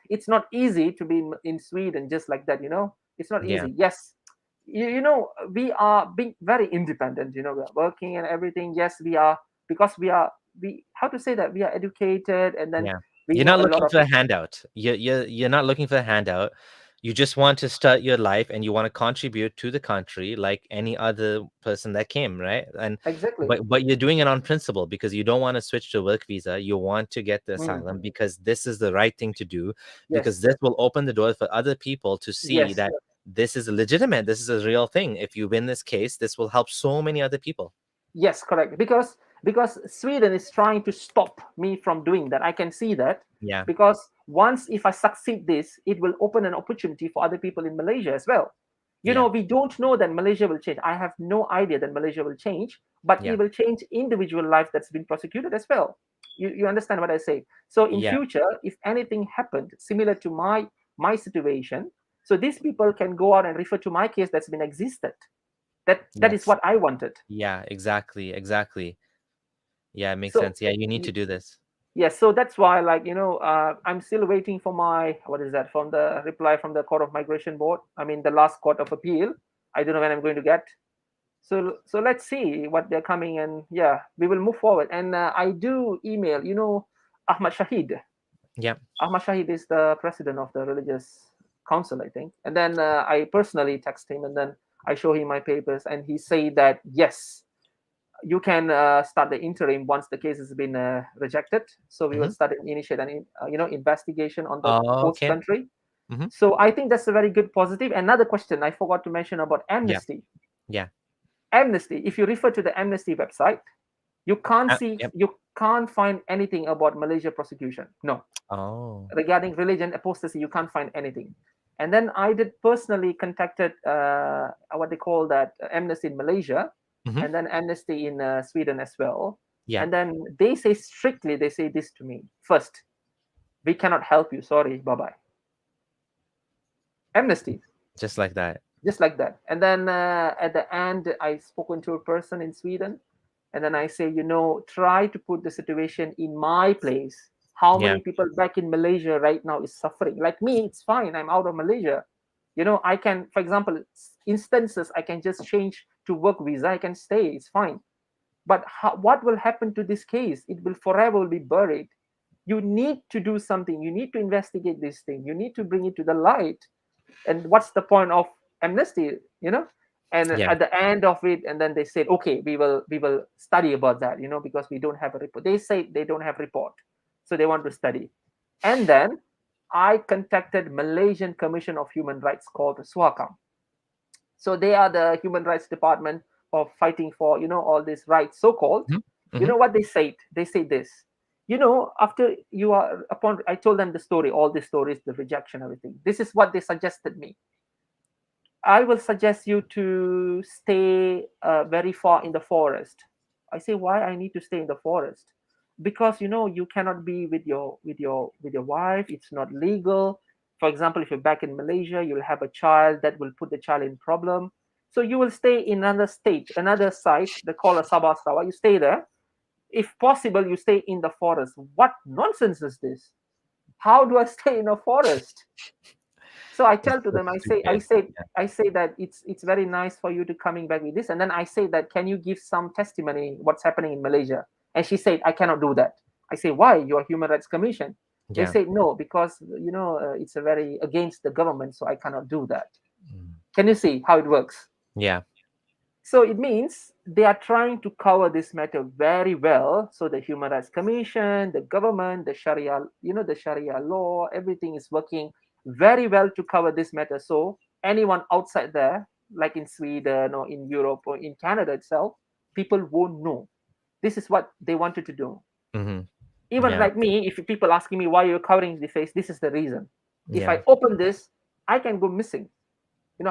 It's not easy to be in Sweden just like that. It's not Yeah. easy. Yes, we are being very independent. We are working and everything. Yes, we are, because we how to say that, we are educated, and then Yeah. we You're know not a lot looking of for a handout. You're not looking for a handout. You just want to start your life and you want to contribute to the country like any other person that came, right? And exactly. but you're doing it on principle because you don't want to switch to a work visa. You want to get the Mm, asylum because this is the right thing to do, because yes, this will open the door for other people to see yes, that this is legitimate, this is a real thing. If you win this case, this will help so many other people. yes, correct. Because Sweden is trying to stop me from doing that. I can see that, Yeah. because once if I succeed this, it will open an opportunity for other people in Malaysia as well. Yeah. We don't know that Malaysia will change. I have no idea that Malaysia will change, but it Yeah. will change individual life that's been prosecuted as well. You understand what I say? So in Yeah. future, if anything happened similar to my situation, so these people can go out and refer to my case that's been existed. That is Yes. what I wanted. Yeah, exactly. Exactly. Yeah, it makes So sense. Yeah, you need to y- do this. yes, so that's why, like, I'm still waiting for my, what is that, from the reply from the Court of Migration Board. I mean, the last Court of Appeal. I don't know when I'm going to get. So let's see what they're coming, and yeah, we will move forward. And I do email, Ahmad Shahid. Yeah. Ahmad Shahid is the president of the religious council, I think. And then I personally text him, and then I show him my papers, and he said that yes, you can start the interim once the case has been rejected. So we will Hmm. start and initiate an investigation on the Oh, host okay. country. Hmm. So I think that's a very good positive. Another question I forgot to mention about Yeah. amnesty. Yeah. Amnesty. If you refer to the amnesty website, Yep. you can't find anything about Malaysia prosecution. No, Oh. regarding religion apostasy, you can't find anything. And then I did personally contacted what they call that Amnesty in Malaysia, Hmm. and then Amnesty in Sweden as well. Yeah. And then they say strictly, they say this to me: first, we cannot help you. Sorry, bye bye. Amnesty, Just like that. just like that. And then at the end, I spoken to a person in Sweden, and then I say, try to put the situation in my place. How Yeah. many people back in Malaysia right now is suffering? Like me, it's fine. I'm out of Malaysia. I can, for example, instances, I can just change to work visa. I can stay. It's fine. But what will happen to this case? It will forever be buried. You need to do something. You need to investigate this thing. You need to bring it to the light. And what's the point of amnesty? And Yeah. at the end of it, and then they said, okay, we will study about that, because we don't have a report. They say they don't have report, so they want to study. And then I contacted Malaysian Commission of Human Rights, called Suakam. So they are the human rights department of fighting for all these rights, so called. Hmm. You Hmm. know what they said? They say this: after you are upon, I told them the story, all the stories, the rejection, everything. This is what they suggested me: I will suggest you to stay very far in the forest. I say, why I need to stay in the forest? Because you cannot be with your wife. It's not legal. For example, if you're back in Malaysia, you'll have a child that will put the child in problem. So you will stay in another state, another site. They call a Sabah Sawa. You stay there. If possible, you stay in the forest. What nonsense is this? How do I stay in a forest? So I It's tell to so them, I say, I stupid. say, I say that it's very nice for you to coming back with this, and then I say that, can you give some testimony what's happening in Malaysia? And she said, I cannot do that. I say, why? You are Human Rights Commission. They Yeah. say no, because it's a very against the government, so I cannot do that. Mm. Can you see how it works? Yeah. So it means they are trying to cover this matter very well. So the Human Rights Commission, the government, the Sharia, the Sharia law, everything is working very well to cover this matter. So anyone outside there, like in Sweden or in Europe or in Canada itself, people won't know. This is what they wanted to do. Hmm. Even Yeah. like me, if people asking me why you're covering the face, this is the reason. If Yeah. I open this, I can go missing.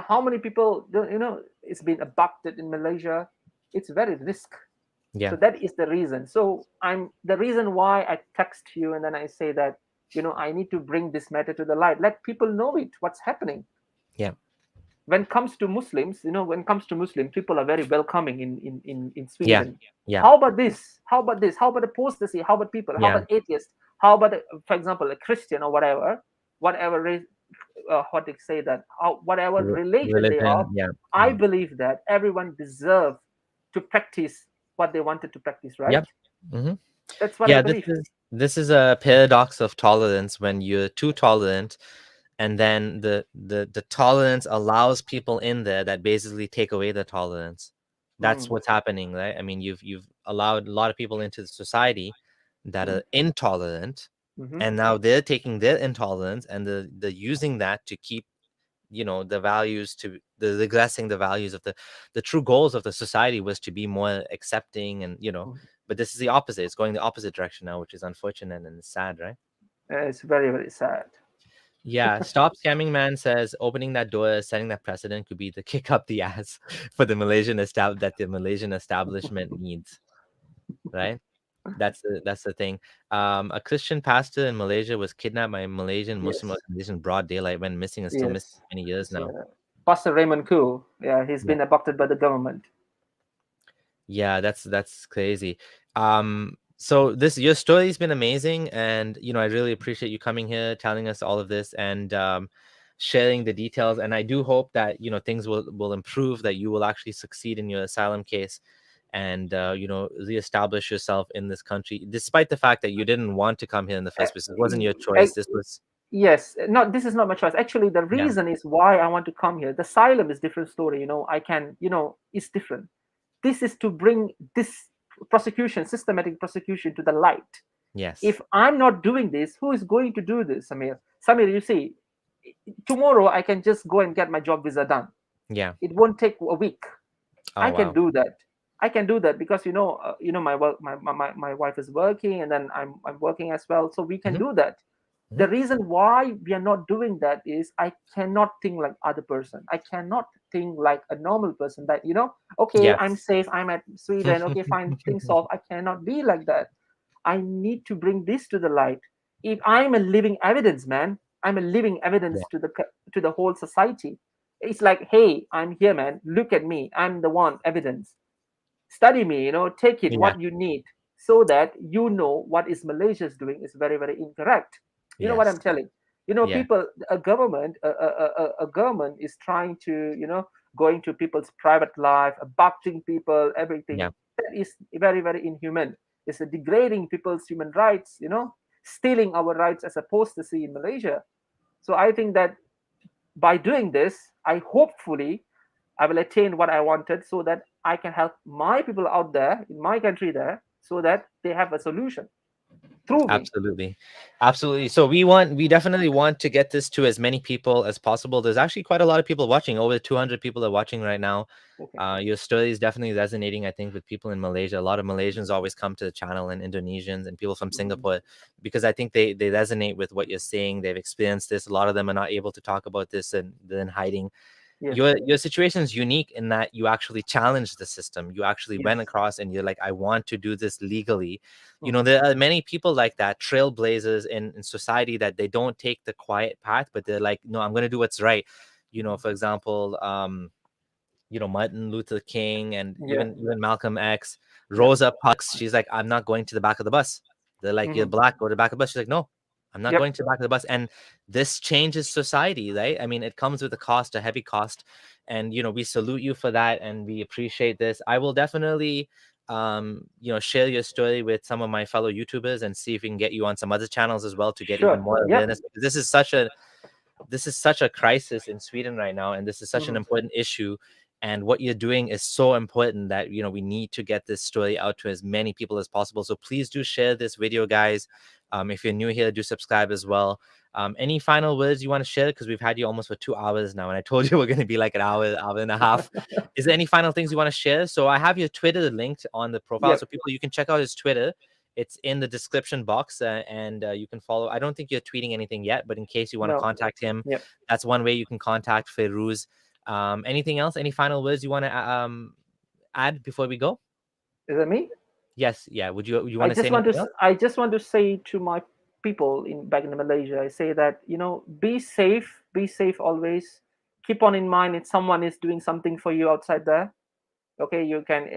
How many people don't, it's been abducted in Malaysia. It's very risk. Yeah. So that is the reason. So I'm the reason why I text you, and then I say that I need to bring this matter to the light, let people know it, what's happening. Yeah. When it comes to Muslims, when it comes to Muslim, people are very welcoming in Yeah. Sweden. Yeah. How about this? How about this? How about the apostasy? How about people? How Yeah. about atheists? How about, for example, a Christian or whatever race, what they say that, whatever religion they are. Religion. Yeah. I Mm. believe that everyone deserves to practice what they wanted to practice, right? Yep. Hmm. That's what I Yeah. This believe. is this is a paradox of tolerance when you're too tolerant, and then the tolerance allows people in there that basically take away the tolerance. That's Mm, what's happening, right? I mean, you've allowed a lot of people into the society that mm, are intolerant, mm-hmm, and now they're taking their intolerance and they're using that to keep the values, to the regressing the values of the true goals of the society was to be more accepting, and mm. but this is the opposite. It's going the opposite direction now, which is unfortunate and sad, right? It's very, very sad. Yeah, stop scamming man says opening that door, setting that precedent could be the kick up the ass for the that the Malaysian establishment needs, right? That's the thing. A Christian pastor in Malaysia was kidnapped by a Malaysian Muslim Yes, organization in broad daylight, went missing and still missing yes, for many years yes. now. Pastor Raymond Koo, yeah, he's Yeah. been abducted by the government. Yeah, that's crazy. So this your story's been amazing, and I really appreciate you coming here, telling us all of this, and sharing the details. And I do hope that things will improve, that you will actually succeed in your asylum case, and reestablish yourself in this country, despite the fact that you didn't want to come here in the Uh, first place. It wasn't your uh, choice. This was Yes, not this is not my choice. Actually, the yeah, reason is why I want to come here. The asylum is different story. I can, it's different. This is to bring this prosecution, systematic prosecution, to the light. yes, If I'm not doing this, who is going to do this, Samir? Samir, you see, tomorrow I can just go and get my job visa done. yeah. It won't take a week. Oh I can wow. do that. I can do that because my work, my wife is working, and then I'm working as well, so we can Hmm. do that. The reason why we are not doing that is I cannot think like other person. I cannot think like a normal person that, okay, I'm Yes. safe, I'm at Sweden, okay, fine, things solved. I cannot be like that. I need to bring this to the light. If I'm a living evidence, man, I'm a living Yeah. evidence to the whole society. It's like, hey, I'm here, man. Look at me. I'm the one evidence. Study me, take it Yeah. what you need, so that what is Malaysia is doing is very, very incorrect. You know what I'm Yes. telling? Yeah. People, a government is trying to, going to people's private life, abducting people, everything. Yeah. That is very, very inhuman. It's a degrading people's human rights, stealing our rights as opposed to see in Malaysia. So I think that by doing this, I will attain what I wanted, so that I can help my people out there in my country there, so that they have a solution through me. Absolutely. Absolutely. So we definitely want to get this to as many people as possible. There's actually quite a lot of people watching. Over 200 people are watching right now. Okay. Your story is definitely resonating, I think, with people in Malaysia. A lot of Malaysians always come to the channel, and Indonesians and people from Mhm. Singapore, because I think they resonate with what you're saying. They've experienced this. A lot of them are not able to talk about this, and then hiding. Yes. Your situation is unique in that you actually challenged the system. You actually went Yes. across and you're like, I want to do this legally. Mhm. There are many people like that, trailblazers in society, that they don't take the quiet path, but they're like, no, I'm going to do what's right. For example, Martin Luther King, and Yeah. even Malcolm X, Yeah. Rosa Parks. She's like, I'm not going to the back of the bus. They're like, you're Mhm. black, go to the back of the bus. She's like, no, I'm not Yep. going to the back of the bus. And this changes society, right? I mean, it comes with a cost, a heavy cost. And we salute you for that, and we appreciate this. I will definitely share your story with some of my fellow YouTubers and see if we can get you on some other channels as well to get even Sure. more Yep. awareness, because this is such a crisis in Sweden right now, and this is such an Mhm. important issue. And what you're doing is so important that we need to get this story out to as many people as possible. So please do share this video, guys. If you're new here, do subscribe as well. Any final words you want to share? Because we've had you almost for 2 hours now, and I told you we're going to be like an hour and a half. Is there any final things you want to share? So I have your Twitter linked on the profile, Yep. so people, you can check out his Twitter. It's in the description box, and you can follow. I don't think you're tweeting anything yet, but in case you want to No. contact him, Yep. that's one way you can contact Fiaruz. Anything else? Any final words you want to add before we go? Is that me? Yes, yeah. Would you want to say anything else? I just want to say to my people in back in Malaysia, I say that, be safe always. Keep on in mind if someone is doing something for you outside there. Okay, you can,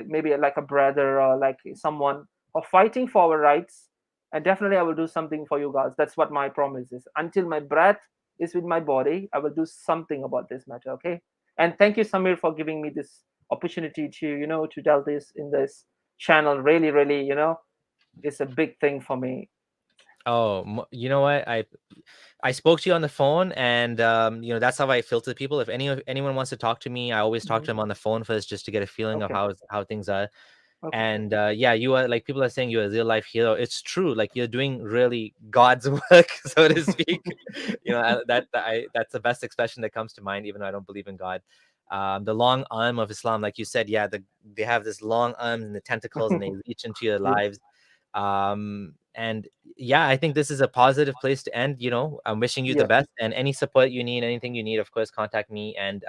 maybe like a brother or like someone, or fighting for our rights. And definitely I will do something for you guys. That's what my promise is. Until my breath is with my body, I will do something about this matter. Okay. And thank you, Samir, for giving me this opportunity to, to tell this in this channel. Really, really, it's a big thing for me. Oh, you know what? I spoke to you on the phone, and that's how I filter people. If anyone wants to talk to me, I always talk to Mhm. them on the phone first, just to get a feeling of Okay. how things are. Okay. And yeah, you are, like, people are saying you're a real life hero. It's true. Like, you're doing really God's work, so to speak. That's the best expression that comes to mind, even though I don't believe in God. The long arm of Islam, like you said, yeah, they have this long arms and the tentacles, and they reach into your Yes. lives. And yeah, I think this is a positive place to end. I'm wishing you the Yeah. best, and any support you need, anything you need, of course, contact me. And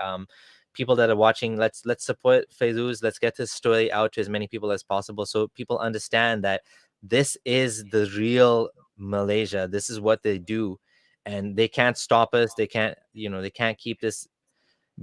people that are watching, let's support Feiruz. Let's get this story out to as many people as possible, so people understand that this is the real Malaysia. This is what they do, and they can't stop us. They can't keep this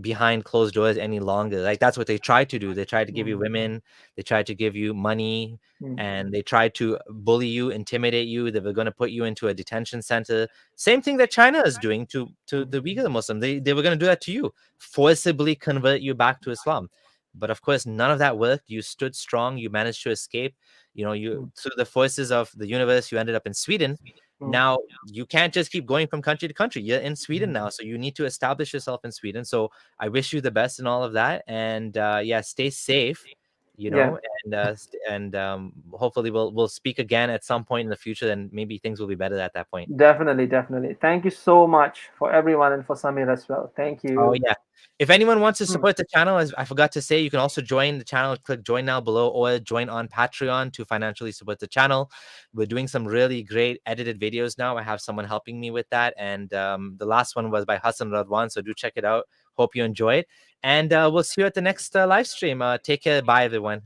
behind closed doors any longer. Like, that's what they try to do. They try to give you Mhm. women, they try to give you money, Mhm. and they try to bully you, intimidate you. They were going to put you into a detention center. Same thing that China is doing to the Uyghur Muslim. They were going to do that to you, forcibly convert you back to Islam. But of course, none of that worked. You stood strong. You managed to escape. You, Mhm. through the forces of the universe, you ended up in Sweden. Mhm. Now you can't just keep going from country to country. You're in Sweden Mhm. now, so you need to establish yourself in Sweden. So I wish you the best in all of that. And yeah, stay safe, Yeah. and hopefully we'll speak again at some point in the future, and maybe things will be better at that point. Definitely, definitely. Thank you so much for everyone and for Samir as well. Thank Oh you. yeah. If anyone wants to Hmm. support the channel, as I forgot to say, you can also join the channel. Click join now below, or join on Patreon to financially support the channel. We're doing some really great edited videos now. I have someone helping me with that, and the last one was by Hassan Radwan. So do check it out. Hope you enjoy it, and we'll see you at the next live stream. Take care. Bye, everyone.